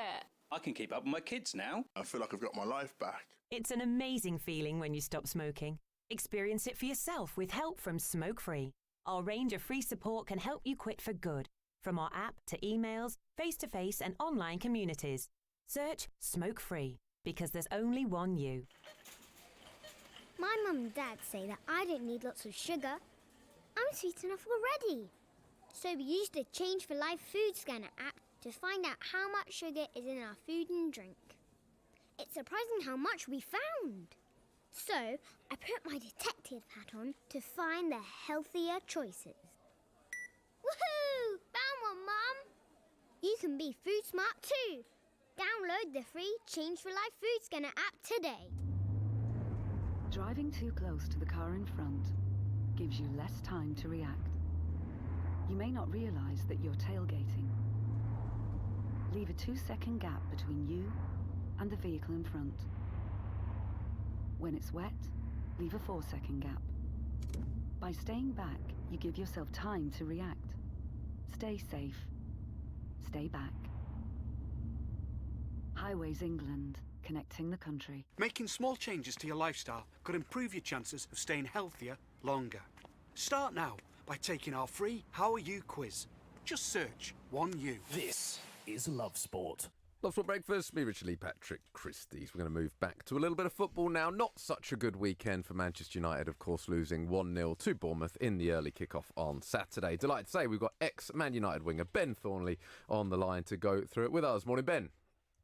I can keep up with my kids now. I feel like I've got my life back. It's an amazing feeling when you stop smoking. Experience it for yourself with help from Smoke Free. Our range of free support can help you quit for good. From our app to emails, face-to-face and online communities. Search Smoke Free, because there's only one you. My mum and dad say that I don't need lots of sugar. I'm sweet enough already. So we used the Change for Life food scanner app to find out how much sugar is in our food and drink. It's surprising how much we found. So I put my detective hat on to find the healthier choices. Woohoo! Found one, Mum! You can be food smart too. Download the free Change for Life food scanner app today. Driving too close to the car in front gives you less time to react. You may not realize that you're tailgating. Leave a 2-second gap between you and the vehicle in front. When it's wet, leave a 4-second gap. By staying back, you give yourself time to react. Stay safe. Stay back. Highways England, connecting the country. Making small changes to your lifestyle could improve your chances of staying healthier longer. Start now by taking our free How Are You quiz. Just search 1U. This is Love Sport. Love Sport Breakfast, me, Richard Lee, Patrick Christys. We're going to move back to a little bit of football now. Not such a good weekend for Manchester United, of course, losing 1-0 to Bournemouth in the early kickoff on Saturday. Delighted to say we've got ex-Man United winger Ben Thornley on the line to go through it with us. Morning, Ben.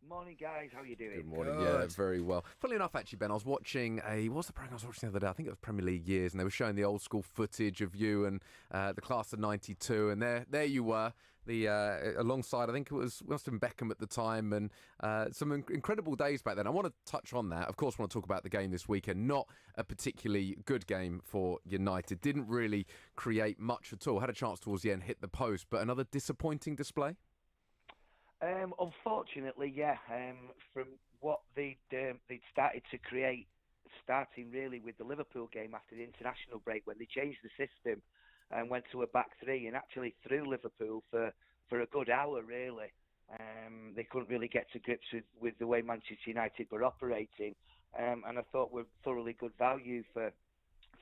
Morning, guys. How are you doing? Good morning. Yeah, very well. Funnily enough, actually, Ben, I was watching what's the program I was watching the other day? I think it was Premier League Years, and they were showing the old school footage of you and the class of '92, and there you were, alongside, I think it was Winston Beckham at the time, and some incredible days back then. I want to touch on that. Of course, I want to talk about the game this weekend. Not a particularly good game for United. Didn't really create much at all. Had a chance towards the end, hit the post, but another disappointing display. Unfortunately, yeah. From what they'd started to create, starting really with the Liverpool game after the international break, when they changed the system and went to a back three and actually threw Liverpool for a good hour, really. They couldn't really get to grips with the way Manchester United were operating, and I thought were thoroughly good value for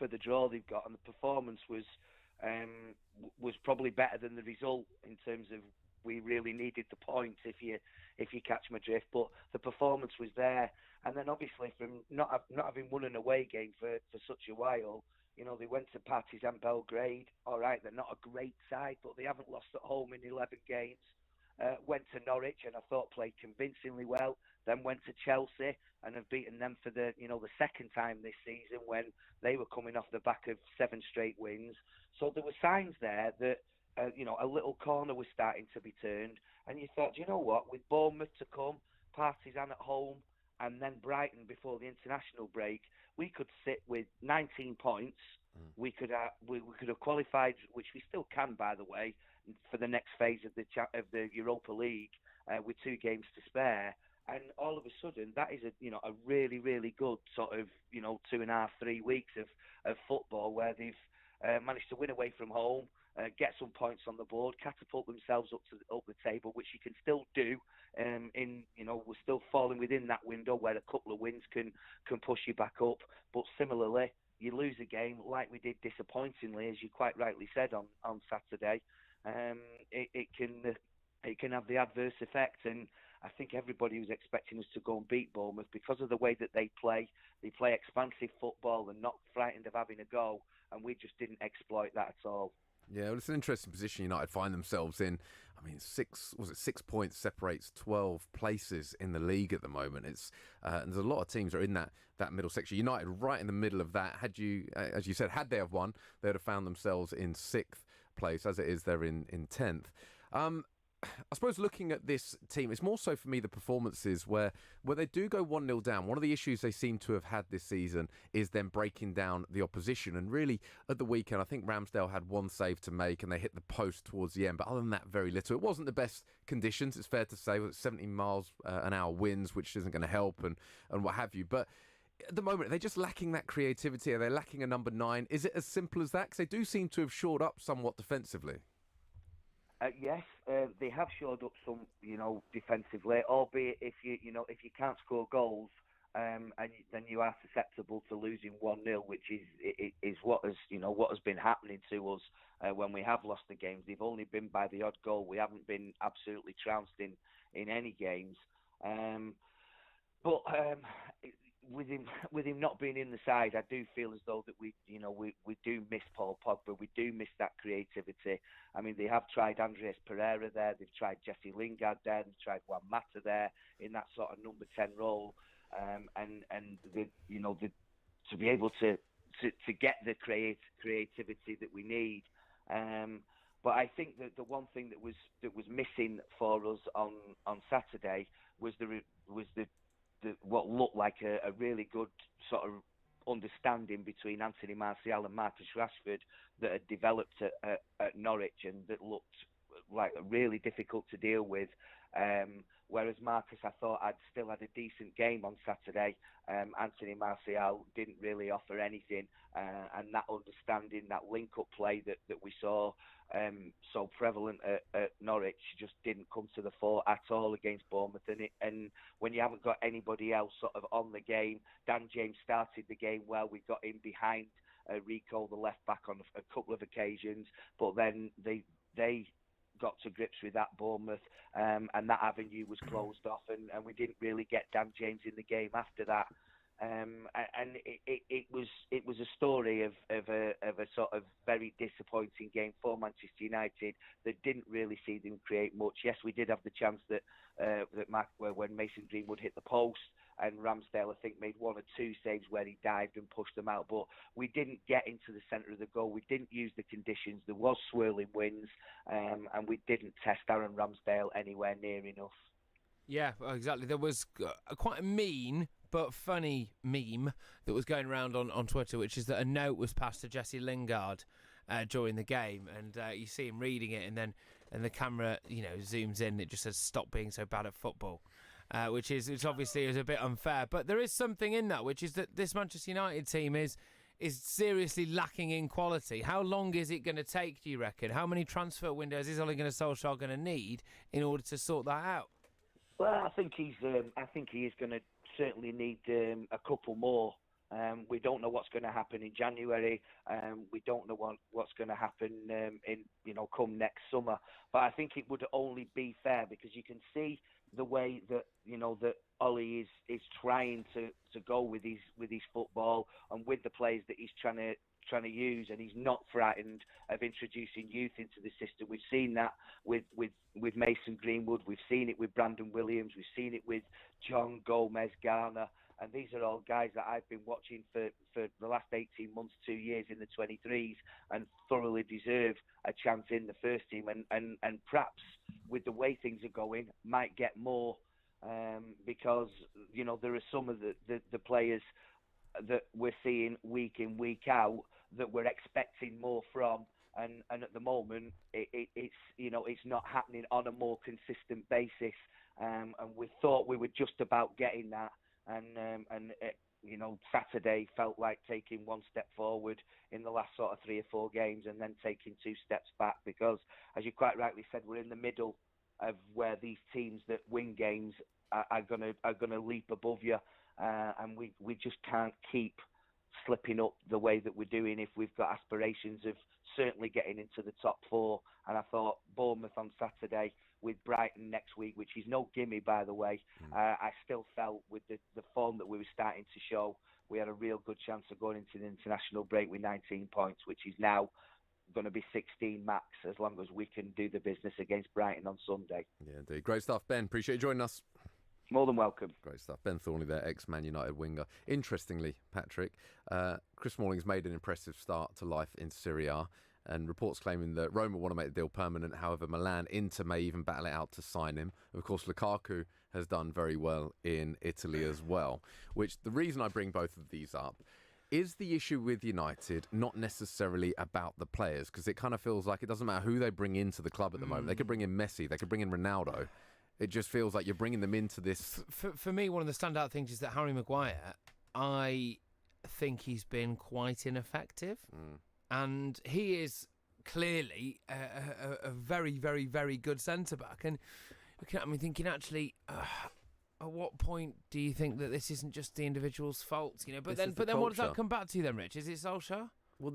the draw they've got, and the performance was probably better than the result in terms of. We really needed the points, if you catch my drift. But the performance was there, and then obviously from not having won an away game for such a while, they went to Partizan Belgrade. All right, they're not a great side, but they haven't lost at home in 11 games. Went to Norwich and I thought played convincingly well. Then went to Chelsea and have beaten them for the second time this season when they were coming off the back of 7 straight wins. So there were signs there that. A little corner was starting to be turned, and you thought, you know what, with Bournemouth to come, Partizan at home, and then Brighton before the international break, we could sit with 19 points. We could have qualified, which we still can, by the way, for the next phase of the Europa League with 2 games to spare. And all of a sudden, that is a really, really good sort of 2.5, 3 weeks of football where they've managed to win away from home, get some points on the board, catapult themselves up the table, which you can still do. We're still falling within that window where a couple of wins can push you back up. But similarly, you lose a game like we did disappointingly, as you quite rightly said on Saturday. It can have the adverse effect, and I think everybody was expecting us to go and beat Bournemouth because of the way that they play. They play expansive football and not frightened of having a go, and we just didn't exploit that at all. Yeah, well, it's an interesting position United find themselves in. I mean, 6 points separates 12 places in the league at the moment. It's there's a lot of teams that are in that middle section. United right in the middle of that. Had you, as you said, had they have won, they would have found themselves in 6th place. As it is, they're in 10th. I suppose looking at this team, it's more so for me the performances where they do go 1-0 down. One of the issues they seem to have had this season is them breaking down the opposition. And really, at the weekend, I think Ramsdale had 1 save to make and they hit the post towards the end. But other than that, very little. It wasn't the best conditions, it's fair to say, with 70 miles an hour winds, which isn't going to help and what have you. But at the moment, are they just lacking that creativity? Are they lacking a number 9? Is it as simple as that? Because they do seem to have shored up somewhat defensively. Yes, they have shored up some, defensively. Albeit if you can't score goals, and then you are susceptible to losing 1-0, which is what has been happening to us when we have lost the games. They've only been by the odd goal. We haven't been absolutely trounced in any games. But with him not being in the side, I do feel as though that we do miss Paul Pogba. We do miss that creativity. I mean, they have tried Andreas Pereira there. They've tried Jesse Lingard there. They've tried Juan Mata there in that sort of number 10 role. To be able to get the creativity that we need. But I think that the one thing that was missing for us on Saturday was the what looked like a really good sort of understanding between Anthony Martial and Marcus Rashford that had developed at Norwich and that looked like really difficult to deal with. Whereas Marcus, I thought, still had a decent game on Saturday. Anthony Martial didn't really offer anything, and that understanding, that link-up play that we saw so prevalent at Norwich just didn't come to the fore at all against Bournemouth. And when you haven't got anybody else sort of on the game, Dan James started the game well. We got in behind Rico, the left back, on a couple of occasions, but then they got to grips with that Bournemouth, and that avenue was closed off, and we didn't really get Dan James in the game after that. And it was a story of a sort of very disappointing game for Manchester United that didn't really see them create much. Yes, we did have the chance that when Mason Greenwood hit the post, and Ramsdale, I think, made 1 or 2 saves where he dived and pushed them out. But we didn't get into the centre of the goal. We didn't use the conditions. There was swirling winds, and we didn't test Aaron Ramsdale anywhere near enough. Yeah, exactly. There was quite a mean but funny meme that was going around on Twitter, which is that a note was passed to Jesse Lingard during the game, and you see him reading it, and the camera zooms in, and it just says, "Stop being so bad at football." Which obviously is a bit unfair, but there is something in that, which is that this Manchester United team is seriously lacking in quality. How long is it going to take, do you reckon? How many transfer windows is Ole Gunnar Solskjaer going to need in order to sort that out? Well, I think he is going to certainly need a couple more. We don't know what's going to happen in January. We don't know what's going to happen come next summer. But I think it would only be fair, because you can see the way that that Ollie is trying to go with his football and with the players that he's trying to use, and he's not frightened of introducing youth into the system. We've seen that with Mason Greenwood. We've seen it with Brandon Williams. We've seen it with John Gomez, Garner. And these are all guys that I've been watching for the last 18 months, 2 years in the 23s, and thoroughly deserve a chance in the first team. And perhaps with the way things are going, might get more because there are some of the players that we're seeing week in, week out that we're expecting more from, and at the moment it's not happening on a more consistent basis, and we thought we were just about getting that, and Saturday felt like taking one step forward in the last sort of 3 or 4 games, and then taking 2 steps back, because, as you quite rightly said, we're in the middle of where these teams that win games are gonna leap above you, and we just can't keep slipping up the way that we're doing if we've got aspirations of certainly getting into the top 4. And I thought Bournemouth on Saturday, with Brighton next week, which is no gimme, by the way, I still felt with the form that we were starting to show, we had a real good chance of going into the international break with 19 points, which is now going to be 16 max, as long as we can do the business against Brighton on Sunday. Yeah, indeed. Great stuff, Ben. Appreciate you joining us. More than welcome. Great stuff. Ben Thornley there, ex-Man United winger. Interestingly, Patrick, Chris Smalling's made an impressive start to life in Serie A, and reports claiming that Roma want to make the deal permanent. However, Milan, Inter may even battle it out to sign him. Of course, Lukaku has done very well in Italy as well, which the reason I bring both of these up is the issue with United not necessarily about the players, because it kind of feels like it doesn't matter who they bring into the club at the moment. They could bring in Messi, they could bring in Ronaldo. It just feels like you're bringing them into this. For me, one of the standout things is that Harry Maguire, I think he's been quite ineffective. And he is clearly a very, very, very good centre-back. And I'm thinking, actually, at what point do you think that this isn't just the individual's fault? But then what does that come back to then, Rich? Is it Solskjaer? Well,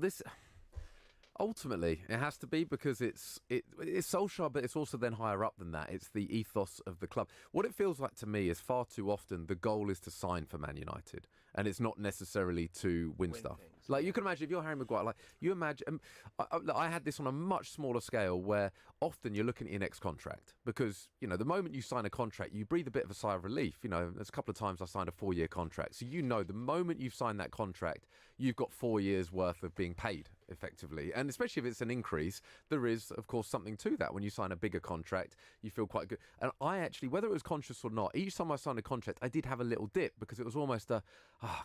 ultimately, it has to be, because it's Solskjaer, but it's also then higher up than that. It's the ethos of the club. What it feels like to me is far too often the goal is to sign for Man United, and it's not necessarily to win stuff. Things. Like, you can imagine if you're Harry Maguire, like, you imagine, I had this on a much smaller scale, where often you're looking at your next contract, because, the moment you sign a contract, you breathe a bit of a sigh of relief. There's a couple of times I signed a 4-year contract. So, the moment you've signed that contract, you've got 4 years worth of being paid, effectively. And especially if it's an increase, there is, of course, something to that. When you sign a bigger contract, you feel quite good. And I actually, whether it was conscious or not, each time I signed a contract, I did have a little dip, because it was almost I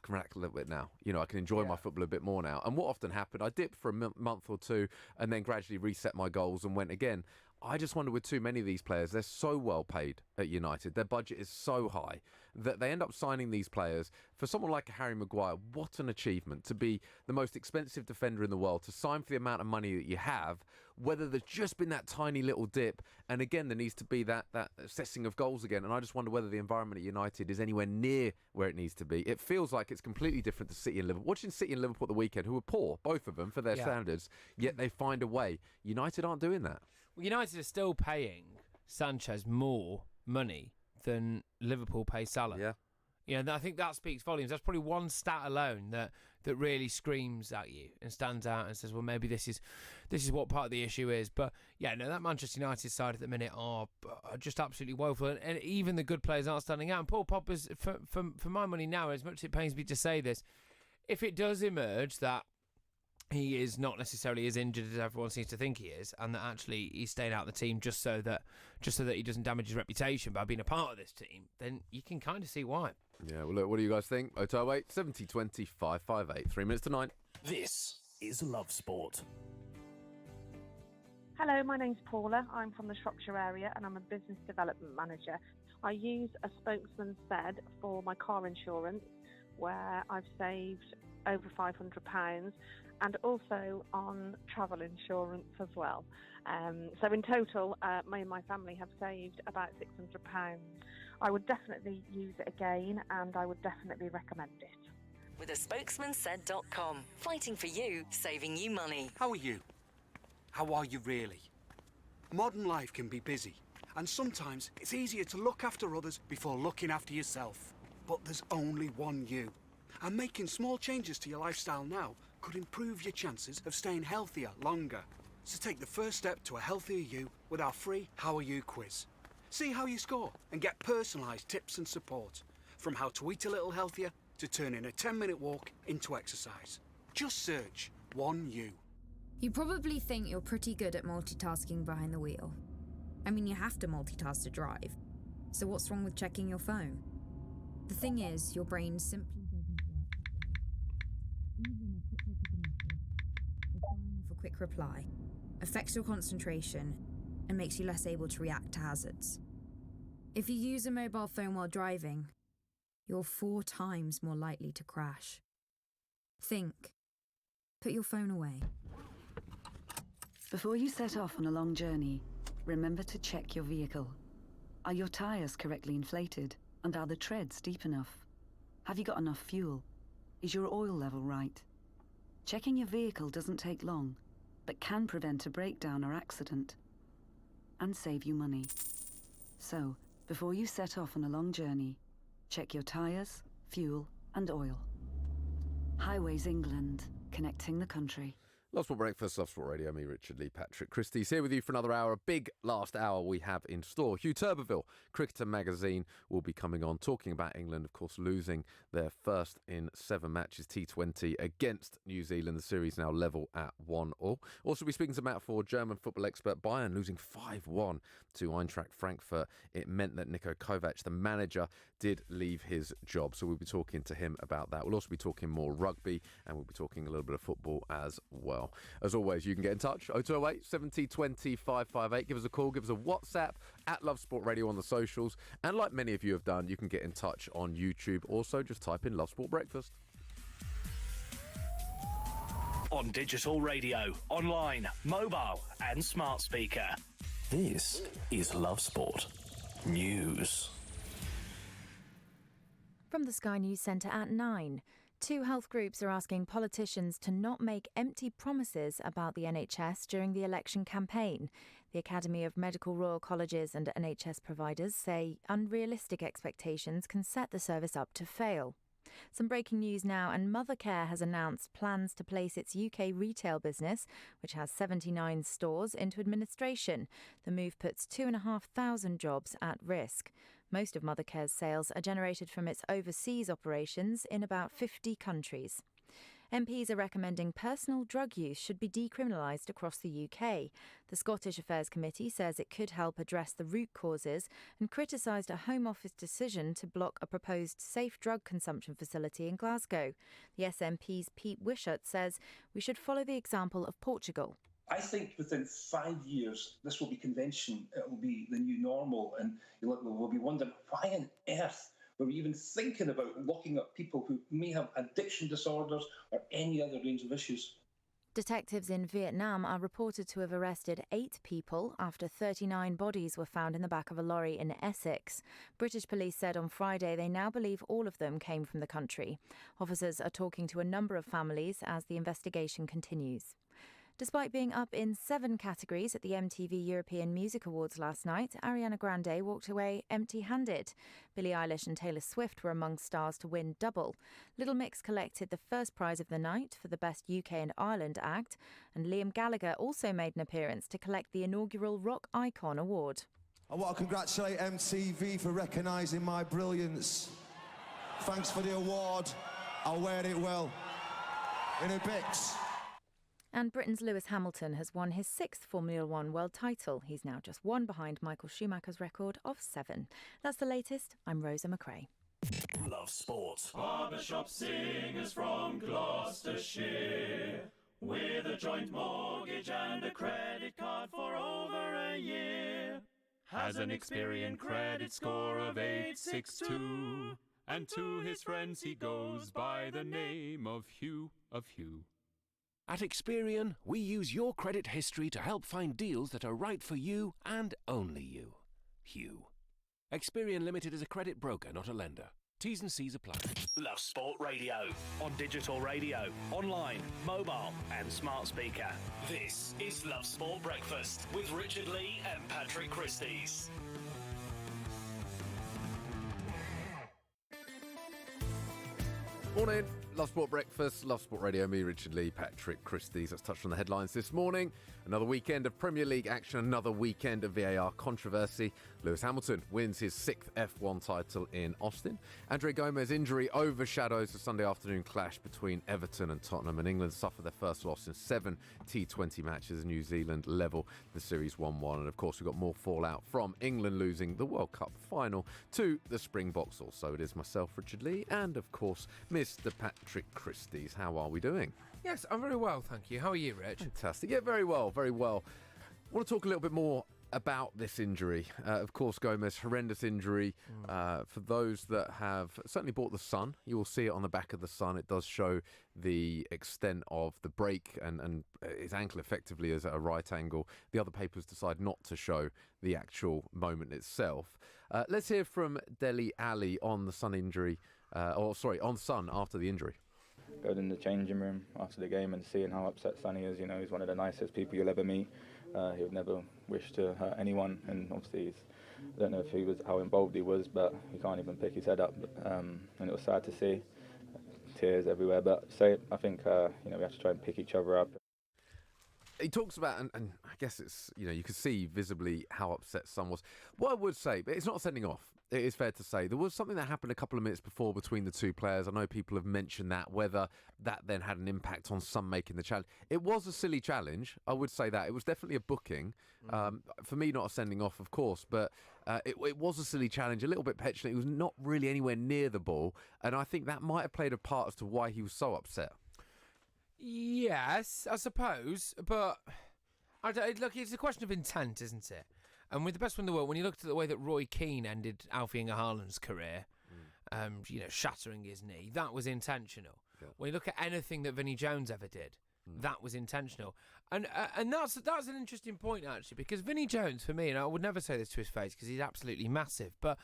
can relax a little bit now. I can enjoy my football a bit more now. And what often happened, I dipped for a month or two and then gradually reset my goals and went again. I just wonder, with too many of these players, they're so well paid at United, their budget is so high that they end up signing these players. For someone like Harry Maguire, what an achievement to be the most expensive defender in the world, to sign for the amount of money that you have, whether there's just been that tiny little dip. And again, there needs to be that assessing of goals again. And I just wonder whether the environment at United is anywhere near where it needs to be. It feels like it's completely different to City and Liverpool. Watching City and Liverpool at the weekend, who are poor, both of them, for their standards, yet they find a way. United aren't doing that. Well, United are still paying Sanchez more money than Liverpool pay Salah. Yeah. I think that speaks volumes. That's probably one stat alone that really screams at you and stands out and says, well, maybe this is what part of the issue is. But yeah, no, that Manchester United side at the minute are just absolutely woeful, and even the good players aren't standing out. And Paul Pogba's, for my money now, as much as it pains me to say this, if it does emerge that he is not necessarily as injured as everyone seems to think he is, and that actually he's staying out of the team just so that he doesn't damage his reputation by being a part of this team, then you can kind of see why. Yeah, well, look, what do you guys think? 0208 70 20 558. 3 minutes to 9. This is Love Sport. Hello, my name's Paula. I'm from the Shropshire area and I'm a business development manager. I use a spokesman said for my car insurance, where I've saved over £500, and also on travel insurance as well. So in total, me and my family have saved about £600. I would definitely use it again, and I would definitely recommend it. With a spokesmansaid.com. Fighting for you, saving you money. How are you? How are you really? Modern life can be busy, and sometimes it's easier to look after others before looking after yourself. But there's only one you. And making small changes to your lifestyle now could improve your chances of staying healthier longer. So take the first step to a healthier you with our free How Are You quiz. See how you score and get personalised tips and support, from how to eat a little healthier to turning a 10-minute walk into exercise. Just search 1U. You probably think you're pretty good at multitasking behind the wheel. I mean, you have to multitask to drive. So what's wrong with checking your phone? The thing is, your brain simply doesn't work that way. Even a quick look at a message, or firing off a quick reply, affects your concentration and makes you less able to react to hazards. If you use a mobile phone while driving, you're 4 times more likely to crash. Think. Put your phone away. Before you set off on a long journey, remember to check your vehicle. Are your tyres correctly inflated? And are the treads deep enough? Have you got enough fuel? Is your oil level right? Checking your vehicle doesn't take long, but can prevent a breakdown or accident. And save you money. So, before you set off on a long journey, check your tyres, fuel, and oil. Highways England, connecting the country. Love Sport Breakfast, Love Sport Radio, me, Richard Lee, Patrick Christys, here with you for another hour. A big last hour we have in store. Hugh Turberville, Cricketer Magazine, will be coming on, talking about England, of course, losing their first in 7 matches, T20, against New Zealand. The series now level at 1-1. Also, we're speaking to Matt Ford, German football expert. Bayern losing 5-1 to Eintracht Frankfurt. It meant that Niko Kovac, the manager, did leave his job. So we'll be talking to him about that. We'll also be talking more rugby, and we'll be talking a little bit of football as well. As always, you can get in touch, 0208 70 20 558. Give us a call, give us a WhatsApp at Love Sport Radio on the socials. And like many of you have done, you can get in touch on YouTube. Also, just type in Love Sport Breakfast. On digital radio, online, mobile and smart speaker. This is Love Sport News. From the Sky News Centre at 9. 2 health groups are asking politicians to not make empty promises about the NHS during the election campaign. The Academy of Medical Royal Colleges and NHS providers say unrealistic expectations can set the service up to fail. Some breaking news now, and Mothercare has announced plans to place its UK retail business, which has 79 stores, into administration. The move puts 2,500 jobs at risk. Most of Mothercare's sales are generated from its overseas operations in about 50 countries. MPs are recommending personal drug use should be decriminalised across the UK. The Scottish Affairs Committee says it could help address the root causes and criticised a Home Office decision to block a proposed safe drug consumption facility in Glasgow. The SNP's Pete Wishart says we should follow the example of Portugal. I think within 5 years, this will be convention. It will be the new normal, and we'll be wondering why on earth were we even thinking about locking up people who may have addiction disorders or any other range of issues. Detectives in Vietnam are reported to have arrested 8 people after 39 bodies were found in the back of a lorry in Essex. British police said on Friday they now believe all of them came from the country. Officers are talking to a number of families as the investigation continues. Despite being up in 7 categories at the MTV European Music Awards last night, Ariana Grande walked away empty-handed. Billie Eilish and Taylor Swift were among stars to win double. Little Mix collected the first prize of the night for the Best UK and Ireland act, and Liam Gallagher also made an appearance to collect the inaugural Rock Icon Award. I want to congratulate MTV for recognising my brilliance. Thanks for the award. I'll wear it well. In a bit. And Britain's Lewis Hamilton has won his 6th Formula One world title. He's now just 1 behind Michael Schumacher's record of 7. That's the latest. I'm Rosa McRae. Love Sport. Barbershop singers from Gloucestershire, with a joint mortgage and a credit card for over a year. Has an Experian credit score of 862, and to his friends he goes by the name of Hugh of Hugh. At Experian, we use your credit history to help find deals that are right for you and only you. Hugh. Experian Limited is a credit broker, not a lender. T's and C's apply. Love Sport Radio. On digital radio, online, mobile and smart speaker. This is Love Sport Breakfast with Richard Lee and Patrick Christys. Morning. Love Sport Breakfast, Love Sport Radio, me, Richard Lee, Patrick Christys. Let's touch on the headlines this morning. Another weekend of Premier League action, another weekend of VAR controversy. Lewis Hamilton wins his 6th F1 title in Austin. Andre Gomez's injury overshadows the Sunday afternoon clash between Everton and Tottenham, and England suffered their first loss in 7 T20 matches. New Zealand level the series 1-1. And of course, we've got more fallout from England losing the World Cup final to the Springboks. Also, it is myself, Richard Lee, and of course, Mr. Patrick Christys. How are we doing? Yes, I'm very well, thank you. How are you, Rich? Fantastic. Yeah, very well, very well. I want to talk a little bit more about this injury. Of course, Gomez, horrendous injury. For those that have certainly bought the Sun, you will see it on the back of the Sun. It does show the extent of the break, and his ankle effectively is at a right angle. The other papers decide not to show the actual moment itself. Let's hear from Dele Alli on the Sun injury, on Sun after the injury. Going in the changing room after the game and seeing how upset Sonny is. You know, he's one of the nicest people you'll ever meet. He would never wish to hurt anyone, and obviously I don't know if how involved he was, but he can't even pick his head up. And it was sad to see, tears everywhere. But I think we have to try and pick each other up. He talks about, and I guess it's, you could see visibly how upset Son was. What I would say, but it's not sending off. It is fair to say there was something that happened a couple of minutes before between the two players. I know people have mentioned that, whether that then had an impact on Son making the challenge. It was a silly challenge, I would say that. It was definitely a booking. For me, not a sending off, of course, but it was a silly challenge, a little bit petulant. He was not really anywhere near the ball, and I think that might have played a part as to why he was so upset. Yes, I suppose, but look, it's a question of intent, isn't it? And with the best one in the world, when you looked at the way that Roy Keane ended Alfie Inge Haaland's career, shattering his knee, that was intentional. Yeah. When you look at anything that Vinnie Jones ever did, that was intentional. And that's an interesting point, actually, because Vinnie Jones, for me, and I would never say this to his face because he's absolutely massive, but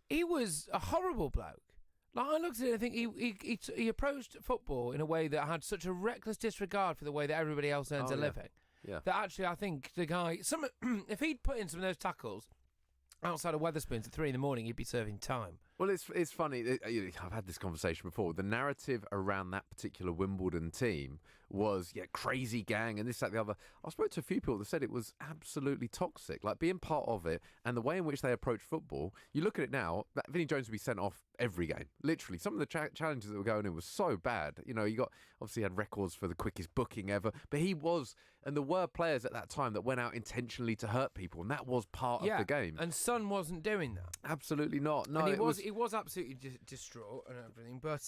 he was a horrible bloke. Like, I looked at it and I think he approached football in a way that had such a reckless disregard for the way that everybody else earns a living. Yeah. That actually, I think the guy, if he'd put in some of those tackles outside of Wetherspoons at 3 a.m, he'd be serving time. Well, it's funny. I've had this conversation before. The narrative around that particular Wimbledon team was, crazy gang and this, that, the other. I spoke to a few people that said it was absolutely toxic. Like, being part of it and the way in which they approach football, you look at it now, Vinnie Jones would be sent off every game. Literally. Some of the challenges that were going in was so bad. Obviously had records for the quickest booking ever, but he was, and there were players at that time that went out intentionally to hurt people, and that was part of the game. And Son wasn't doing that. Absolutely not. No, and he was absolutely distraught and everything, but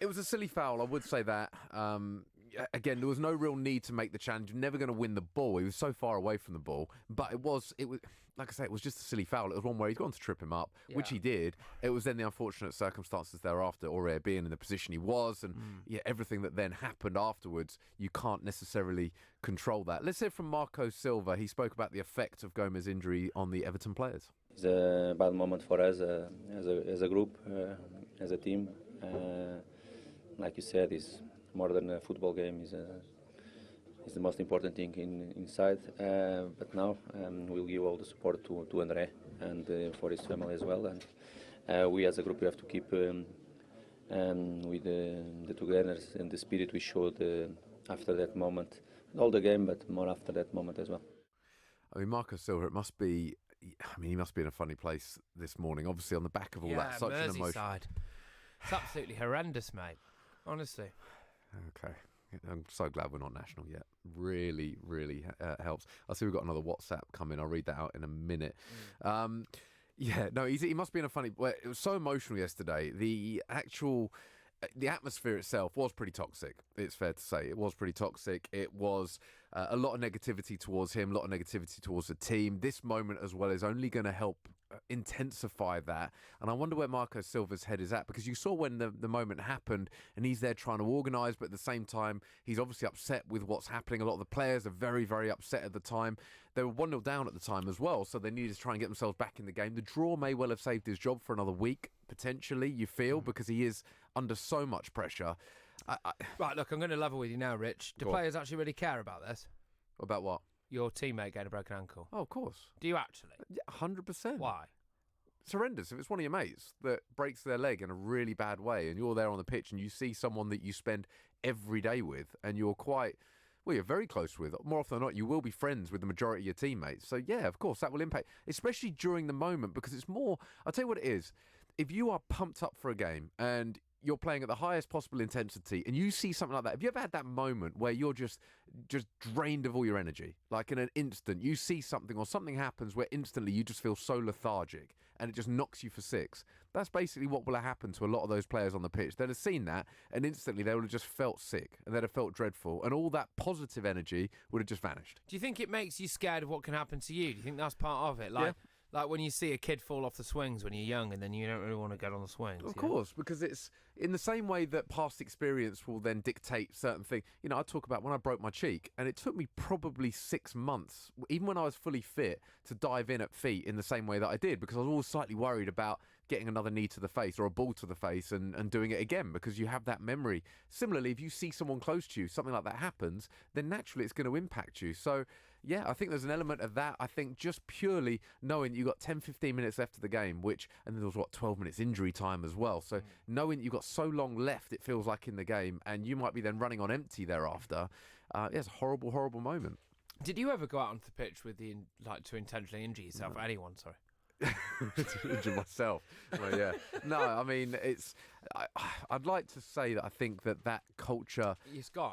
it was a silly foul, I would say that. Again, there was no real need to make the challenge. You're never going to win the ball. He was so far away from the ball, but it was like I say, it was just a silly foul. It was one where he's gone to trip him up, which he did. It was then the unfortunate circumstances thereafter, Aurier being in the position he was, and everything that then happened afterwards, you can't necessarily control that. Let's hear from Marco Silva. He spoke about the effect of Gomez's injury on the Everton players. It's a bad moment for us as a group, as a team. Like you said, it's more than a football game. It's the most important thing inside. But now we'll give all the support to André and for his family as well. And we as a group, we have to keep with the togetherness and the spirit we showed after that moment. All the game, but more after that moment as well. I mean, Marco Silva, he must be in a funny place this morning. Obviously, on the back of all that, such an emotion. It's absolutely horrendous, mate. Honestly. Okay. I'm so glad we're not national yet. Really, really helps. I see we've got another WhatsApp coming. I'll read that out in a minute. He must be in a funny... Well, it was so emotional yesterday. The atmosphere itself was pretty toxic, it's fair to say. It was pretty toxic. It was a lot of negativity towards him, a lot of negativity towards the team. This moment as well is only going to help intensify that. And I wonder where Marco Silva's head is at, because you saw when the moment happened and he's there trying to organise, but at the same time, he's obviously upset with what's happening. A lot of the players are very, very upset at the time. They were 1-0 down at the time as well, so they needed to try and get themselves back in the game. The draw may well have saved his job for another week, potentially, you feel, because he is under so much pressure. Right, look, I'm going to level with you now, Rich. Do players actually really care about this? About what? Your teammate getting a broken ankle. Oh, of course. Do you actually? Yeah, 100%. Why? It's horrendous. If it's one of your mates that breaks their leg in a really bad way and you're there on the pitch and you see someone that you spend every day with and you're you're very close with, more often than not, you will be friends with the majority of your teammates. So, yeah, of course, that will impact, especially during the moment, because it's more, I'll tell you what it is. If you are pumped up for a game and you're playing at the highest possible intensity and you see something like that, have you ever had that moment where you're just drained of all your energy? Like in an instant, you see something or something happens where instantly you just feel so lethargic and it just knocks you for six. That's basically what will have happened to a lot of those players on the pitch. They'd have seen that and instantly they would have just felt sick and they'd have felt dreadful and all that positive energy would have just vanished. Do you think it makes you scared of what can happen to you? Do you think that's part of it? Like when you see a kid fall off the swings when you're young and then you don't really want to get on the swings. Of course, because it's in the same way that past experience will then dictate certain things. You know, I talk about when I broke my cheek and it took me probably 6 months, even when I was fully fit, to dive in at feet in the same way that I did, because I was always slightly worried about getting another knee to the face or a ball to the face and doing it again, because you have that memory. Similarly, if you see someone close to you, something like that happens, then naturally it's going to impact you. So, yeah, I think there's an element of that. I think just purely knowing that you've got 10, 15 minutes left of the game, and there was, 12 minutes injury time as well. So knowing you've got so long left, it feels like in the game, and you might be then running on empty thereafter, it's a horrible, horrible moment. Did you ever go out onto the pitch with to intentionally injure yourself or anyone, sorry? To injure myself. Well, yeah. No, I mean, I'd like to say that I think that culture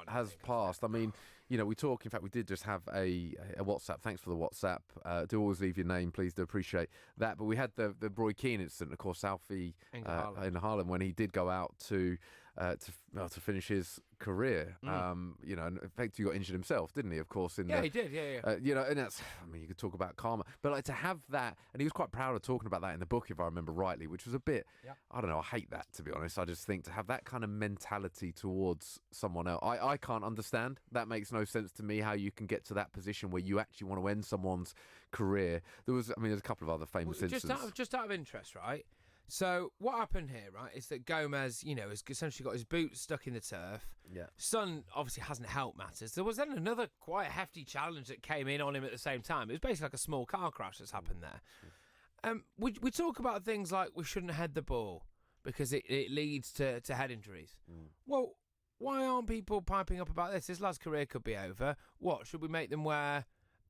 has passed. I mean, you know, we talk, in fact, we did just have a WhatsApp. Thanks for the WhatsApp. Do always leave your name, please. Do appreciate that. But we had the Roy Keane incident, of course, Alfie in Harlem, when he did go out to finish his career. You know, and in fact, he got injured himself, didn't he? Of course, he did. Yeah. You know, and that's, I mean, you could talk about karma, but like to have that, and he was quite proud of talking about that in the book, if I remember rightly, which was a bit, I don't know, I hate that, to be honest. I just think to have that kind of mentality towards someone else, I can't understand. That makes no sense to me, how you can get to that position where you actually want to end someone's career. There's a couple of other famous incidents. Just out of interest, right? So what happened here, right, is that Gomez, you know, has essentially got his boots stuck in the turf. Yeah. Sun obviously hasn't helped matters. There was then another quite hefty challenge that came in on him at the same time. It was basically like a small car crash that's happened there. We talk about things like we shouldn't head the ball because it leads to head injuries. Well, why aren't people piping up about this? This lad's career could be over. What, should we make them wear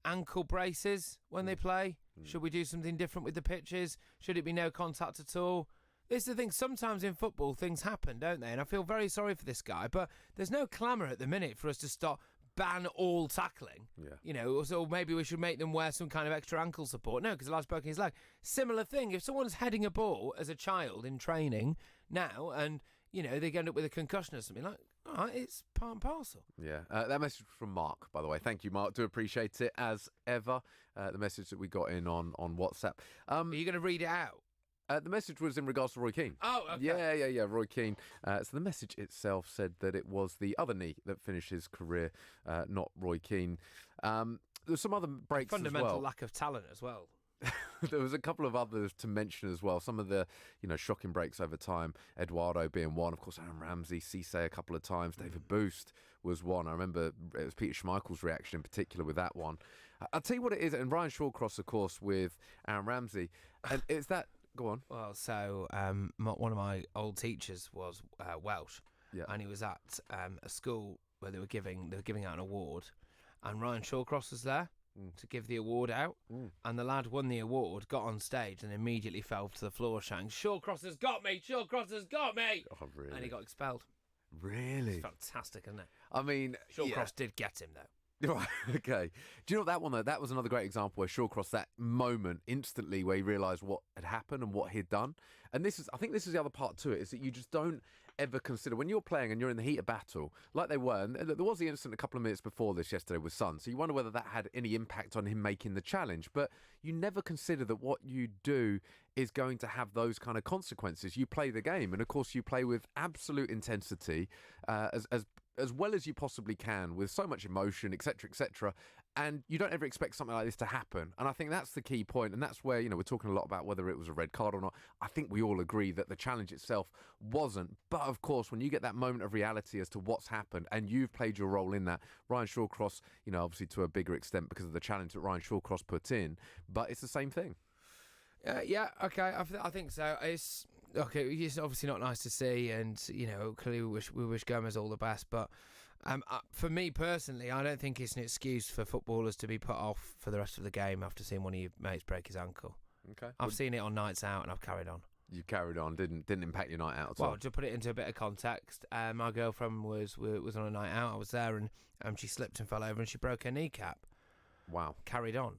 ankle braces when they play? Should we do something different with the pitches? Should it be no contact at all? This is the thing, sometimes in football things happen, don't they? And I feel very sorry for this guy, but there's no clamour at the minute for us to ban all tackling. Yeah. You know, so maybe we should make them wear some kind of extra ankle support. No, because the lad's broken his leg. Similar thing, if someone's heading a ball as a child in training now and, you know, they end up with a concussion or something, like, all right, it's part and parcel. Yeah, that message from Mark, by the way. Thank you, Mark. Do appreciate it, as ever. The message that we got in on WhatsApp. Are you going to read it out? The message was in regards to Roy Keane. Oh, okay. Yeah, Roy Keane. So the message itself said that it was the other knee that finished his career, not Roy Keane. There's some other breaks Fundamental as well. lack of talent as well. There was a couple of others to mention as well. Some of the, you know, shocking breaks over time. Eduardo being one. Of course, Aaron Ramsey, Cisse a couple of times. David Boost was one. I remember it was Peter Schmeichel's reaction in particular with that one. I'll tell you what it is. And Ryan Shawcross, of course, with Aaron Ramsey. And it's that... Go on. Well, so one of my old teachers was Welsh. Yeah. And he was at a school where they were giving out an award. And Ryan Shawcross was there to give the award out, and the lad won the award, got on stage, and immediately fell to the floor shouting, "Shawcross has got me! Shawcross has got me!" Oh, really? And he got expelled. Really? It's fantastic, isn't it? I mean, Shawcross did get him, though. Right, okay. Do you know that one, though? That was another great example where Shawcross, that moment instantly where he realised what had happened and what he'd done. And I think this is the other part to it, is that you just don't ever consider, when you're playing and you're in the heat of battle, like they were, and there was the incident a couple of minutes before this yesterday with Son, so you wonder whether that had any impact on him making the challenge, but you never consider that what you do is going to have those kind of consequences. You play the game, and of course you play with absolute intensity, as well as you possibly can, with so much emotion, etc., and you don't ever expect something like this to happen. And I think that's the key point, and that's where, you know, we're talking a lot about whether it was a red card or not. I think we all agree that the challenge itself wasn't. But of course, when you get that moment of reality as to what's happened, and you've played your role in that, Ryan Shawcross, you know, obviously to a bigger extent because of the challenge that Ryan Shawcross put in, but it's the same thing. Yeah, okay, I think so. It's obviously not nice to see, and clearly we wish Gomez all the best. But for me personally, I don't think it's an excuse for footballers to be put off for the rest of the game after seeing one of your mates break his ankle. Okay, I've seen it on nights out, and I've carried on. You carried on, didn't impact your night out at all? Well, to put it into a bit of context, my girlfriend was on a night out. I was there, and she slipped and fell over, and she broke her kneecap. Wow. Carried on.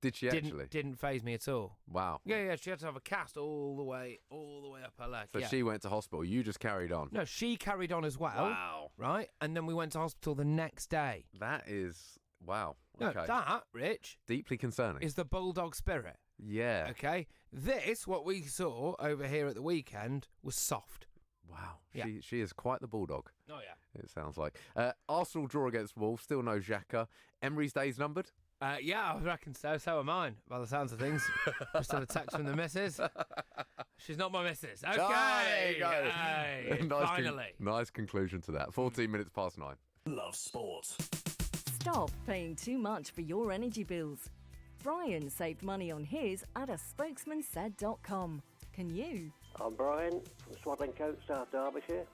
Did she actually? Didn't faze me at all. Wow. Yeah. She had to have a cast all the way up her leg. So she went to hospital. You just carried on. No, she carried on as well. Wow. Right, and then we went to hospital the next day. That is wow. No, Okay. that, Rich, Deeply concerning. is the bulldog spirit. Yeah. Okay. This, what we saw over here at the weekend, was soft. Wow. Yeah. She is quite the bulldog. Oh yeah. It sounds like. Arsenal draw against Wolves. Still no Xhaka. Emery's days numbered. Yeah, I reckon so. So are mine, by the sounds of things. Just had a text from the missus. She's not my missus. Okay. There you go. Hey, finally. Nice conclusion to that. 14 minutes past 9. Love sport. Stop paying too much for your energy bills. Brian saved money on his at a spokesmansaid.com. Can you? I'm Brian from Swaddling Coat, South Derbyshire,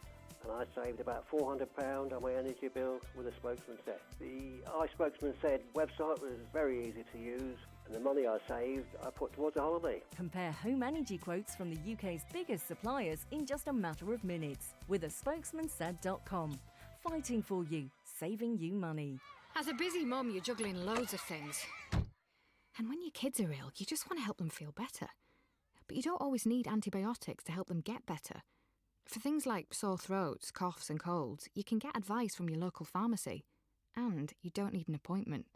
and I saved about £400 on my energy bill with a Spokesman Said. The iSpokesman Said website was very easy to use, and the money I saved I put towards a holiday. Compare home energy quotes from the UK's biggest suppliers in just a matter of minutes with a spokesmansaid.com. Fighting for you, saving you money. As a busy mum, you're juggling loads of things. And when your kids are ill, you just want to help them feel better. But you don't always need antibiotics to help them get better. For things like sore throats, coughs and colds, you can get advice from your local pharmacy. And you don't need an appointment.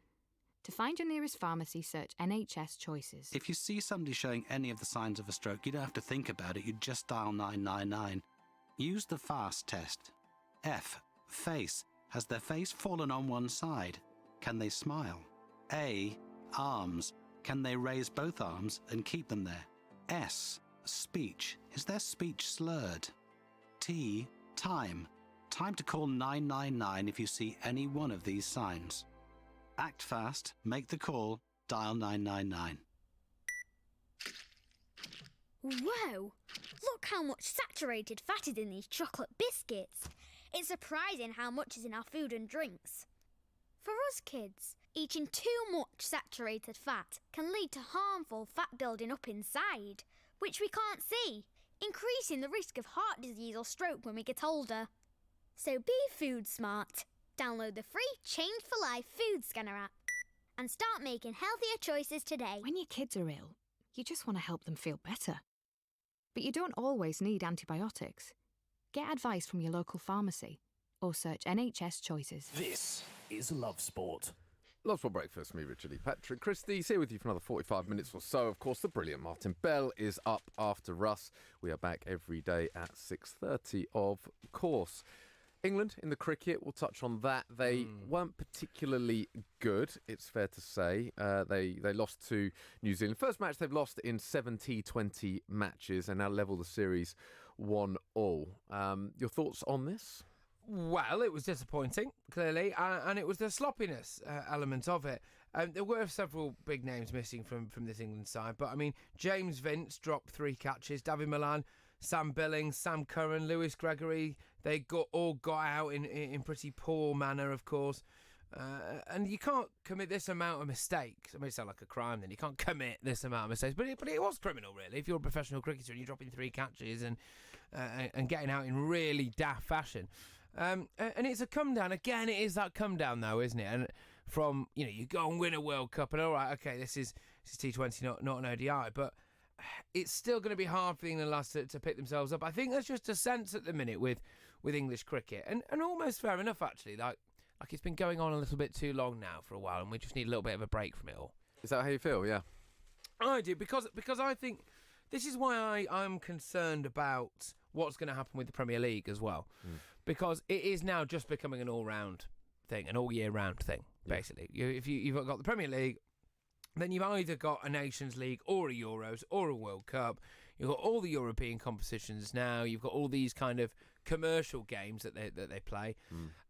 To find your nearest pharmacy, search NHS Choices. If you see somebody showing any of the signs of a stroke, you don't have to think about it, you just dial 999. Use the FAST test. F. Face. Has their face fallen on one side? Can they smile? A. Arms. Can they raise both arms and keep them there? S. Speech. Is their speech slurred? T. Time. Time to call 999 if you see any one of these signs. Act fast, make the call, dial 999. Whoa! Look how much saturated fat is in these chocolate biscuits. It's surprising how much is in our food and drinks. For us kids, eating too much saturated fat can lead to harmful fat building up inside, which we can't see, increasing the risk of heart disease or stroke when we get older. So be food smart. Download the free Change for Life food scanner app and start making healthier choices today. When your kids are ill, you just want to help them feel better. But you don't always need antibiotics. Get advice from your local pharmacy or search NHS Choices. This is Love Sport. Love Sport Breakfast, me, Richard Lee Patrick. Christys here with you for another 45 minutes or so. Of course, the brilliant Martin Bell is up after us. We are back every day at 6:30, of course. England in the cricket, we'll touch on that. They weren't particularly good, it's fair to say. They lost to New Zealand. First match they've lost in 7 T20 matches and now level the series 1-1. Your thoughts on this? Well, it was disappointing, clearly, and it was the sloppiness element of it. There were several big names missing from this England side, but, I mean, James Vince dropped 3 catches, David Milan, Sam Billings, Sam Curran, Lewis Gregory, they all got out in pretty poor manner, of course. And you can't commit this amount of mistakes. It may sound like a crime then. You can't commit this amount of mistakes. But it was criminal, really, if you're a professional cricketer and you're dropping 3 catches and getting out in really daft fashion. And it's a come down. Again, it is that come down, though, isn't it? And from, you go and win a World Cup and all right, okay, this is T20, not an ODI, but it's still going to be hard for the England lads to pick themselves up. I think there's just a sense at the minute with English cricket, and almost fair enough, actually, like it's been going on a little bit too long now for a while, and we just need a little bit of a break from it all. Is that how you feel? Yeah. I do, because I think this is why I'm concerned about what's going to happen with the Premier League as well, because it is now just becoming an all-round thing, an all-year-round thing, basically. If you've got the Premier League, then you've either got a Nations League or a Euros or a World Cup. You've got all the European competitions now. You've got all these kind of commercial games that they play.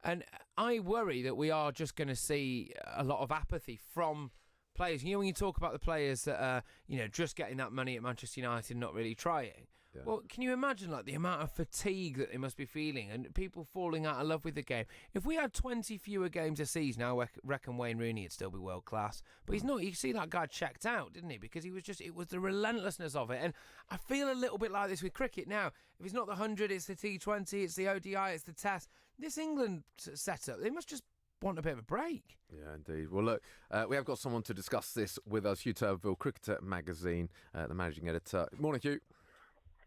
And I worry that we are just going to see a lot of apathy from players. You know, when you talk about the players that are, just getting that money at Manchester United and not really trying. Yeah. Well, can you imagine the amount of fatigue that they must be feeling and people falling out of love with the game? If we had 20 fewer games a season, I reckon Wayne Rooney would still be world class. But he's not. You see that guy checked out, didn't he? Because it was the relentlessness of it. And I feel a little bit like this with cricket now. If it's not the 100, it's the T20, it's the ODI, it's the Test. This England setup, they must just want a bit of a break. Yeah, indeed. Well, look, we have got someone to discuss this with us. Hugh Turville, Cricketer Magazine, the managing editor. Morning, Hugh.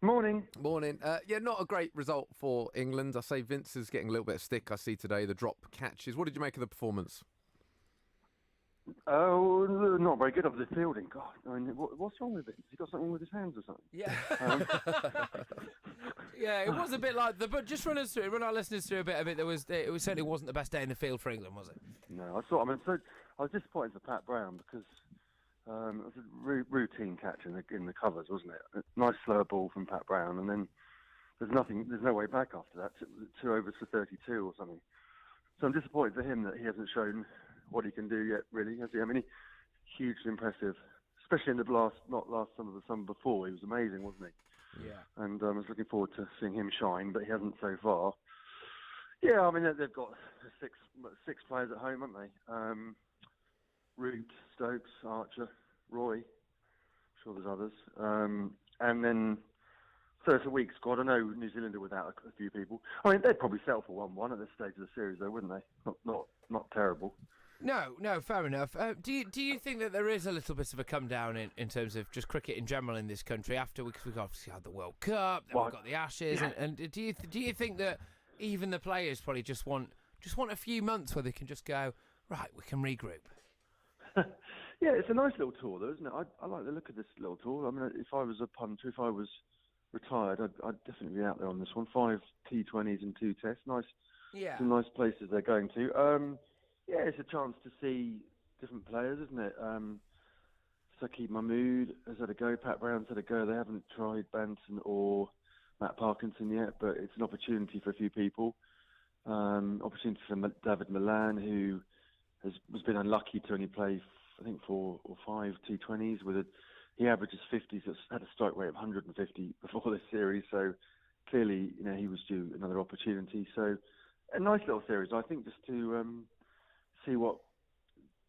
Morning. Morning. Not a great result for England. I say Vince is getting a little bit of stick. I see today the drop catches. What did you make of the performance? Oh, not very good of the fielding. God, I mean, what's wrong with it? Has he got something with his hands or something? Yeah. Yeah, it was a bit like but just run our listeners through a bit of it. It certainly wasn't the best day in the field for England, was it? No, I was disappointed for Pat Brown because it was a routine catch in the covers, wasn't it? A nice slower ball from Pat Brown, and then there's no way back after that. 2 overs for 32 or something. So I'm disappointed for him that he hasn't shown what he can do yet, really, has he? I mean, hugely impressive, especially in the not last summer, the summer before. He was amazing, wasn't he? Yeah. And I was looking forward to seeing him shine, but he hasn't so far. Yeah, I mean, they've got six players at home, haven't they? Root, Stokes, Archer, Roy. I'm sure there's others. And then, so it's a weak squad. I know New Zealand are without a few people. I mean, they'd probably settle for 1-1 at this stage of the series, though, wouldn't they? Not terrible. No, fair enough. Do you think that there is a little bit of a come down in terms of just cricket in general in this country after we've obviously had the World Cup, then we've got the Ashes, yeah. and do you think that even the players probably just want a few months where they can just go, right, we can regroup? Yeah, it's a nice little tour, though, isn't it? I like the look of this little tour. I mean, if I was a punter, if I was retired, I'd definitely be out there on this one. 5 T20s and 2 tests. Nice. Yeah. Some nice places they're going to. Yeah, it's a chance to see different players, isn't it? Saqib Mahmood has had a go. Pat Brown's had a go. They haven't tried Banton or Matt Parkinson yet, but it's an opportunity for a few people. Opportunity for David Milan, who has been unlucky to only play, I think, 4 or 5 T20s. He averages 50s. So had a strike rate of 150 before this series, so clearly, he was due another opportunity. So a nice little series, I think, just to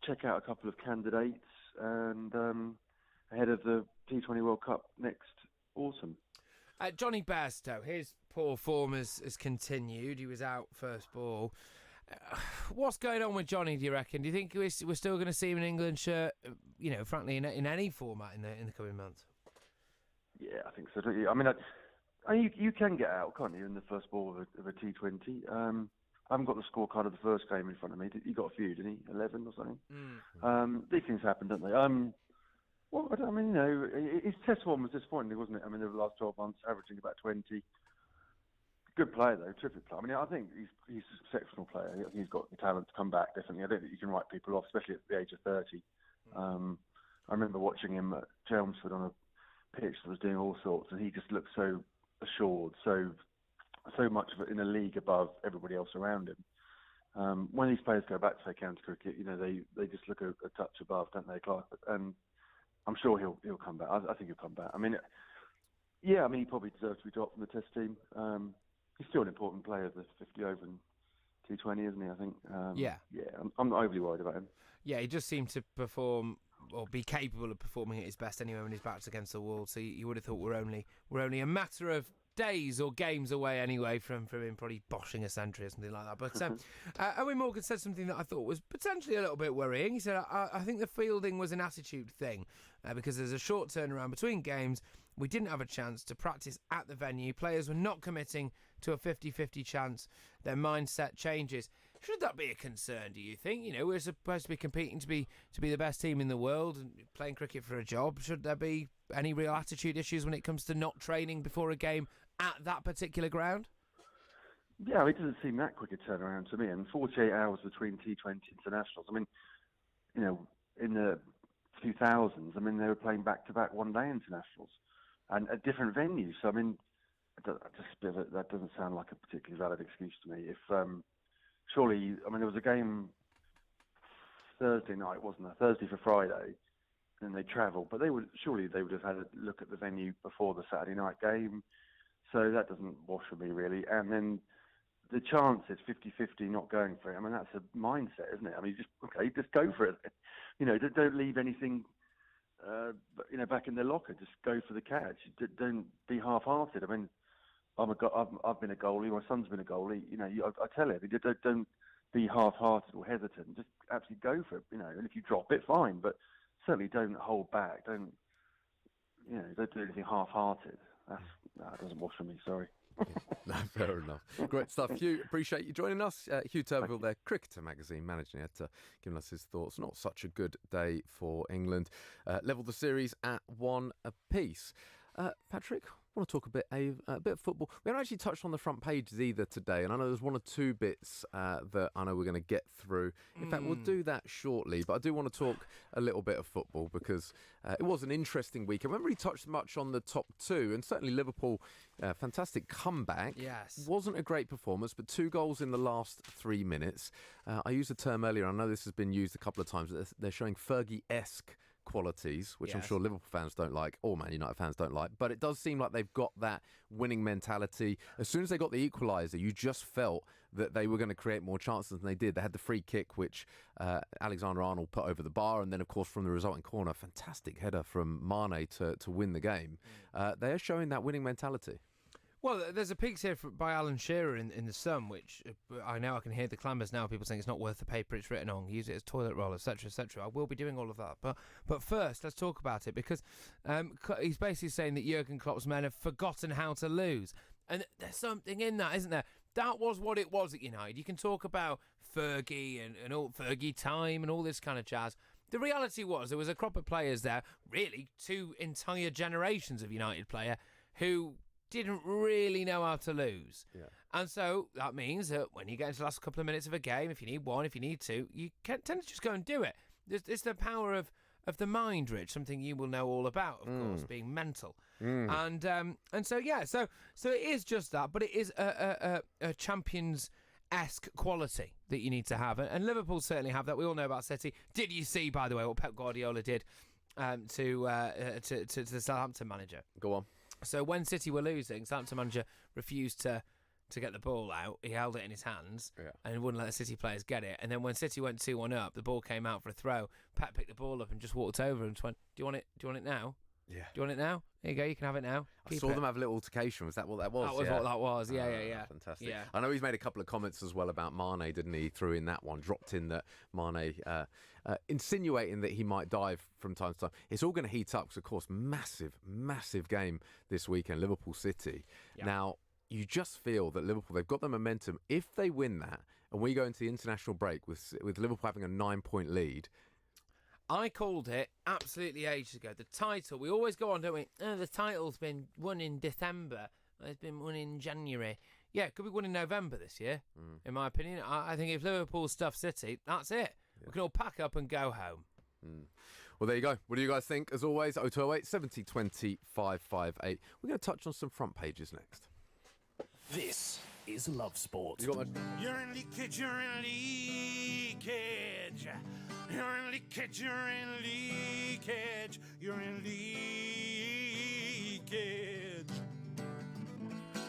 check out a couple of candidates and ahead of the T20 World Cup next autumn. Johnny Bairstow, his poor form has continued. He was out first ball. What's going on with Johnny, do you reckon? Do you think we're still going to see him in England shirt, frankly, in any format in the coming months? Yeah, I think so, don't you? I mean, you can get out, can't you, in the first ball of a T20. I haven't got the scorecard of the first game in front of me. He got a few, didn't he? 11 or something? These things happen, don't they? His test form was disappointing, wasn't it? I mean, over the last 12 months, averaging about 20. Good player, though, terrific player. I mean, I think he's an exceptional player. I think he's got the talent to come back, definitely. I don't think you can write people off, especially at the age of 30. I remember watching him at Chelmsford on a pitch that was doing all sorts, and he just looked so assured, so much of it in a league above everybody else around him. When these players go back to, say, county cricket, they just look a touch above, don't they, Clark? And I'm sure he'll come back. I think he'll come back. I mean, he probably deserves to be dropped from the Test team. He's still an important player, the 50 over and T20, isn't he? I think. Yeah. I'm not overly worried about him. Yeah, he just seemed to perform or be capable of performing at his best anyway when his back's against the wall. So you would have thought we're only a matter of days or games away anyway from him probably boshing a century or something like that. But Owen Morgan said something that I thought was potentially a little bit worrying. He said, I think the fielding was an attitude thing because there's a short turnaround between games. We didn't have a chance to practice at the venue. Players were not committing to a 50-50 chance. Their mindset changes. Should that be a concern, do you think? We're supposed to be competing to be the best team in the world and playing cricket for a job. Should there be any real attitude issues when it comes to not training before a game at that particular ground? Yeah, it doesn't seem that quick a turnaround to me. And 48 hours between T20 internationals. I mean, in the 2000s, they were playing back-to-back one-day internationals and at different venues. So, that doesn't sound like a particularly valid excuse to me. If surely, there was a game Thursday night, wasn't it? Thursday for Friday, and they travelled. But they would have had a look at the venue before the Saturday night game. So that doesn't wash with me really. And then the chance is 50-50 not going for it. I mean, that's a mindset, isn't it? I mean, just go for it. You know, don't leave anything, back in their locker. Just go for the catch. Don't be half-hearted. I mean, I've been a goalie. My son's been a goalie. You know, I tell him, don't be half-hearted or hesitant. Just absolutely go for it. You know, and if you drop it, fine. But certainly don't hold back. Don't do anything half-hearted. That doesn't wash for me. Sorry. No, fair enough. Great stuff, Hugh. Appreciate you joining us. Hugh Turville there, Cricketer Magazine managing editor, giving us his thoughts. Not such a good day for England. Levelled the series at 1 apiece. Patrick, I want to talk a bit of football. We haven't actually touched on the front pages either today, and I know there's one or two bits that I know we're going to get through. In fact, we'll do that shortly, but I do want to talk a little bit of football because it was an interesting week. I haven't really touched much on the top two, and certainly Liverpool, fantastic comeback. Yes. Wasn't a great performance, but 2 goals in the last 3 minutes. I used a term earlier, I know this has been used a couple of times, they're showing Fergie-esque qualities, which I'm Yes. sure Liverpool fans don't like, or Man United fans don't like, but it does seem like they've got that winning mentality. As soon as they got the equaliser, you just felt that they were going to create more chances than they did. They had the free kick, which Alexander-Arnold put over the bar, and then, of course, from the resulting corner, fantastic header from Mane to win the game. They are showing that winning mentality. Well, there's a piece here by Alan Shearer in The Sun, which I know I can hear the clamours now. People saying it's not worth the paper it's written on. Use it as toilet roll, etc., etc. I will be doing all of that. But first, let's talk about it because he's basically saying that Jurgen Klopp's men have forgotten how to lose. And there's something in that, isn't there? That was what it was at United. You can talk about Fergie and all Fergie time and all this kind of jazz. The reality was there was a crop of players there, really 2 entire generations of United player who didn't really know how to lose. Yeah. And so that means that when you get into the last couple of minutes of a game, if you need 1, if you need 2, you tend to just go and do it. It's the power of the mind, Rich, something you will know all about, of course, being mental. And so it is just that, but it is a champions-esque quality that you need to have. And Liverpool certainly have that. We all know about City. Did you see, by the way, what Pep Guardiola did to the Southampton manager? Go on. So when City were losing, Southampton manager refused to get the ball out. He held it in his hands and wouldn't let the City players get it. And then when City went 2-1 up, the ball came out for a throw. Pep picked the ball up and just walked over and went, "Do you want it? Do you want it now? Yeah. Do you want it now? There you go. You can have it now." I saw them have a little altercation. Was that what that was? That was what that was. Yeah. Fantastic. Yeah. I know he's made a couple of comments as well about Mane, didn't he? Threw in that one, dropped in that Mane, insinuating that he might dive from time to time. It's all going to heat up because, of course, massive game this weekend, Liverpool City. Yeah. Now, you just feel that Liverpool, they've got the momentum. If they win that and we go into the international break with Liverpool having a 9-point lead, I called it absolutely ages ago. The title, we always go on, don't we? Oh, the title's been won in December. It's been won in January. Yeah, it could be won in November this year, in my opinion. I think if Liverpool stuff City, that's it. Yeah. We can all pack up and go home. Well, there you go. What do you guys think? As always, 0208 70 20 558. We're going to touch on some front pages next. This is Love Sport. You're in leakage, you're in leakage. You're in leakage, you're in leakage. You're in leakage.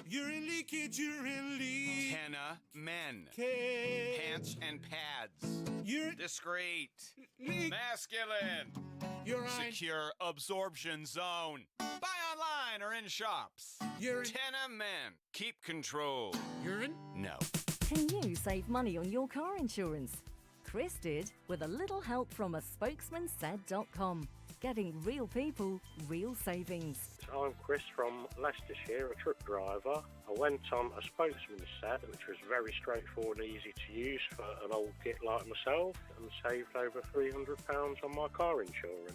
You're in leakage, you're in leakage. Kenna men. Pants and pads. You're discreet. Masculine. You're secure absorption zone. Buy online or in shops. You're Tenna men. Keep control. Urine? No. Can you save money on your car insurance? Chris did with a little help from a spokesmansaid.com. Getting real people, real savings. I'm Chris from Leicestershire, a truck driver. I went on a spokesman set, which was very straightforward and easy to use for an old git like myself, and saved over £300 on my car insurance.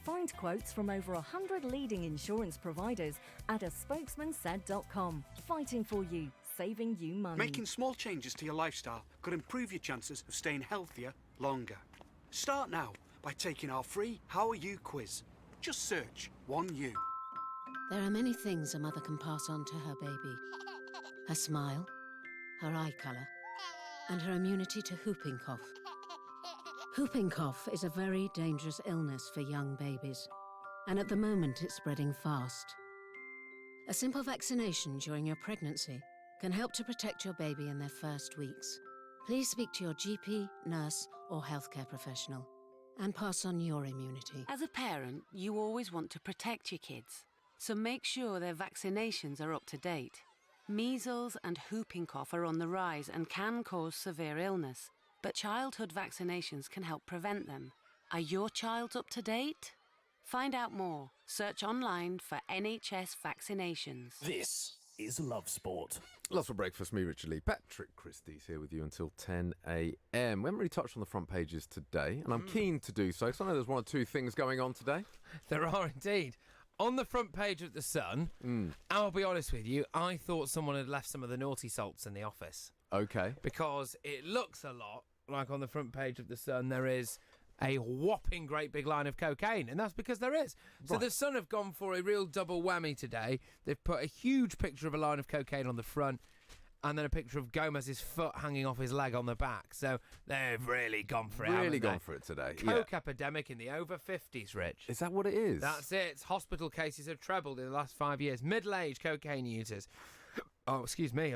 Find quotes from over 100 leading insurance providers at a spokesmansaid.com. Fighting for you, saving you money. Making small changes to your lifestyle could improve your chances of staying healthier longer. Start now by taking our free How Are You quiz. Just search 1U. There are many things a mother can pass on to her baby. Her smile, her eye colour, and her immunity to whooping cough. Whooping cough is a very dangerous illness for young babies, and at the moment it's spreading fast. A simple vaccination during your pregnancy can help to protect your baby in their first weeks. Please speak to your GP, nurse, or healthcare professional and pass on your immunity. As a parent, you always want to protect your kids, so make sure their vaccinations are up to date. Measles and whooping cough are on the rise and can cause severe illness, but childhood vaccinations can help prevent them. Are your child's up to date? Find out more. Search online for NHS vaccinations. This is Love Sport. Lots for breakfast. Me, Richard Lee. Patrick Christys here with you until 10 a.m. We haven't really touched on the front pages today, and I'm keen to do so, because I know there's one or two things going on today. There are indeed. On the front page of The Sun, I'll be honest with you, I thought someone had left some of the naughty salts in the office. Okay. Because it looks a lot like on the front page of The Sun there is a whopping great big line of cocaine, and that's because there is. So The Sun have gone for a real double whammy today. They've put a huge picture of a line of cocaine on the front and then a picture of Gomez's foot hanging off his leg on the back. So they've really gone for it. Really gone for it today. Coke epidemic in the over 50s, Rich. Is that what it is? That's it. Hospital cases have trebled in the last 5 years. Middle-aged cocaine users, are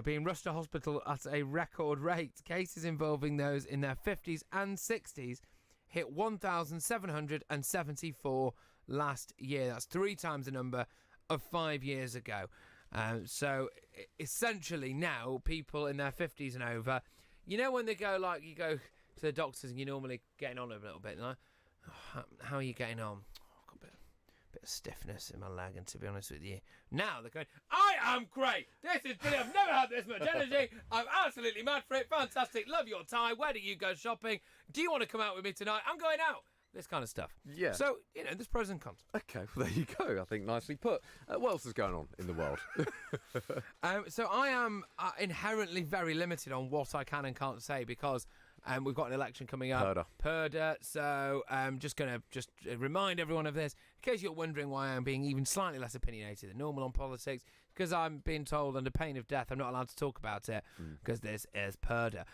being rushed to hospital at a record rate. Cases involving those in their 50s and 60s hit 1,774 last year. That's 3 times the number of 5 years ago. So essentially now people in their 50s and over, you know when they go, like, you go to the doctors and you're normally getting on a little bit, like, how are you getting on? I've got a bit of stiffness in my leg, and to be honest with you, now they're going, I am great, this is brilliant, I've never had this much energy, I'm absolutely mad for it, fantastic, love your tie, where do you go shopping, do you want to come out with me tonight, I'm going out. This kind of stuff. Yeah. So, there's pros and cons. Okay, well, there you go. I think nicely put. What else is going on in the world? So I am inherently very limited on what I can and can't say because we've got an election coming up. Purdah. So I'm just going to remind everyone of this. In case you're wondering why I'm being even slightly less opinionated than normal on politics, because I'm being told under pain of death I'm not allowed to talk about it because this is Purdah.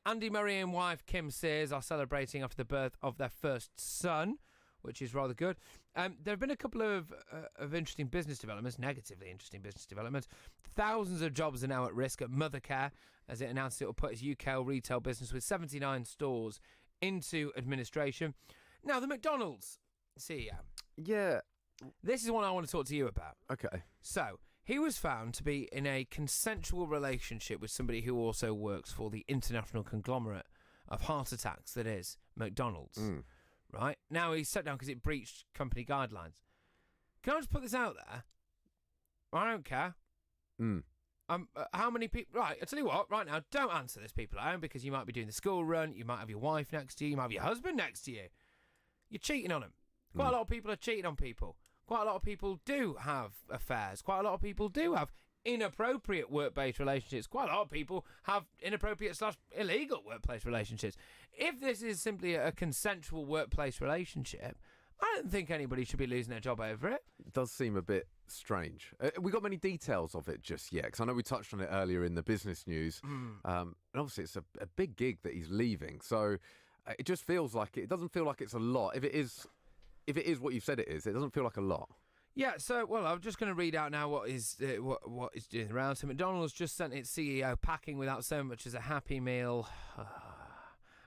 Andy Murray and wife Kim Sears are celebrating after the birth of their first son, which is rather good. There have been a couple of interesting business developments, negatively interesting business developments. Thousands of jobs are now at risk at Mothercare, as it announced it will put its UK retail business with 79 stores into administration. Now, the McDonald's CEO. Yeah. This is one I want to talk to you about. Okay. So, he was found to be in a consensual relationship with somebody who also works for the international conglomerate of heart attacks that is McDonald's. Right? Now he's set down because it breached company guidelines. Can I just put this out there? I don't care. How many people... Right, I'll tell you what, right now, don't answer this, people at home, because you might be doing the school run, you might have your wife next to you, you might have your husband next to you. You're cheating on them. Quite a lot of people are cheating on people. Quite a lot of people do have affairs. Quite a lot of people do have inappropriate work-based relationships. Quite a lot of people have inappropriate/illegal workplace relationships. If this is simply a consensual workplace relationship, I don't think anybody should be losing their job over it. It does seem a bit strange. We got many details of it just yet, because I know we touched on it earlier in the business news. And obviously it's a big gig that he's leaving, so it just feels like it doesn't feel like it's a lot. If it is what you've said it is, it doesn't feel like a lot. Yeah, so, well, I'm just going to read out now what is doing the rounds. So McDonald's just sent its CEO packing without so much as a Happy Meal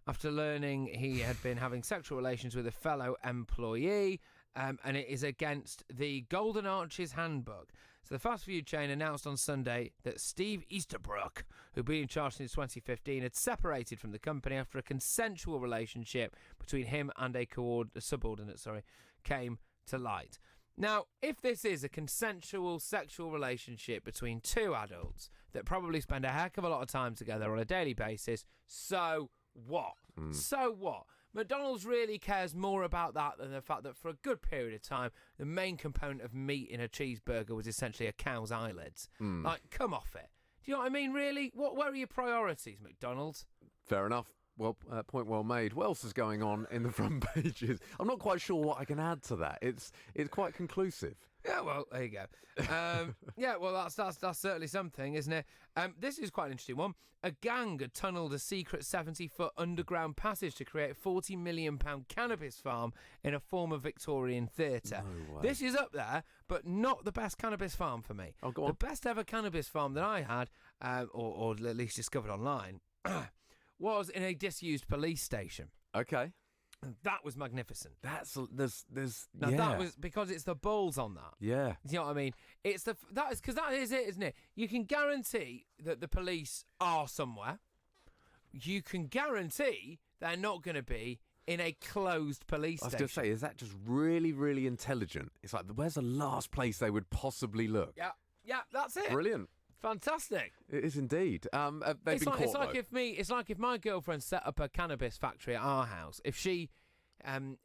after learning he had been having sexual relations with a fellow employee, and it is against the Golden Arches handbook. So the fast food chain announced on Sunday that Steve Easterbrook, who'd been in charge since 2015, had separated from the company after a consensual relationship between him and a subordinate, came to light. Now, if this is a consensual sexual relationship between two adults that probably spend a heck of a lot of time together on a daily basis, so what? So what? McDonald's really cares more about that than the fact that for a good period of time, the main component of meat in a cheeseburger was essentially a cow's eyelids. Like, come off it. Do you know what I mean, really? Where are your priorities, McDonald's? Fair enough. Well, point well made. What else is going on in the front pages? I'm not quite sure what I can add to that. It's quite conclusive. Yeah, well, there you go. Yeah, well, that's certainly something, isn't it? This is quite an interesting one. A gang had tunnelled a secret 70-foot underground passage to create a £40 million cannabis farm in a former Victorian theatre. No way. This is up there, but not the best cannabis farm for me. Oh, go on. The best ever cannabis farm that I had, or at least discovered online, was in a disused police station. Okay. That was magnificent. There's Now that was because it's the balls on that. Yeah. You know what I mean? It's that is it, isn't it? You can guarantee that the police are somewhere. You can guarantee they're not going to be in a closed police station. I was going to say, is that just really, really intelligent? It's like, where's the last place they would possibly look? Yeah, that's it. Brilliant. Fantastic. It is indeed. They've been caught, It's like if my girlfriend set up a cannabis factory at our house. If she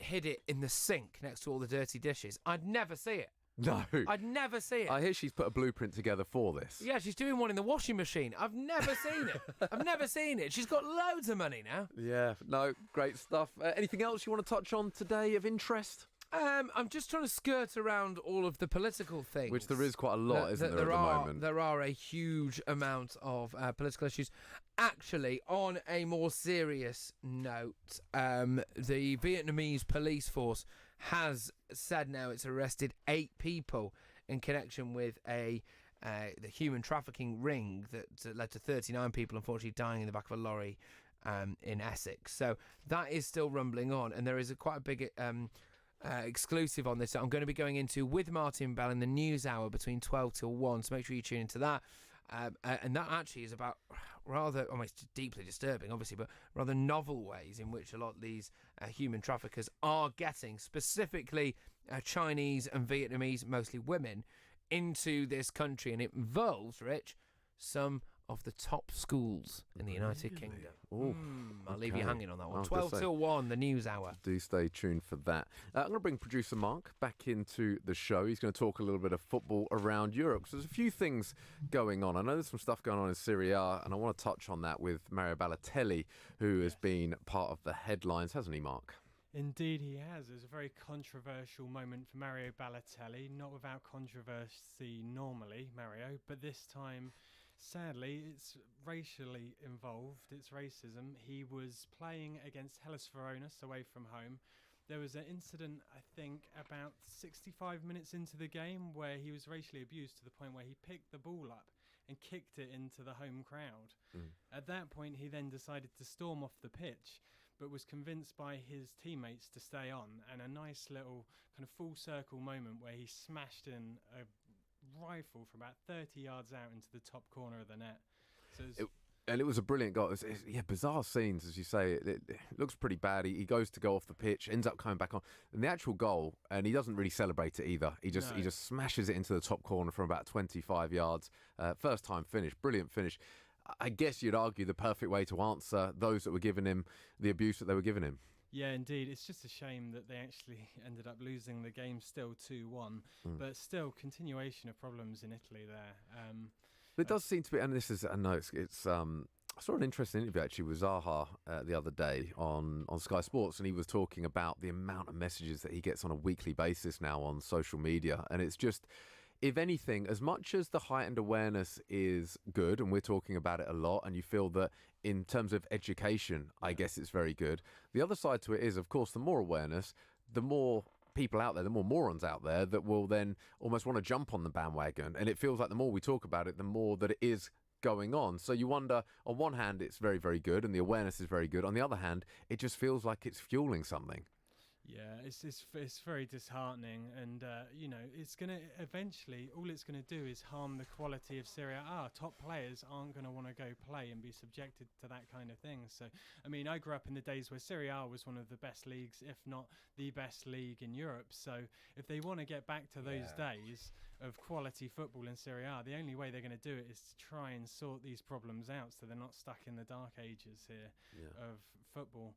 hid it in the sink next to all the dirty dishes, I'd never see it. No. I'd never see it. I hear she's put a blueprint together for this. Yeah, she's doing one in the washing machine. I've never seen it. I've never seen it. She's got loads of money now. Yeah, no, great stuff. Anything else you want to touch on today of interest? I'm just trying to skirt around all of the political things. Which there is quite a lot, isn't there, at the moment? There are a huge amount of political issues. Actually, on a more serious note, the Vietnamese police force has said now it's arrested 8 people in connection with the human trafficking ring that led to 39 people unfortunately dying in the back of a lorry in Essex. So that is still rumbling on, and there is quite a big exclusive on this that I'm going to be going into with Martin Bell in the news hour between 12 till 1, so make sure you tune into that. And that actually is about rather, almost deeply disturbing, obviously, but rather novel ways in which a lot of these human traffickers are getting, specifically Chinese and Vietnamese, mostly women, into this country. And it involves, Rich, some of the top schools in the United Kingdom. I'll leave you hanging on that one. 12 till 1, the news hour. Do stay tuned for that. I'm going to bring producer Mark back into the show. He's going to talk a little bit of football around Europe. So there's a few things going on. I know there's some stuff going on in Serie A, and I want to touch on that with Mario Balotelli, who has been part of the headlines, hasn't he, Mark? Indeed he has. It was a very controversial moment for Mario Balotelli, not without controversy normally, Mario, but this time, sadly, it's racially involved. It's racism. He was playing against Hellas Verona, away from home. There was an incident, I think, about 65 minutes into the game where he was racially abused to the point where he picked the ball up and kicked it into the home crowd. At that point, he then decided to storm off the pitch, but was convinced by his teammates to stay on. And a nice little kind of full circle moment where he smashed in a rifle from about 30 yards out into the top corner of the net. So it was a brilliant goal. It's bizarre scenes, as you say. It looks pretty bad. He goes to go off the pitch, ends up coming back on. And the actual goal, and he doesn't really celebrate it either. He just smashes it into the top corner from about 25 yards. First time finish, brilliant finish. I guess you'd argue the perfect way to answer those that were giving him the abuse that they were giving him. Yeah, indeed. It's just a shame that they actually ended up losing the game still 2-1. But still, continuation of problems in Italy there. It does seem to be, and this is, I know it's I saw an interesting interview actually with Zaha the other day on Sky Sports, and he was talking about the amount of messages that he gets on a weekly basis now on social media. And it's just, if anything, as much as the heightened awareness is good, and we're talking about it a lot, and you feel that in terms of education, I guess it's very good. The other side to it is, of course, the more awareness, the more people out there, the more morons out there that will then almost want to jump on the bandwagon. And it feels like the more we talk about it, the more that it is going on. So you wonder, on one hand, it's very, very good, and the awareness is very good. On the other hand, it just feels like it's fueling something. Yeah, it's very disheartening, and it's going to eventually, all it's going to do is harm the quality of Serie A. Top players aren't going to want to go play and be subjected to that kind of thing. So, I mean, I grew up in the days where Serie A was one of the best leagues, if not the best league in Europe. So, if they want to get back to those days of quality football in Serie A, the only way they're going to do it is to try and sort these problems out, so they're not stuck in the dark ages here of football.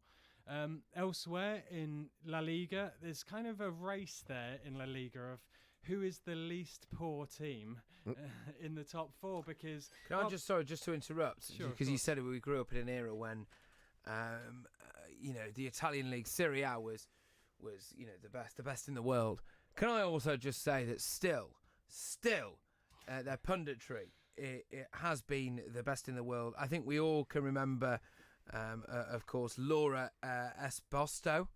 Elsewhere in La Liga, there's kind of a race there in La Liga of who is the least poor team in the top four, because... Can I just to interrupt, Sure, because you said we grew up in an era when The Italian league Serie A was the best in the world. Can I also just say that still, their punditry it has been the best in the world. I think we all can remember, of course, Laura Esposito,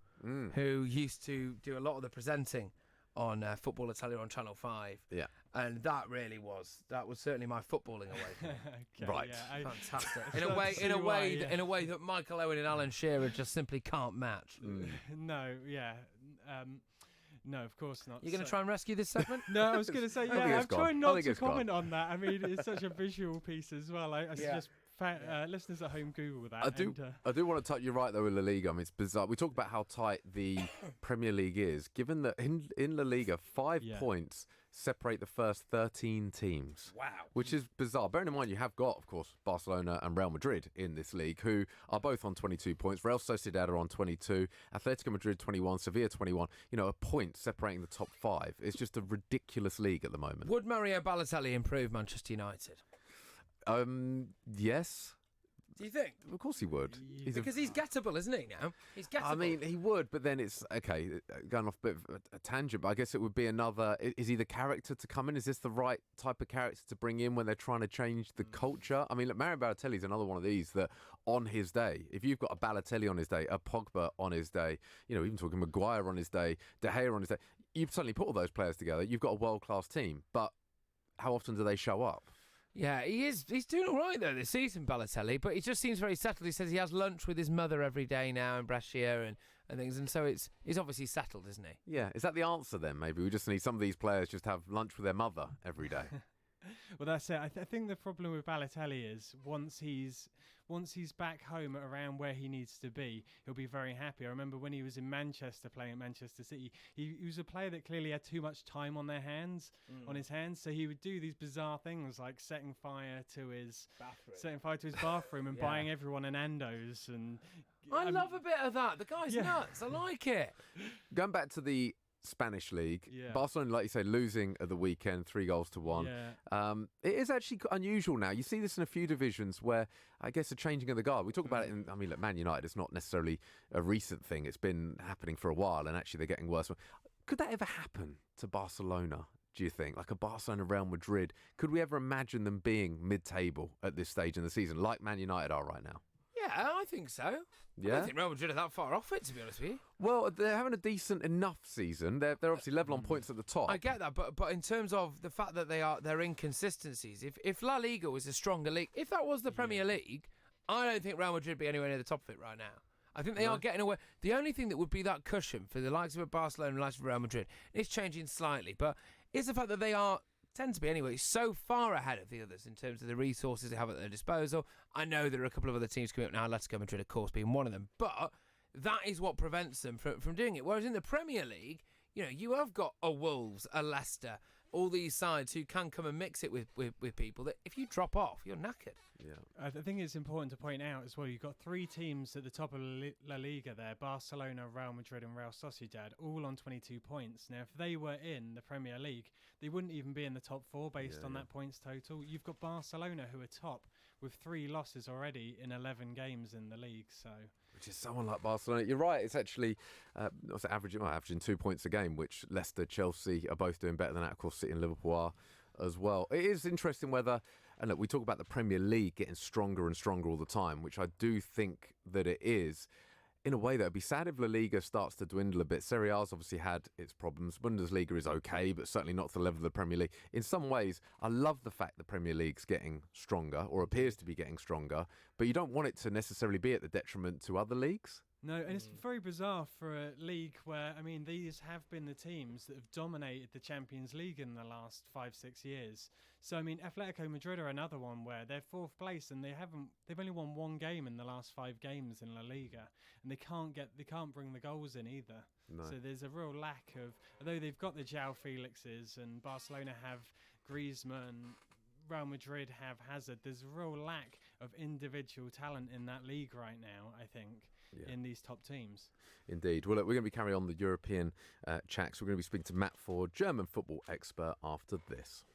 who used to do a lot of the presenting on Football Italia on Channel 5. Yeah. And that was certainly my footballing awakening. Okay, right. Yeah, Fantastic. In a way that Michael Owen and Alan Shearer just simply can't match. No, yeah. No, of course not. You're going to try and rescue this segment? No, I was going to say, I'm trying not to comment on that. I mean, it's such a visual piece as well. I suggest listeners at home Google that. I do want to touch. You're right though with La Liga. I mean, it's bizarre. We talk about how tight the Premier League is. Given that in La Liga, 5 points separate the first 13 teams. Wow. Which is bizarre. Bearing in mind, you have got, of course, Barcelona and Real Madrid in this league, who are both on 22 points. Real Sociedad are on 22. Atletico Madrid 21. Sevilla 21. A point separating the top 5. It's just a ridiculous league at the moment. Would Mario Balotelli improve Manchester United? Yes. Do you think? Of course he would. Because he's gettable, isn't he, now? He's gettable. I mean, he would, but then it's, okay, going off a bit of a tangent, but I guess it would be another, is he the character to come in? Is this the right type of character to bring in when they're trying to change the culture? I mean, look, Mario Balotelli is another one of these that on his day, if you've got a Balotelli on his day, a Pogba on his day, even talking Maguire on his day, De Gea on his day, you've suddenly put all those players together, you've got a world-class team, but how often do they show up? Yeah, he is. He's doing all right, though, this season, Balotelli, but he just seems very settled. He says he has lunch with his mother every day now in Brescia and things, and so he's obviously settled, isn't he? Yeah, is that the answer then, maybe? We just need some of these players just have lunch with their mother every day. Well, that's it. I think the problem with Balotelli is once he's back home around where he needs to be, he'll be very happy. I remember when he was in Manchester playing at Manchester City, he was a player that clearly had too much time on on his hands, so he would do these bizarre things like setting fire to his bathroom and buying everyone an Nando's. And I love a bit of that. The guy's nuts. I like it. Going back to the Spanish league, Barcelona, like you say, losing at the weekend 3-1. It is actually unusual now. You see this in a few divisions where I guess a changing of the guard. We talk about it in, look, Man United, it's not necessarily a recent thing. It's been happening for a while and actually they're getting worse. Could that ever happen to Barcelona, do you think? Like a Barcelona Real Madrid? Could we ever imagine them being mid-table at this stage in the season like Man United are right now? Yeah, I think so. Yeah? I don't think Real Madrid are that far off it, to be honest with you. Well, they're having a decent enough season. They're obviously level on points at the top. I get that, but in terms of the fact that they're inconsistencies, if La Liga was a stronger league, if that was the Premier League, I don't think Real Madrid would be anywhere near the top of it right now. I think they are getting away. The only thing that would be that cushion for the likes of Barcelona and the likes of Real Madrid is changing slightly, but it's the fact that they tend to be anyway so far ahead of the others in terms of the resources they have at their disposal. I know there are a couple of other teams coming up now, Atletico Madrid of course being one of them, but that is what prevents them from doing it. Whereas in the Premier League, you have got a Wolves, a Leicester, all these sides who can come and mix it with people that if you drop off, you're knackered. Yeah, I think it's important to point out as well, you've got 3 teams at the top of La Liga there, Barcelona, Real Madrid and Real Sociedad, all on 22 points. Now, if they were in the Premier League, they wouldn't even be in the top 4 based on that points total. You've got Barcelona who are top with 3 losses already in 11 games in the league. So, which is someone like Barcelona. You're right. It's actually averaging 2 points a game, which Leicester, Chelsea are both doing better than that. Of course, City and Liverpool are as well. It is interesting whether, and look, we talk about the Premier League getting stronger and stronger all the time, which I do think that it is. In a way, though, it'd be sad if La Liga starts to dwindle a bit. Serie A's obviously had its problems. Bundesliga is okay, but certainly not to the level of the Premier League. In some ways, I love the fact the Premier League's getting stronger, or appears to be getting stronger, but you don't want it to necessarily be at the detriment to other leagues. No, and it's very bizarre for a league where, these have been the teams that have dominated the Champions League in the last 5-6 years. So, Atletico Madrid are another one where they're 4th place and they've only won 1 game in the last 5 games in La Liga, and they can't bring the goals in either. No. So there's a real lack of, although they've got the João Felixes and Barcelona have Griezmann, Real Madrid have Hazard, there's a real lack of individual talent in that league right now, I think. In these top teams. Indeed. Well, look, we're going to be carrying on the European chats. We're going to be speaking to Matt Ford, German football expert, after this.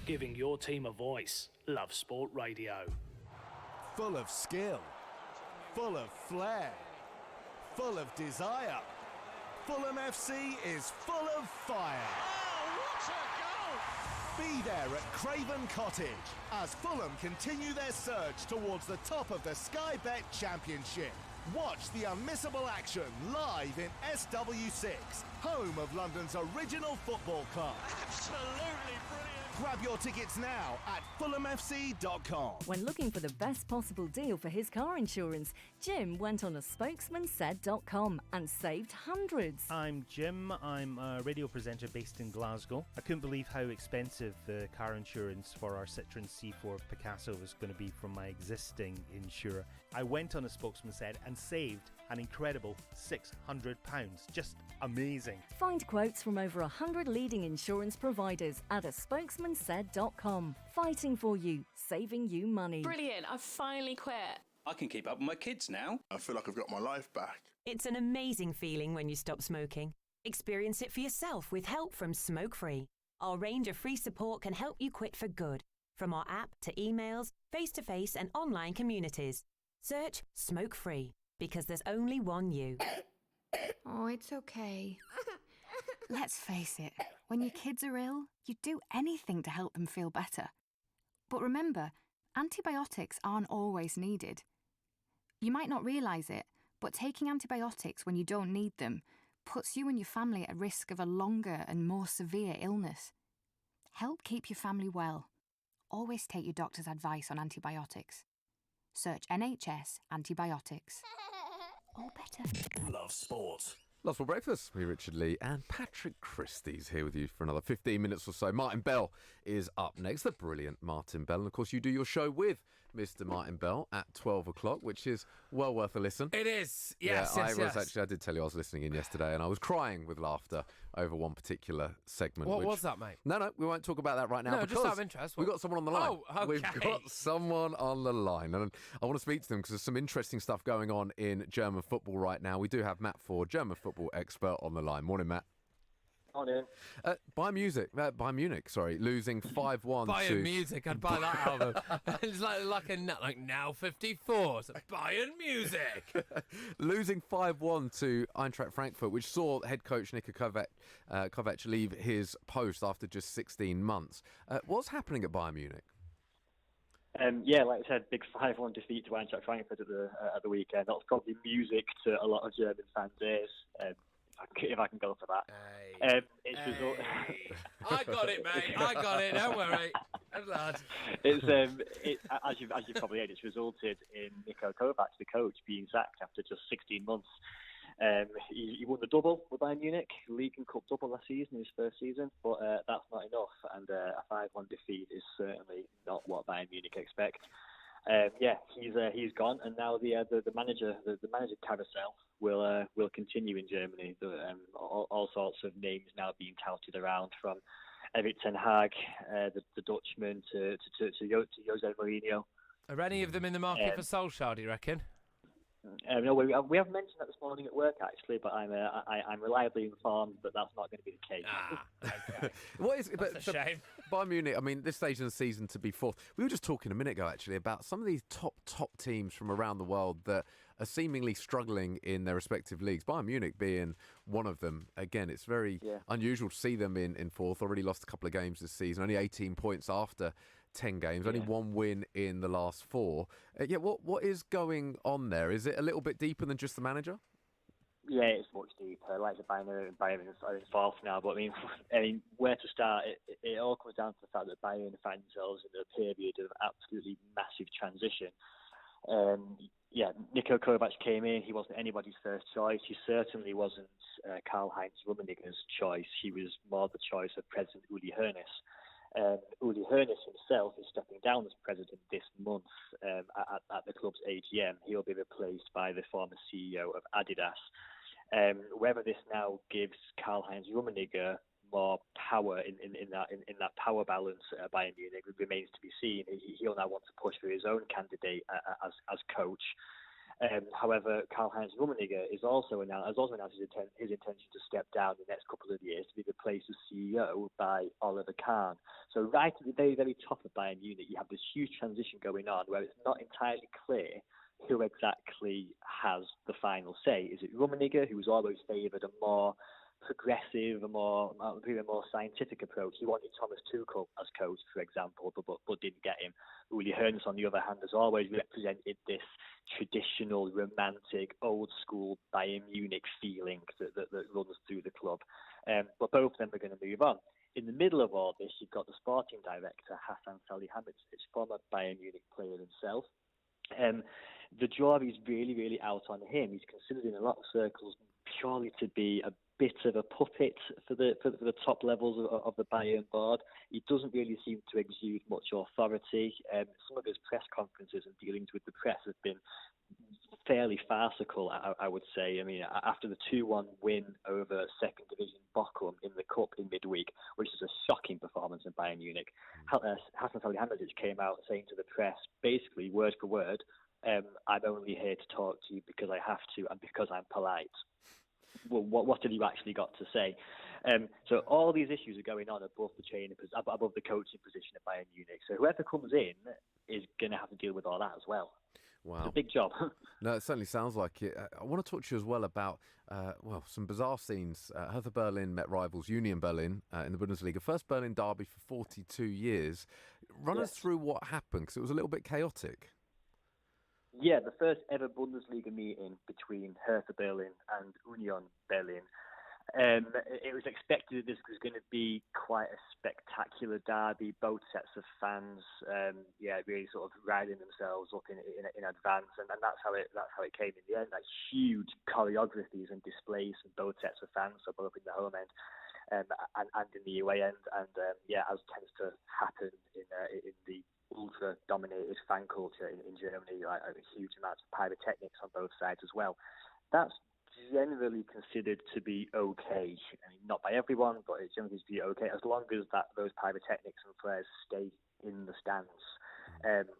Giving your team a voice. Love Sport Radio. Full of skill. full of flair, full of desire. Fulham FC is full of fire. Oh, what a goal! Be there at Craven Cottage as Fulham continue their surge towards the top of the Sky Bet Championship. Watch the unmissable action live in SW6, home of London's original football club. Absolutely brilliant. Grab your tickets now at fulhamfc.com. When looking for the best possible deal for his car insurance, Jim went on a spokesmansaid.com and saved hundreds. I'm Jim. I'm a radio presenter based in Glasgow. I couldn't believe how expensive the car insurance for our Citroen C4 Picasso was going to be from my existing insurer. I went on a Spokesman Said and saved an incredible £600. Just amazing. Find quotes from over 100 leading insurance providers at a spokesmansaid.com. Fighting for you, saving you money. Brilliant, I've finally quit. I can keep up with my kids now. I feel like I've got my life back. It's an amazing feeling when you stop smoking. Experience it for yourself with help from Smoke Free. Our range of free support can help you quit for good. From our app to emails, face-to-face and online communities. Search Smoke Free, because there's only one you. Oh, it's okay. Let's face it, when your kids are ill, you'd do anything to help them feel better. But remember, antibiotics aren't always needed. You might not realise it, but taking antibiotics when you don't need them puts you and your family at risk of a longer and more severe illness. Help keep your family well. Always take your doctor's advice on antibiotics. Search NHS antibiotics. All better. Love sport. Lots for breakfast. Me, Richard Lee, and Patrick Christys here with you for another 15 minutes or so. Martin Bell is up next, the brilliant Martin Bell. And of course, you do your show with Mr. Martin Bell at 12 o'clock, which is well worth a listen. It is. Yes, yeah, yes. I did tell you I was listening in yesterday, and I was crying with laughter over one particular segment. What was that, mate? No, we won't talk about that right now. No, just out of interest. We've got someone on the line. Oh, okay. We've got someone on the line, and I want to speak to them because there's some interesting stuff going on in German football right now. We do have Matt Ford, German football expert, on the line. Morning, Matt. Morning. Bayern Munich, losing 5-1 Bayern Music, I'd buy that album. It's like Now 54, so Bayern Music. Losing 5-1 to Eintracht Frankfurt, which saw head coach Niko Kovac leave his post after just 16 months. What's happening at Bayern Munich? Yeah, like I said, big 5-1 defeat to Eintracht Frankfurt at the weekend. That's probably music to a lot of German fans' ears. If I can go for that. I got it, mate. I got it. Don't worry. Good lad. As you've probably heard, it's resulted in Niko Kovac, the coach, being sacked after just 16 months. He won the double with Bayern Munich, League and Cup double last season, his first season, but that's not enough, and a 5-1 defeat is certainly not what Bayern Munich expect. He's gone, and now the manager carousel will continue in Germany. All sorts of names now being touted around, from Erik ten Hag, the Dutchman, to Jose Mourinho. Are any of them in the market for Solskjaer, do you reckon? No, we haven't mentioned that this morning at work actually, but I'm reliably informed that that's not going to be the case. Okay. What is? That's a shame. Bayern Munich. I mean, this stage in the season to be fourth. We were just talking a minute ago actually about some of these top teams from around the world that are seemingly struggling in their respective leagues. Bayern Munich being one of them. Again, it's very unusual to see them in fourth. Already lost a couple of games this season. Only 18 points after 10 games, only one win in the last 4. What is going on there? Is it a little bit deeper than just the manager? Yeah, it's much deeper. Like the Bayern is fourth now, but I mean, where to start? It all comes down to the fact that Bayern find themselves in a period of absolutely massive transition. Niko Kovac came in. He wasn't anybody's first choice. He certainly wasn't Karl-Heinz Rummenigge's choice. He was more the choice of President Uli Hoeneß. Uli Hoeneß himself is stepping down as president this month at the club's AGM. He'll be replaced by the former CEO of Adidas. Whether this now gives Karl-Heinz Rummenigge more power in that power balance at Bayern Munich remains to be seen. He'll now want to push for his own candidate as coach. However, Karl-Heinz Rummenigge has also announced his intention to step down in the next couple of years to be replaced as CEO by Oliver Kahn. So right at the very, very top of Bayern Munich, you have this huge transition going on where it's not entirely clear who exactly has the final say? Is it Rummenigge, who was always favoured a more progressive, a more scientific approach? He wanted Thomas Tuchel as coach, for example, but didn't get him. Uli Hoeneß, on the other hand, has always represented this traditional, romantic, old-school Bayern Munich feeling that runs through the club. But both of them are going to move on. In the middle of all this, you've got the sporting director, Hasan Salihamidzic, former Bayern Munich player himself. The jury's really, really out on him. He's considered in a lot of circles purely to be a bit of a puppet for the top levels of the Bayern board. He doesn't really seem to exude much authority. Some of his press conferences and dealings with the press have been fairly farcical, I would say. I mean, after the 2-1 win over second division Bochum in the cup in midweek, which is a shocking performance in Bayern Munich, Hasan Salihamidzic came out saying to the press, basically word for word, I'm only here to talk to you because I have to and because I'm polite. Well, what have you actually got to say? So all these issues are going on above the coaching position at Bayern Munich. So whoever comes in is going to have to deal with all that as well. Wow. It's a big job. No, it certainly sounds like it. I want to talk to you as well about, some bizarre scenes. Hertha Berlin met rivals Union Berlin in the Bundesliga. First Berlin derby for 42 years. Run us through what happened, because it was a little bit chaotic. Yeah, the first ever Bundesliga meeting between Hertha Berlin and Union Berlin. It was expected that this was going to be quite a spectacular derby. Both sets of fans, really sort of riding themselves up in advance, and that's how it came in the end. Like huge choreographies and displays from both sets of fans, so both in the home end and in the away end, and as tends to happen in the ultra-dominated fan culture in Germany, like a huge amount of pyrotechnics on both sides as well. That's generally considered to be okay. I mean, not by everyone, but it's generally to be okay as long as those pyrotechnics and flares stay in the stands.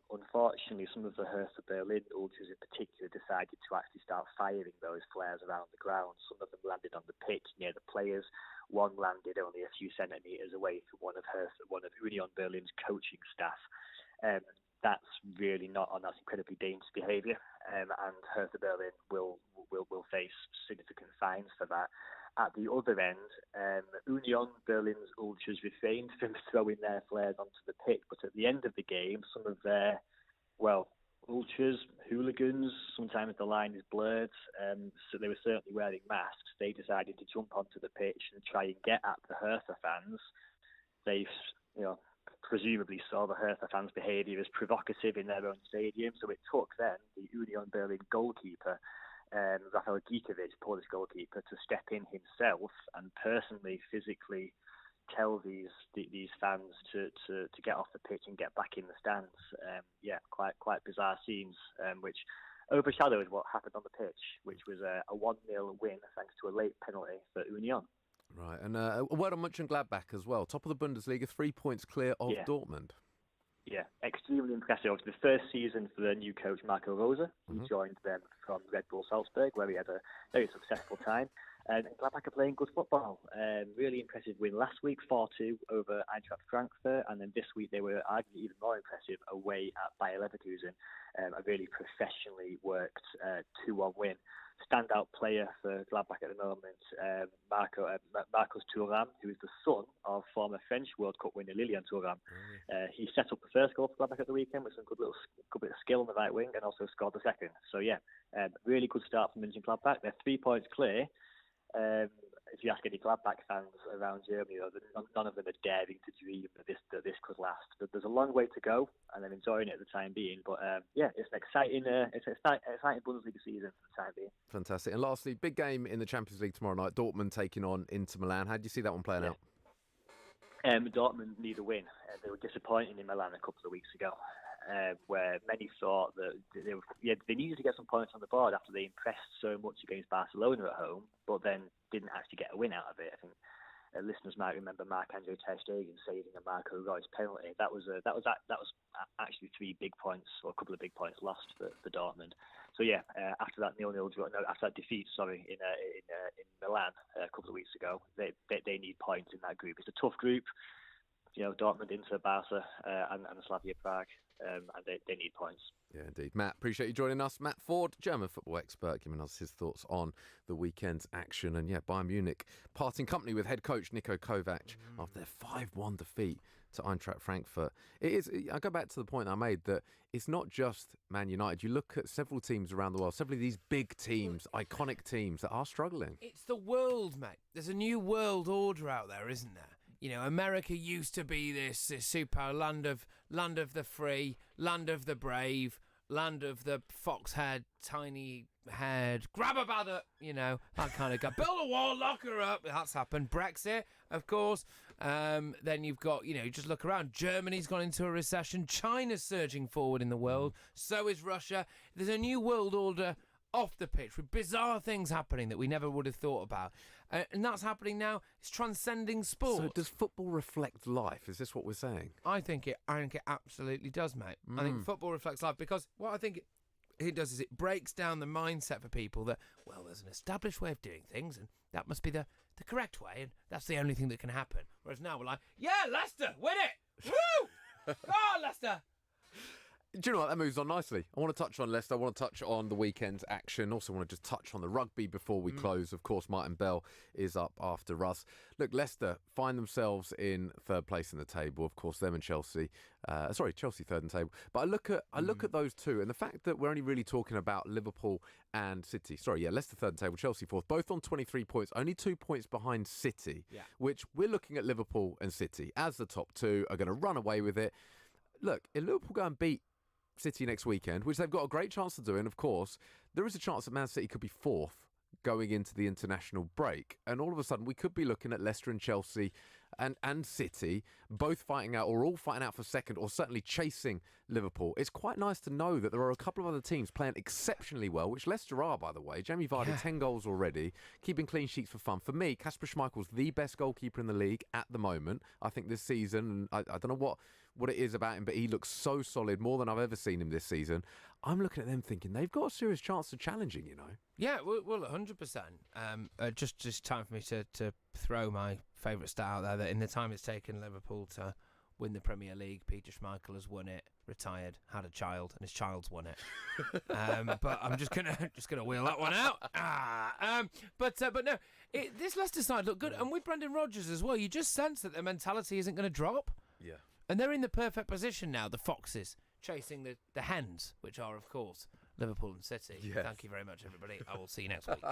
Unfortunately, some of the Hertha Berlin ultras in particular decided to actually start firing those flares around the ground. Some of them landed on the pitch near the players. One landed only a few centimetres away from one of Union Berlin's coaching staff. That's really not on. That's incredibly dangerous behaviour, and Hertha Berlin will face significant fines for that. At the other end, Union Berlin's ultras refrained from throwing their flares onto the pitch, but at the end of the game, some of their ultras, hooligans, sometimes the line is blurred, so they were certainly wearing masks. They decided to jump onto the pitch and try and get at the Hertha fans. They, presumably saw the Hertha fans' behaviour as provocative in their own stadium, so it took then the Union Berlin goalkeeper, Rafael Gikiewicz, Polish goalkeeper, to step in himself and personally, physically tell these fans to get off the pitch and get back in the stands. Quite bizarre scenes, which overshadowed what happened on the pitch, which was a 1-0 win thanks to a late penalty for Union. Right, and a word on Mönchengladbach as well. Top of the Bundesliga, 3 points clear of Dortmund. Yeah, extremely impressive. It was the first season for their new coach, Marco Rose, who joined them from Red Bull Salzburg, where he had a very successful time. And Gladbach are playing good football. Really impressive win last week, 4-2 over Eintracht Frankfurt, and then this week they were arguably even more impressive away at Bayer Leverkusen. A really professionally worked 2-1 win. Standout player for Gladbach at the moment, Marcus Thuram, who is the son of former French World Cup winner Lilian Thuram. He set up the first goal for Gladbach at the weekend with some good bit of skill on the right wing, and also scored the second. So really good start from Mönchengladbach. They're 3 points clear. If you ask any Gladbach fans around Germany, none of them are daring to dream that this could last. There's a long way to go, and they're enjoying it at the time being. But it's an exciting Bundesliga season for the time being. Fantastic. And lastly, big game in the Champions League tomorrow night. Dortmund taking on Inter Milan. How do you see that one playing out? Dortmund need a win. They were disappointing in Milan a couple of weeks ago, where many thought that they needed to get some points on the board after they impressed so much against Barcelona at home, but then didn't actually get a win out of it. I think listeners might remember Marc-Andre ter Stegen saving a Marco Reus penalty. That was actually 3 big points, or a couple of big points lost for Dortmund. So after that after that defeat, in Milan a couple of weeks ago, they need points in that group. It's a tough group. Dortmund, Inter, Barca, and Slavia Prague, and they need points. Yeah, indeed. Matt, appreciate you joining us. Matt Ford, German football expert, giving us his thoughts on the weekend's action. And yeah, Bayern Munich parting company with head coach Niko Kovac after their 5-1 defeat to Eintracht Frankfurt. It is. I go back to the point I made that it's not just Man United. You look at several teams around the world, several of these big teams, iconic teams that are struggling. It's the world, mate. There's a new world order out there, isn't there? You know, America used to be this super land of the free, land of the brave, land of the fox-haired, tiny-haired, grab a bladder, that kind of guy. Build a wall, lock her up. That's happened. Brexit, of course. Then you've got, you just look around. Germany's gone into a recession. China's surging forward in the world. So is Russia. There's a new world order off the pitch with bizarre things happening that we never would have thought about. And that's happening now. It's transcending sport. So does football reflect life? Is this what we're saying? I think it absolutely does, mate. I think football reflects life because what I think it does is it breaks down the mindset for people that, well, there's an established way of doing things and that must be the correct way and that's the only thing that can happen. Whereas now we're like, yeah, Leicester, win it! Woo! Go on, Leicester! Do you know what? That moves on nicely. I want to touch on Leicester. I want to touch on the weekend's action. Also want to just touch on the rugby before we close. Of course, Martin Bell is up after Russ. Look, Leicester find themselves in third place in the table. Of course, them and Chelsea. Chelsea third in the table. But I look at those two, and the fact that we're only really talking about Liverpool and City. Leicester third in the table, Chelsea fourth, both on 23 points, only 2 points behind City, which we're looking at Liverpool and City as the top two are going to run away with it. Look, if Liverpool go and beat City next weekend, which they've got a great chance to do, and of course there is a chance that Man City could be fourth going into the international break, and all of a sudden we could be looking at Leicester and Chelsea and City both fighting out, or all fighting out for second, or certainly chasing Liverpool. It's quite nice to know that there are a couple of other teams playing exceptionally well, which Leicester are, by the way. Jamie Vardy, 10 goals already, keeping clean sheets for fun. For me, Kasper Schmeichel's the best goalkeeper in the league at the moment, I think, this season. I don't know what it is about him, but he looks so solid, more than I've ever seen him this season. I'm looking at them thinking they've got a serious chance of challenging, Yeah, well, 100%. Just time for me to throw my favourite stat out there, that in the time it's taken Liverpool to win the Premier League, Peter Schmeichel has won it, retired, had a child, and his child's won it. But I'm just gonna wheel that one out. But no, this Leicester side look good, and with Brendan Rodgers as well, you just sense that their mentality isn't going to drop. Yeah. And they're in the perfect position now, the Foxes, chasing the hens, which are, of course, Liverpool and City. Yes. Thank you very much, everybody. I will see you next week.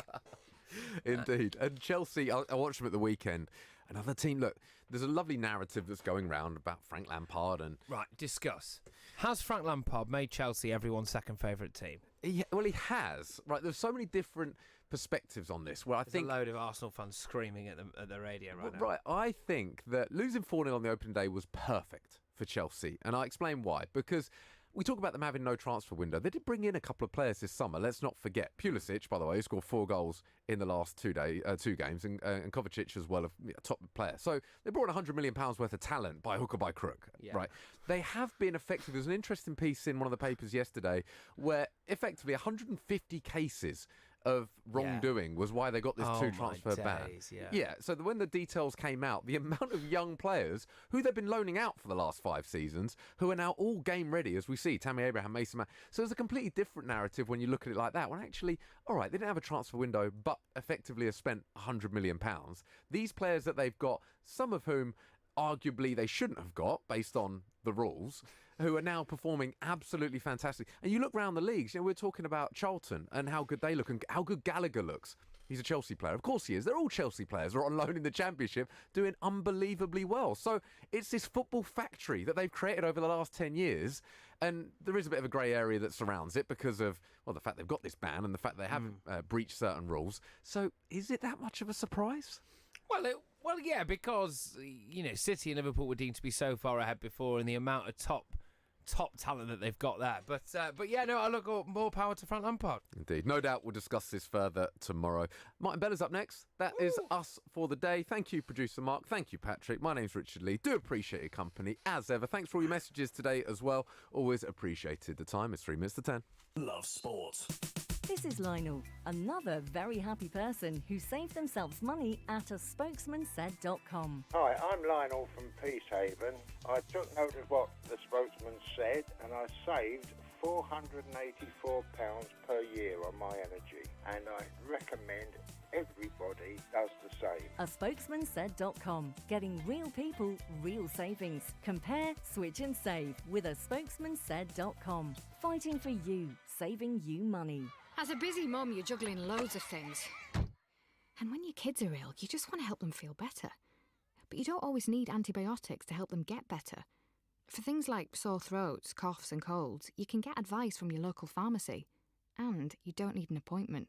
Indeed. And Chelsea, I watched them at the weekend. Another team, look, there's a lovely narrative that's going round about Frank Lampard and... Right, discuss. Has Frank Lampard made Chelsea everyone's second favourite team? He has. Right, there's so many different perspectives on this where I think... a load of Arsenal fans screaming at the radio right now. Right, I think that losing 4-0 on the opening day was perfect for Chelsea. And I'll explain why. Because we talk about them having no transfer window. They did bring in a couple of players this summer. Let's not forget Pulisic, by the way, who scored 4 goals in the last 2 games, and Kovacic as well, a top player. So they brought in £100 million worth of talent by hook or by crook. Yeah. Right? They have been effective. There's an interesting piece in one of the papers yesterday where effectively 150 cases of wrongdoing was why they got this 2 transfer ban. So when the details came out, the amount of young players who they've been loaning out for the last 5 seasons, who are now all game ready, as we see, Tammy Abraham, Mason Mount. So there's a completely different narrative when you look at it like that, when actually, all right, they didn't have a transfer window, but effectively have spent £100 million. These players that they've got, some of whom arguably they shouldn't have got based on the rules, who are now performing absolutely fantastic. And you look around the leagues, we're talking about Charlton and how good they look and how good Gallagher looks. He's a Chelsea player. Of course he is. They're all Chelsea players. They're on loan in the Championship, doing unbelievably well. So it's this football factory that they've created over the last 10 years. And there is a bit of a grey area that surrounds it because of, well, the fact they've got this ban and the fact they haven't breached certain rules. So is it that much of a surprise? Well, yeah, because, City and Liverpool were deemed to be so far ahead before, and the amount of top talent that they've got there. But yeah, no, I look more power to Frank Lampard. Indeed. No doubt we'll discuss this further tomorrow. Martin Bella's up next. That is us for the day. Thank you, producer Mark. Thank you, Patrick. My name's Richard Lee. Do appreciate your company, as ever. Thanks for all your messages today as well. Always appreciated. The time is 3 minutes to 10. Love sport. This is Lionel, another very happy person who saved themselves money at a spokesmansaid.com. Hi, I'm Lionel from Peacehaven. I took note of what the spokesman said and I saved £484 per year on my energy, and I recommend everybody does the same. A spokesmansaid.com. Getting real people, real savings. Compare, switch and save with a spokesmansaid.com. Fighting for you, saving you money. As a busy mum, you're juggling loads of things. And when your kids are ill, you just want to help them feel better. But you don't always need antibiotics to help them get better. For things like sore throats, coughs and colds, you can get advice from your local pharmacy. And you don't need an appointment.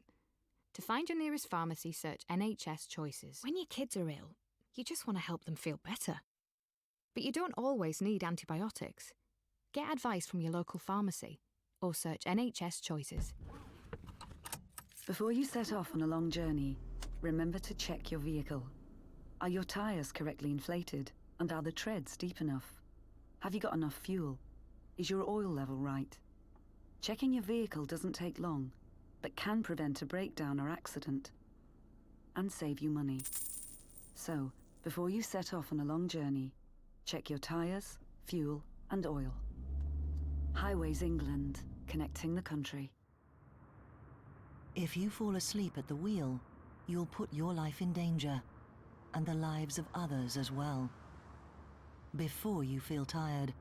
To find your nearest pharmacy, search NHS Choices. When your kids are ill, you just want to help them feel better. But you don't always need antibiotics. Get advice from your local pharmacy or search NHS Choices. Before you set off on a long journey, remember to check your vehicle. Are your tyres correctly inflated? And are the treads deep enough? Have you got enough fuel? Is your oil level right? Checking your vehicle doesn't take long, but can prevent a breakdown or accident, and save you money. So, before you set off on a long journey, check your tyres, fuel, and oil. Highways England, connecting the country. If you fall asleep at the wheel, you'll put your life in danger, and the lives of others as well. Before you feel tired,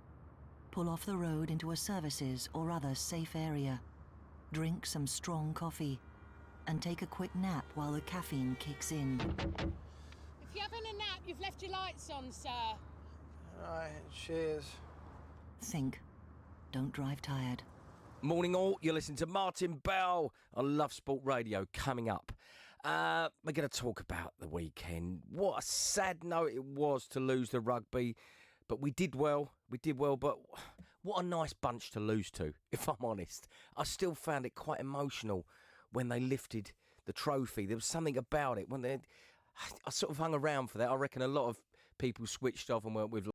pull off the road into a services or other safe area. Drink some strong coffee, and take a quick nap while the caffeine kicks in. If you're having a nap, you've left your lights on, sir. Right, cheers. Think. Don't drive tired. Morning all, you're listening to Martin Bell on Love Sport Radio. Coming up, we're going to talk about the weekend. What a sad note it was to lose the rugby, but we did well, but what a nice bunch to lose to, if I'm honest. I still found it quite emotional when they lifted the trophy. There was something about it. I sort of hung around for that. I reckon a lot of people switched off and weren't with